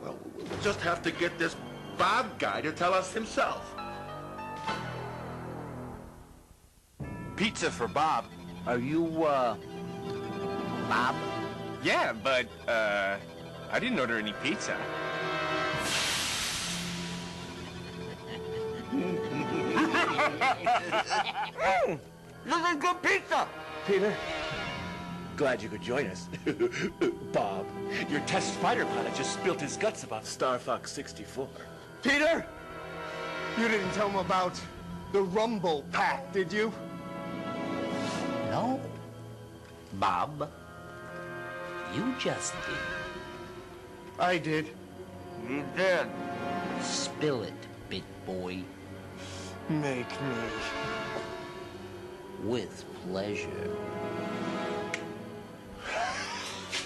Well, we'll just have to get this Bob guy to tell us himself. Pizza for Bob. Are you, Bob? Yeah, but, I didn't order any pizza. This is good pizza! Peter, glad you could join us. Bob, Your test fighter pilot just spilled his guts about Star Fox 64. Peter, you didn't tell him about the Rumble Pack, did you? No. Bob, you just did. I did. You did. Spill it, big boy. Make me. With pleasure.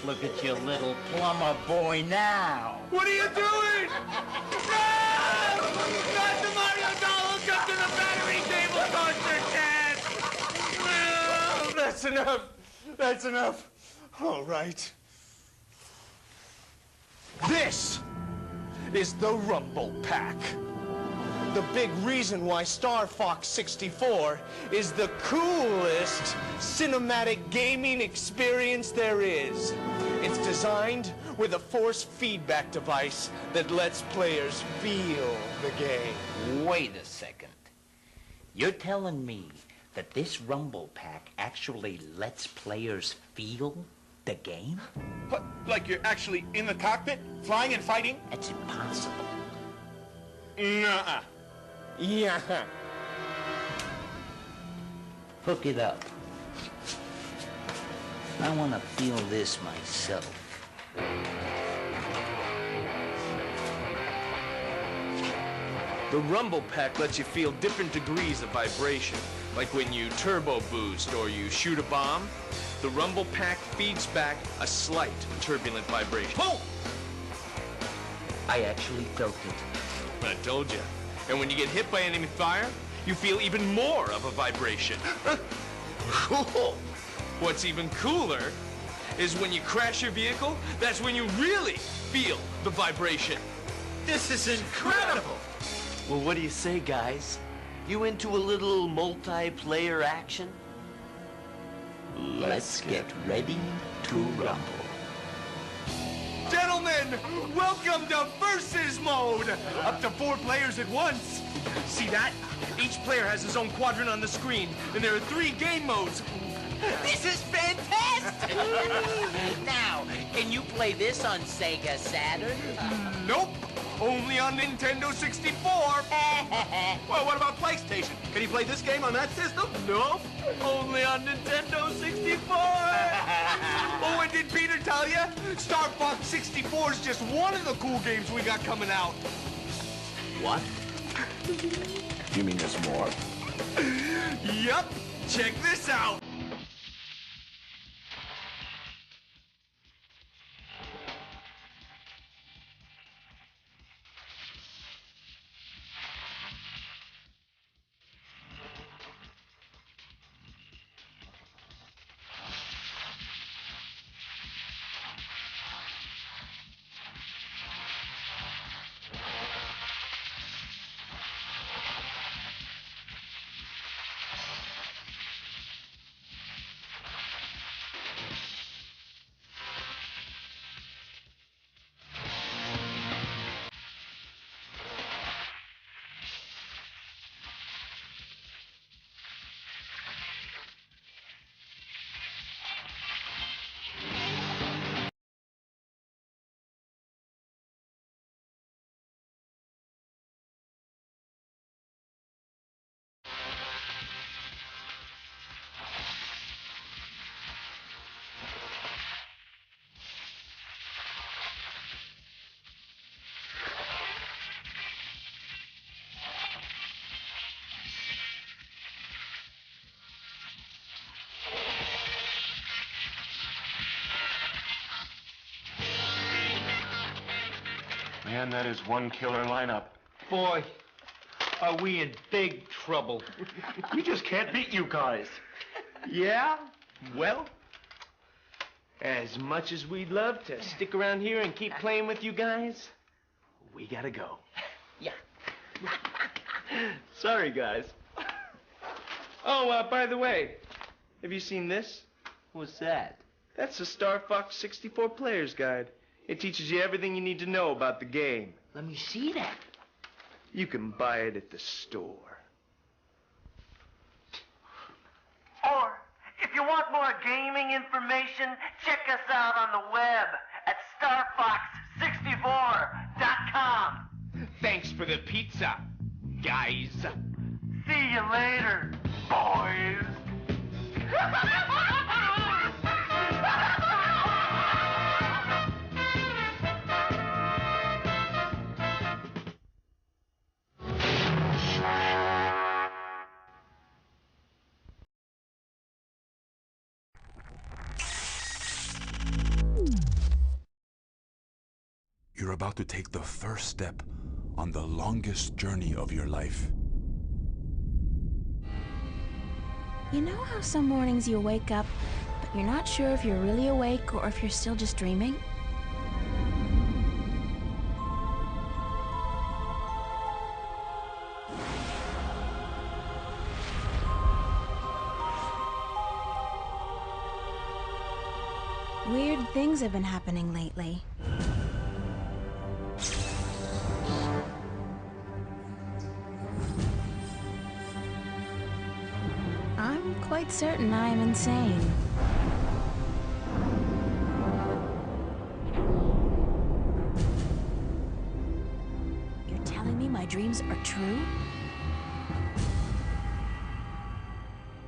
Look at your little plumber boy now. What are you doing? No! Not the Mario doll! Hook up to the battery table coaster, Dad! No! That's enough. That's enough. All right. This is the Rumble Pack. The big reason why Star Fox 64 is the coolest cinematic gaming experience there is. It's designed with a force feedback device that lets players feel the game. Wait a second. You're telling me that this Rumble Pack actually lets players feel the game? What, like you're actually in the cockpit, flying and fighting? That's impossible. Nuh-uh. Yeah. Hook it up. I want to feel this myself. The Rumble Pack lets you feel different degrees of vibration, like when you turbo boost or you shoot a bomb. The Rumble Pack feeds back a slight turbulent vibration. Oh! I actually felt it. I told you. And when you get hit by enemy fire, you feel even more of a vibration. Cool! What's even cooler is when you crash your vehicle, that's when you really feel the vibration. This is incredible! Well, what do you say, guys? You into a little multiplayer action? Let's get ready to rumble. Gentlemen, welcome to Versus Mode! Up to 4 players at once. See that? Each player has his own quadrant on the screen, and there are 3 game modes. This is fantastic! Now, can you play this on Sega Saturn? Nope! Only on Nintendo 64! Well, what about PlayStation? Can you play this game on that system? Nope! Only on Nintendo 64! Oh, and did Peter tell you? Star Fox 64 is just one of the cool games we got coming out. What? You mean there's more? Yup! Check this out! Man, that is one killer lineup. Boy, are we in big trouble. We just can't beat you guys. Yeah? Well, as much as we'd love to stick around here and keep playing with you guys, we gotta go. Yeah. Sorry, guys. Oh, by the way, have you seen this? What's that? That's the Star Fox 64 Player's Guide. It teaches you everything you need to know about the game. Let me see that. You can buy it at the store. Or, if you want more gaming information, check us out on the web at starfox64.com. Thanks for the pizza, guys. See you later, boys. You're about to take the first step on the longest journey of your life. You know how some mornings you wake up, but you're not sure if you're really awake or if you're still just dreaming? Weird things have been happening lately. I'm quite certain I am insane. You're telling me my dreams are true?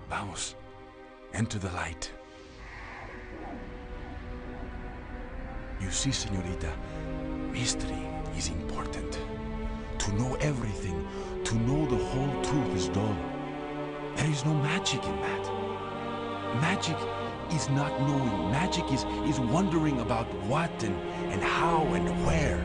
Vamos. Enter the light. You see, señorita, mystery is important. To To know everything, to know the whole truth is dull. There is no magic in that. Magic is not knowing. Magic is wondering about what and how and where.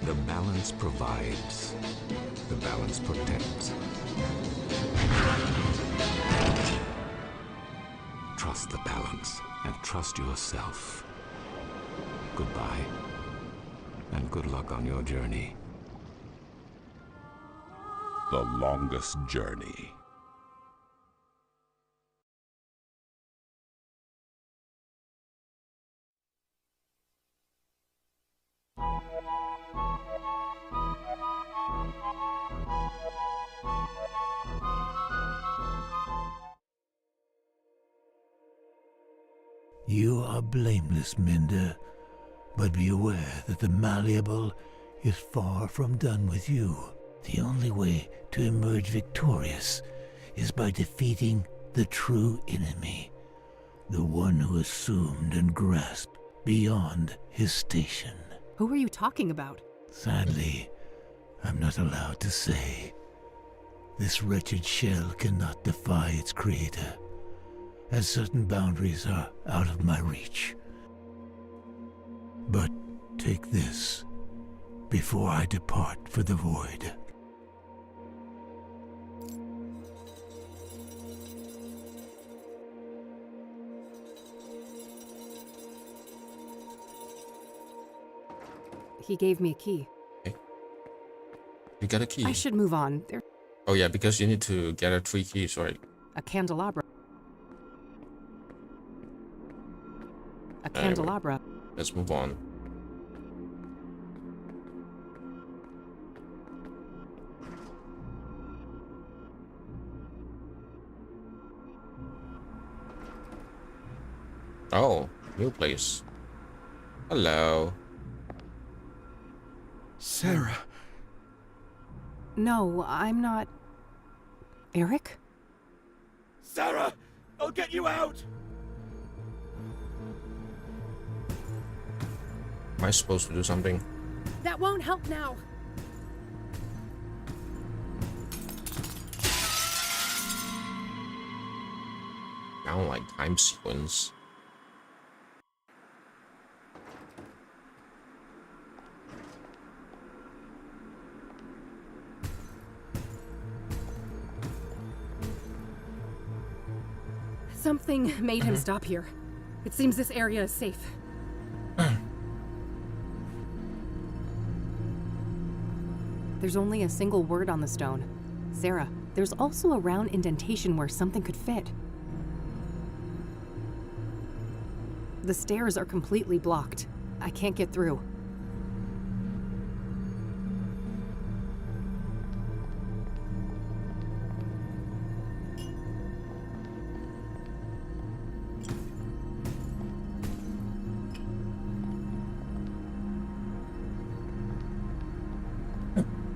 The balance provides. The balance protects. Trust the balance and trust yourself. Goodbye, and good luck on your journey. The longest journey. You are blameless, Minda, but be aware that the malleable is far from done with you. The only way to emerge victorious is by defeating the true enemy, the one who assumed and grasped beyond his station. Who are you talking about? Sadly, I'm not allowed to say. This wretched shell cannot defy its creator, as certain boundaries are out of my reach. But take this before I depart for the void. He gave me a key. Okay. You got a key. I should move on. There's Oh yeah, because you need to gather 3 keys, right? a candelabra. A Anyway, candelabra. let's move on. Oh, new place. Hello. Sarah. No, I'm not. Eric? Sarah! I'll get you out! Am I supposed to do something? That won't help now. Sound like time sequence. Something made him stop here. It seems this area is safe. There's only a single word on the stone. Sarah, there's also a round indentation where something could fit. The stairs are completely blocked. I can't get through.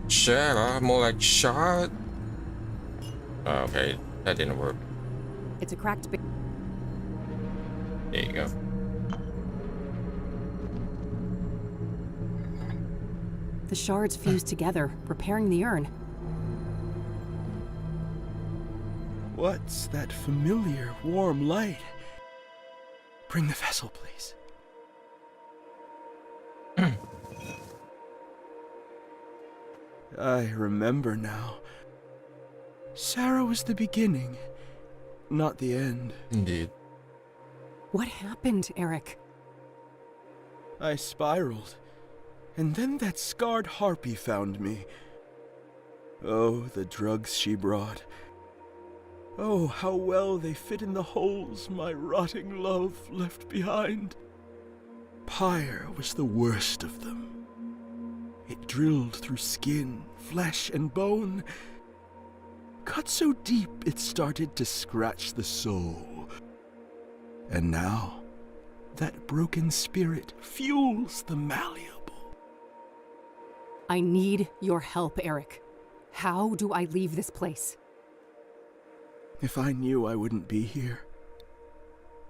Shut, more like shot. Okay, that didn't work. It's a cracked bit. There you go. The shards fuse together, preparing the urn. What's that familiar, warm light? Bring the vessel, please. I remember now. Sarah was the beginning, not the end. Indeed. What happened, Eric? I spiraled, and then that scarred harpy found me. Oh, the drugs she brought. Oh, how well they fit in the holes my rotting love left behind. Pyre was the worst of them. It drilled through skin, flesh, and bone, cut so deep it started to scratch the soul. And now, that broken spirit fuels the malleable. I need your help, Eric. How do I leave this place? If I knew I wouldn't be here.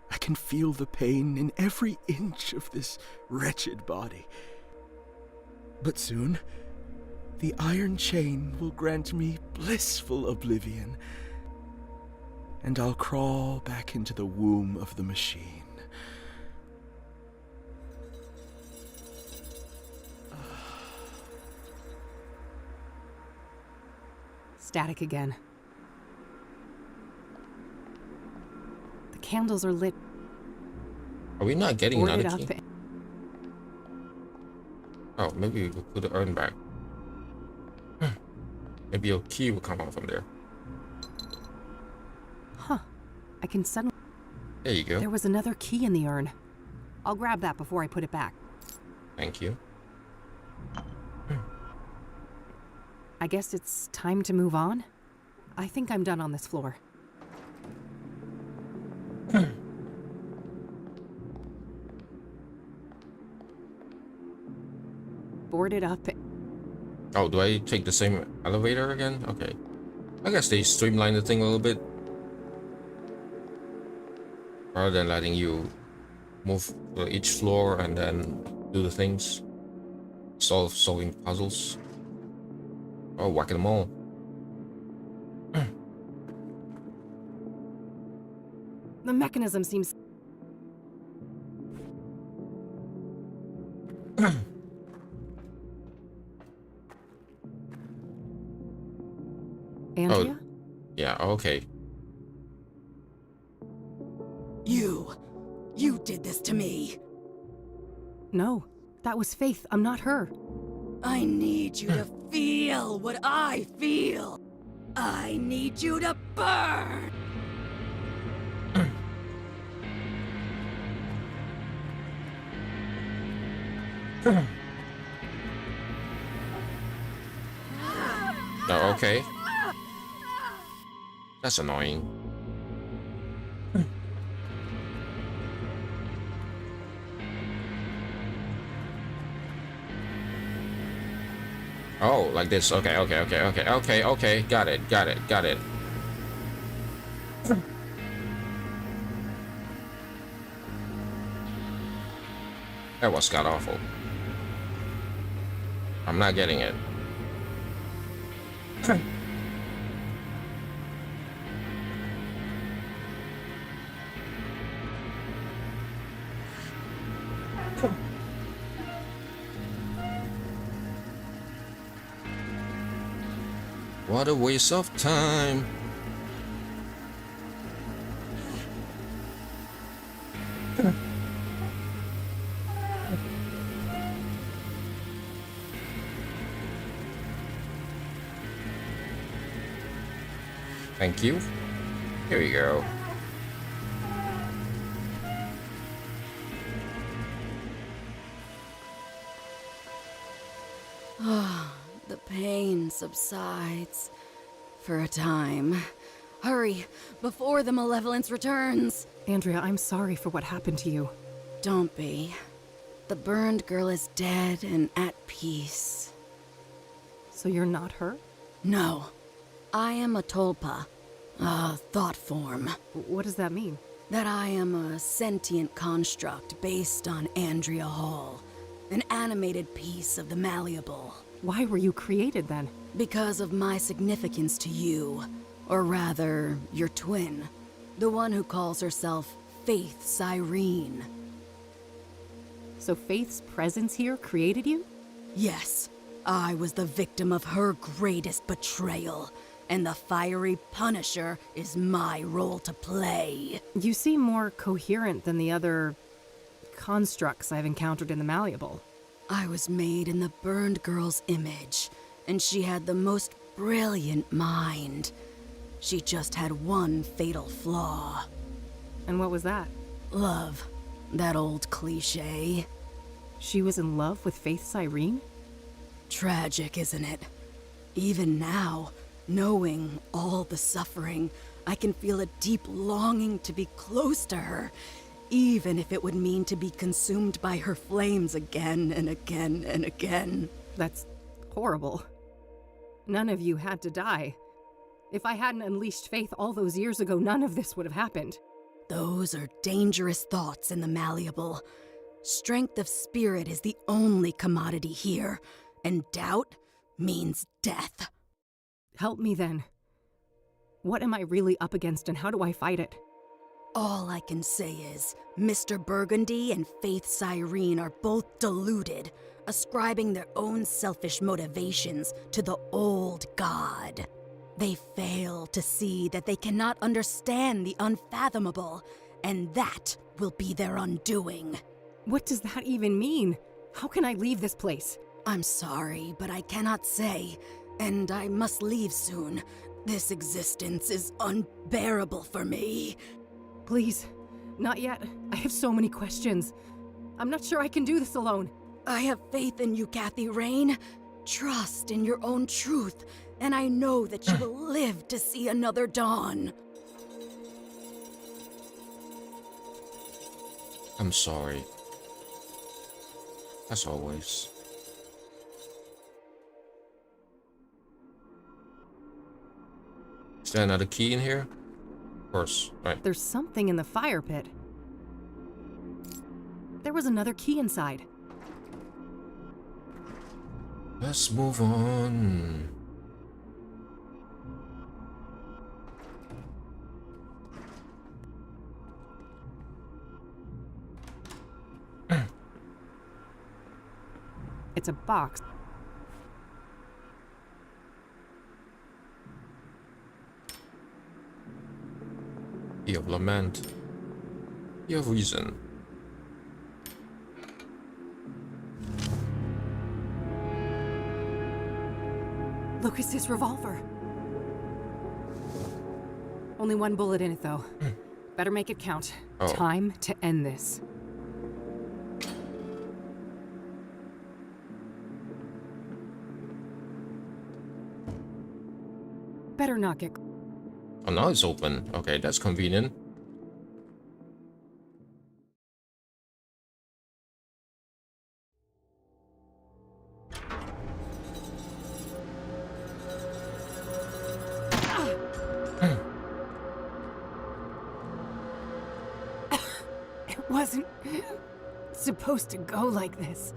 I can feel the pain in every inch of this wretched body. But soon, the iron chain will grant me blissful oblivion, and I'll crawl back into the womb of the machine. Static again. The candles are lit. Are we not getting Boarded another key? Oh, maybe we could put the urn back. Maybe a key will come out from there. Huh. I can suddenly... There you go. There was another key in the urn. I'll grab that before I put it back. Thank you. I guess it's time to move on. I think I'm done on this floor. Boarded up. Oh, do I take the same elevator again? Okay. I guess they streamlined the thing a little bit. Rather than letting you move to each floor and then do the things. Solving puzzles. Oh, whack them all. The mechanism seems... Andrea? Oh, yeah, okay. You did this to me. No, that was Faith. I'm not her. I need you to feel what I feel. I need you to burn. Oh, okay. That's annoying. Oh, like this. Okay. Got it. That was god awful. I'm not getting it. What a waste of time. Thank you. Here we go. The pain subsides. For a time. Hurry, before the malevolence returns. Andrea, I'm sorry for what happened to you. Don't be. The burned girl is dead and at peace. So you're not her? No. I am a Tulpa. A thought form. What does that mean? That I am a sentient construct based on Andrea Hall. An animated piece of the malleable. Why were you created then? Because of my significance to you. Or rather, your twin. The one who calls herself Faith Cyrene. So Faith's presence here created you? Yes. I was the victim of her greatest betrayal. And the fiery Punisher is my role to play. You seem more coherent than the other constructs I've encountered in the Malleable. I was made in the burned girl's image, and she had the most brilliant mind. She just had one fatal flaw. And what was that? Love. That old cliche. She was in love with Faith Cyrene? Tragic, isn't it? Even now, knowing all the suffering, I can feel a deep longing to be close to her, even if it would mean to be consumed by her flames again and again and again. That's horrible. None of you had to die. If I hadn't unleashed Faith all those years ago, none of this would have happened. Those are dangerous thoughts in the Malleable. Strength of spirit is the only commodity here, and doubt means death. Help me then. What am I really up against and how do I fight it? All I can say is, Mr. Burgundy and Faith Cyrene are both deluded, ascribing their own selfish motivations to the old god. They fail to see that they cannot understand the unfathomable, and that will be their undoing. What does that even mean? How can I leave this place? I'm sorry, but I cannot say, and I must leave soon. This existence is unbearable for me. Please, not yet. I have so many questions. I'm not sure I can do this alone. I have faith in you, Kathy Rain. Trust in your own truth, and I know that you will live to see another dawn. I'm sorry. As always. Is there another key in here? Of course, right. There's something in the fire pit. There was another key inside. Let's move on. It's a box. Key of Lament. Key of Reason. Lucas's revolver. Only one bullet in it, though. Better make it count. Oh. Time to end this. Better not get... Oh, now it's open. Okay, that's convenient. It wasn't supposed to go like this.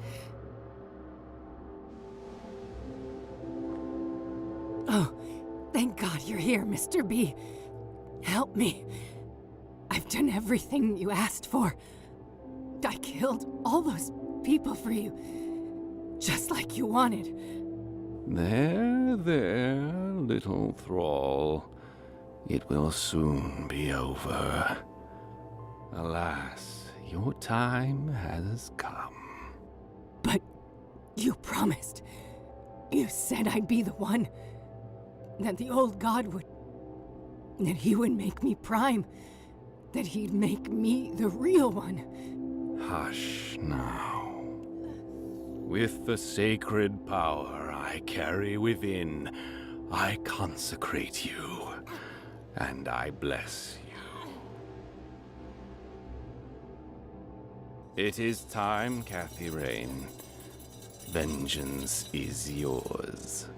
Oh, thank God you're here, Mr. B. Help me. I've done everything you asked for. I killed all those people for you, just like you wanted. There, little thrall. It will soon be over. Alas, your time has come. But you promised. You said I'd be the one. That the old god would... that he would make me Prime. That he'd make me the real one. Hush now. With the sacred power I carry within, I consecrate you, and I bless you. It is time, Kathy Rain. Vengeance is yours.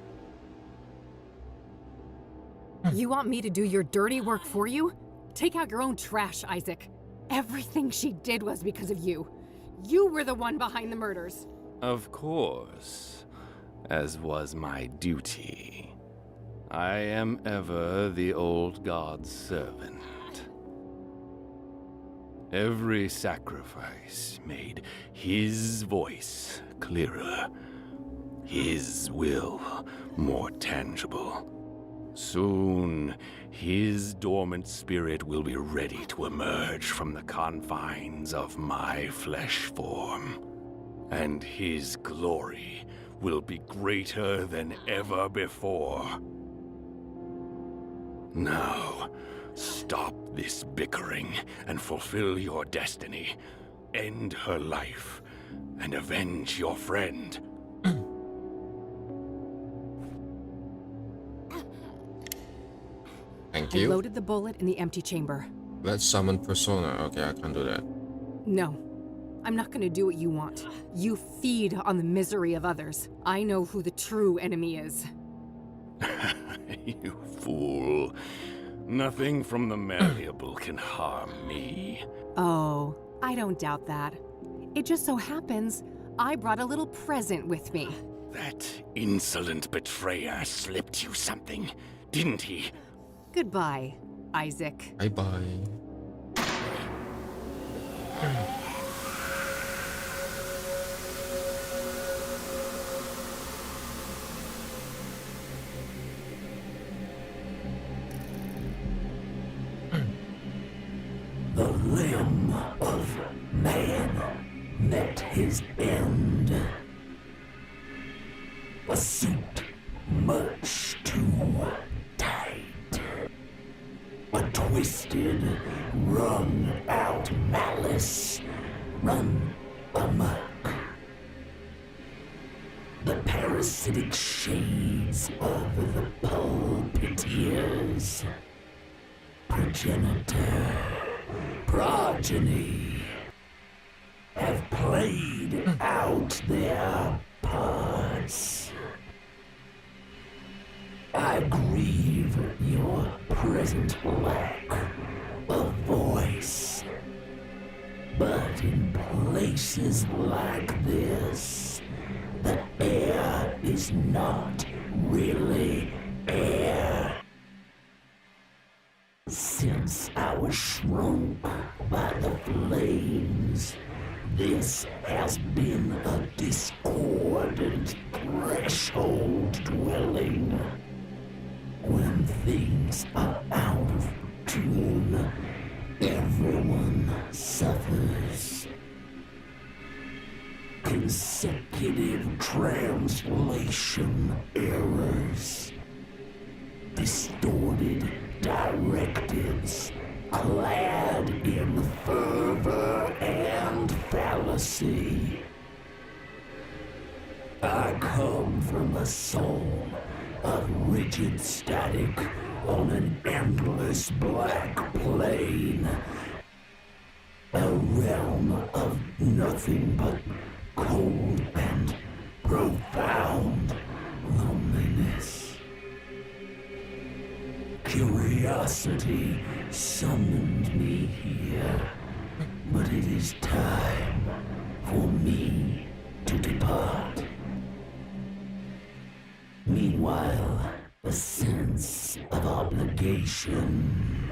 You want me to do your dirty work for you? Take out your own trash, Isaac. Everything she did was because of you. You were the one behind the murders. Of course, as was my duty. I am ever the old god's servant. Every sacrifice made his voice clearer, his will more tangible. Soon, his dormant spirit will be ready to emerge from the confines of my flesh form. And his glory will be greater than ever before. Now, stop this bickering and fulfill your destiny. End her life and avenge your friend. Thank I you. loaded the bullet in the empty chamber. Let's summon Persona. Okay, I can't do that. No, I'm not gonna do what you want. You feed on the misery of others. I know who the true enemy is. You fool. Nothing from the malleable can harm me. Oh, I don't doubt that. It just so happens I brought a little present with me. That insolent betrayer slipped you something, didn't he? Goodbye, Isaac. Bye-bye. The limb of man met his end. A suit much too tight. A twisted, wrung-out malice run amok. The parasitic shades of the pulpiteers. Progenitor, progeny, have played out their parts. I grieve your present lack of voice. But in places like this, the air is not really air. Since I was shrunk by the flames, this has been a discordant threshold dwelling. When things are out of tune, everyone suffers. Consecutive translation errors. Distorted directives clad in fervor and fallacy. I come from a soul of rigid static on an endless black plane. A realm of nothing but cold and profound loneliness. Curiosity summoned me here, but it is time for me to depart. Meanwhile, a sense of obligation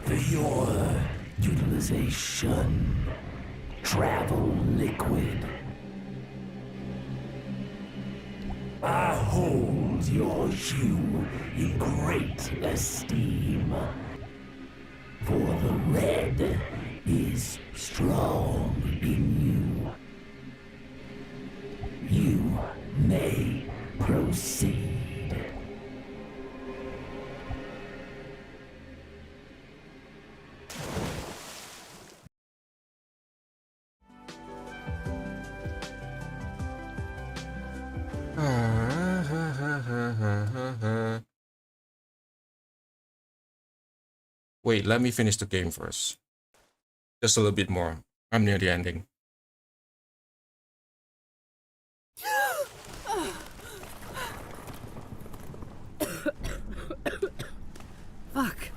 for your utilization. Travel liquid. I hold your hue in great esteem, for the red is strong in you. You may proceed. Wait, let me finish the game first. Just a little bit more. I'm near the ending. Fuck.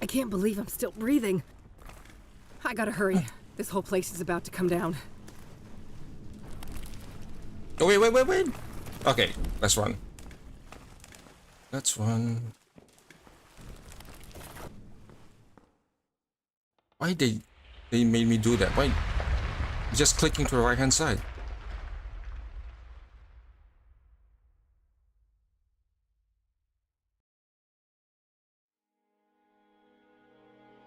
I can't believe I'm still breathing. I gotta hurry. This whole place is about to come down. Oh, wait. Okay, let's run. Let's run. Why they made me do that? Why? Just clicking to the right hand side.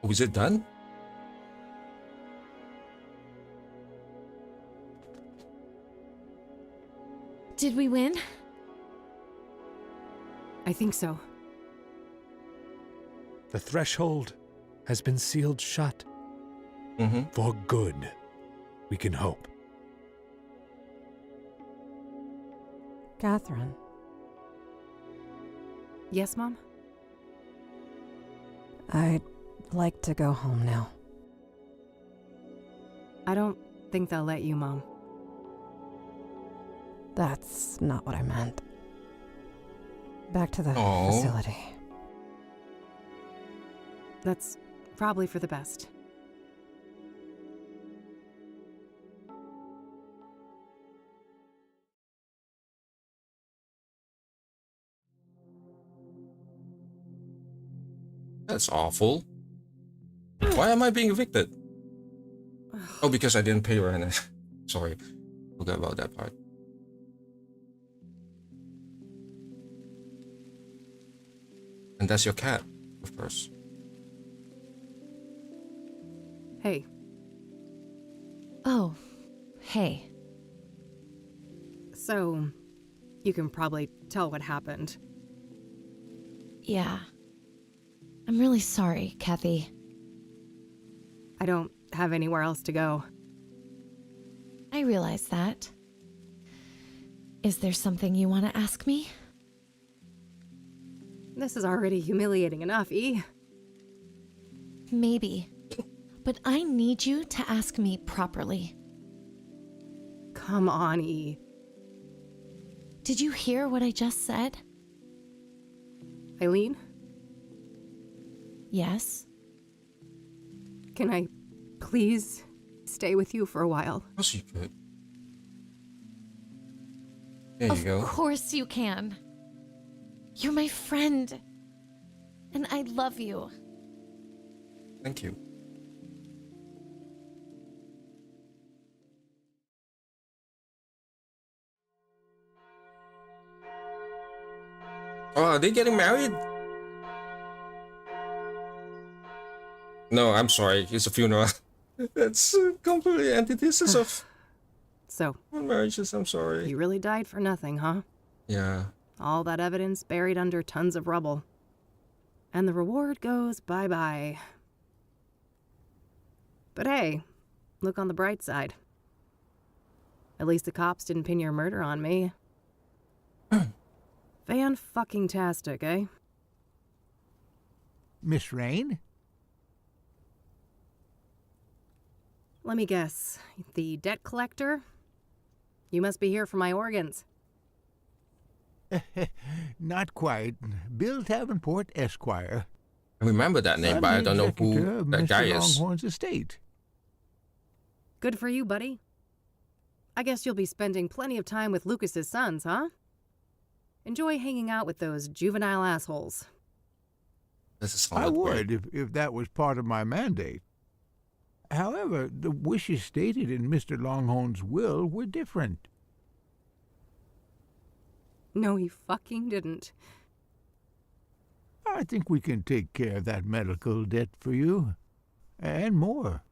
Oh, is it done? Did we win? I think so. The threshold has been sealed shut. For good, we can hope. Catherine. Yes, Mom? I'd like to go home now. I don't think they'll let you, Mom. That's not what I meant. Back to the Aw. facility. That's probably for the best. That's awful. Why am I being evicted? Oh, because I didn't pay rent. Sorry, forgot about that part. And that's your cat, of course. Hey. Oh, hey. So, you can probably tell what happened. Yeah. I'm really sorry, Kathy. I don't have anywhere else to go. I realize that. Is there something you want to ask me? This is already humiliating enough, E. Maybe. But I need you to ask me properly. Come on, E. Did you hear what I just said? Eileen? Yes? Can I please stay with you for a while? Of course you could. There you go. Of course you can. You're my friend. And I love you. Thank you. Oh, are they getting married? No, I'm sorry. It's a funeral. That's completely antithesis of So, marriages. I'm sorry. You really died for nothing, huh? Yeah. All that evidence buried under tons of rubble. And the reward goes bye-bye. But hey, look on the bright side. At least the cops didn't pin your murder on me. Fan-fucking-tastic, eh? Miss Rain? Let me guess. The debt collector? You must be here for my organs. Not quite. Bill Davenport, Esquire. I remember that name, but I don't know who that guy is. Longhorn's estate. Good for you, buddy. I guess you'll be spending plenty of time with Lucas's sons, huh? Enjoy hanging out with those juvenile assholes. This is I would if that was part of my mandate. However, the wishes stated in Mr. Longhorn's will were different. No, he fucking didn't. I think we can take care of that medical debt for you. And more.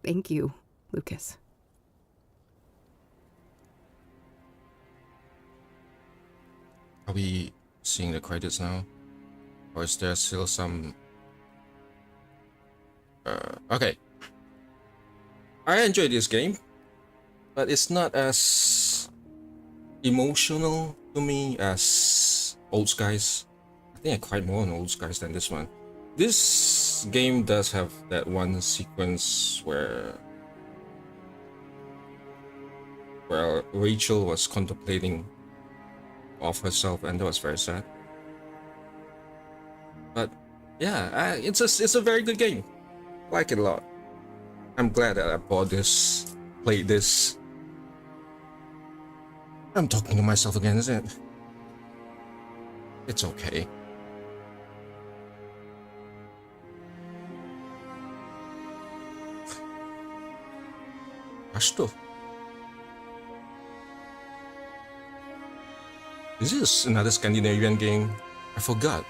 Thank you, Lucas. Are we seeing the credits now? Or is there still some... okay. I enjoy this game, but it's not as emotional to me as Old Skies. I think I cried more on Old Skies than this one. This game does have that one sequence where Rachel was contemplating of herself, and that was very sad. But yeah, it's a very good game. I like it a lot. I'm glad that I bought this, played this. I'm talking to myself again, isn't it? It's okay. Ashto. Is this another Scandinavian game? I forgot.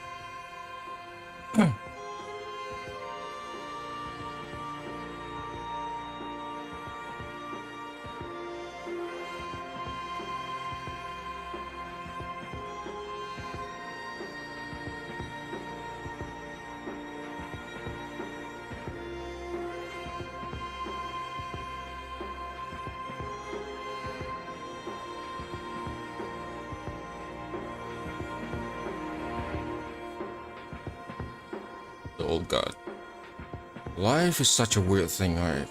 The old god. Life is such a weird thing, right?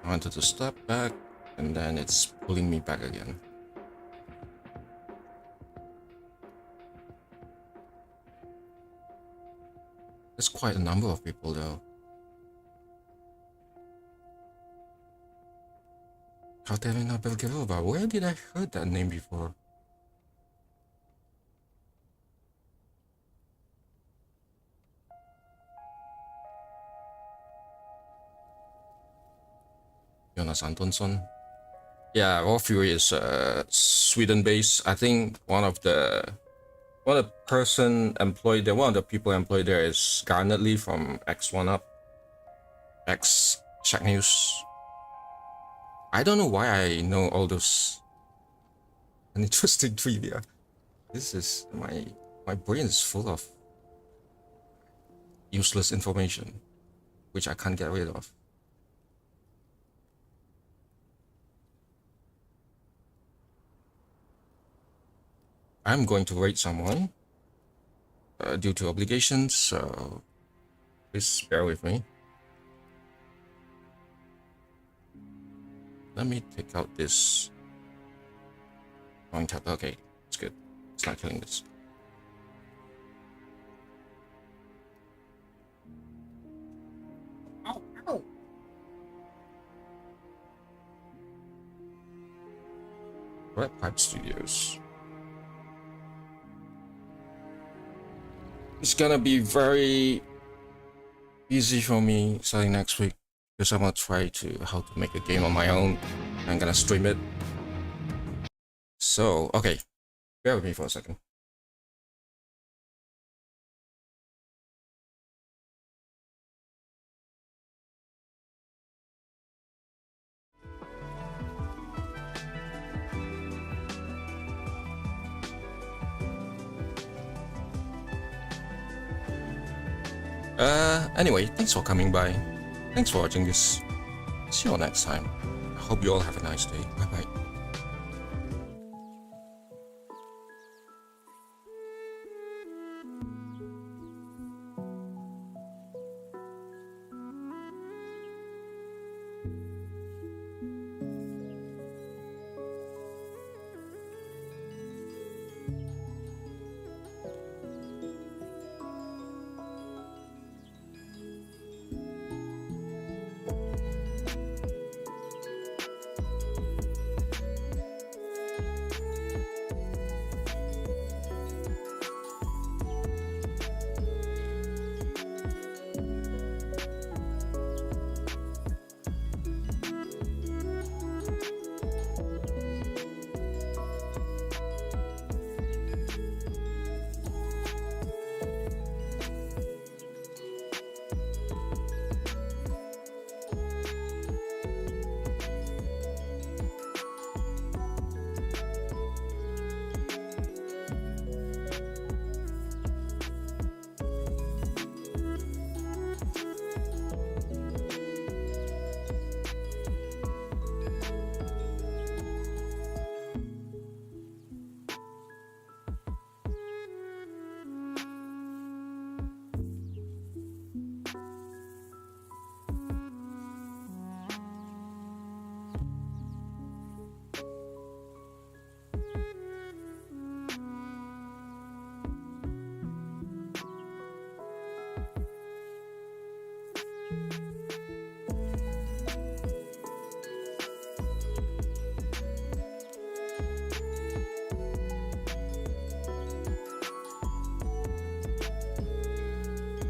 I wanted to step back, and then it's pulling me back again. There's quite a number of people though. Katerina Belgorova, where did I heard that name before? Jonas Antonsson. Yeah, Raw Fury is Sweden-based. I think one of the person employed there, one of the people employed there is Garnet Lee from X1UP, X Shack News. I don't know why I know all those interesting trivia. This is my brain is full of useless information, which I can't get rid of. I'm going to rate someone due to obligations, so please bear with me. Let me take out this point up. Okay, it's good. It's not killing this. Ow, ow. Red Pipe Studios. It's gonna be very easy for me starting next week because I'm gonna try how to make a game on my own. I'm gonna stream it. So, okay, bear with me for a second. Anyway, thanks for coming by. Thanks for watching this. See you all next time. I hope you all have a nice day. Bye bye.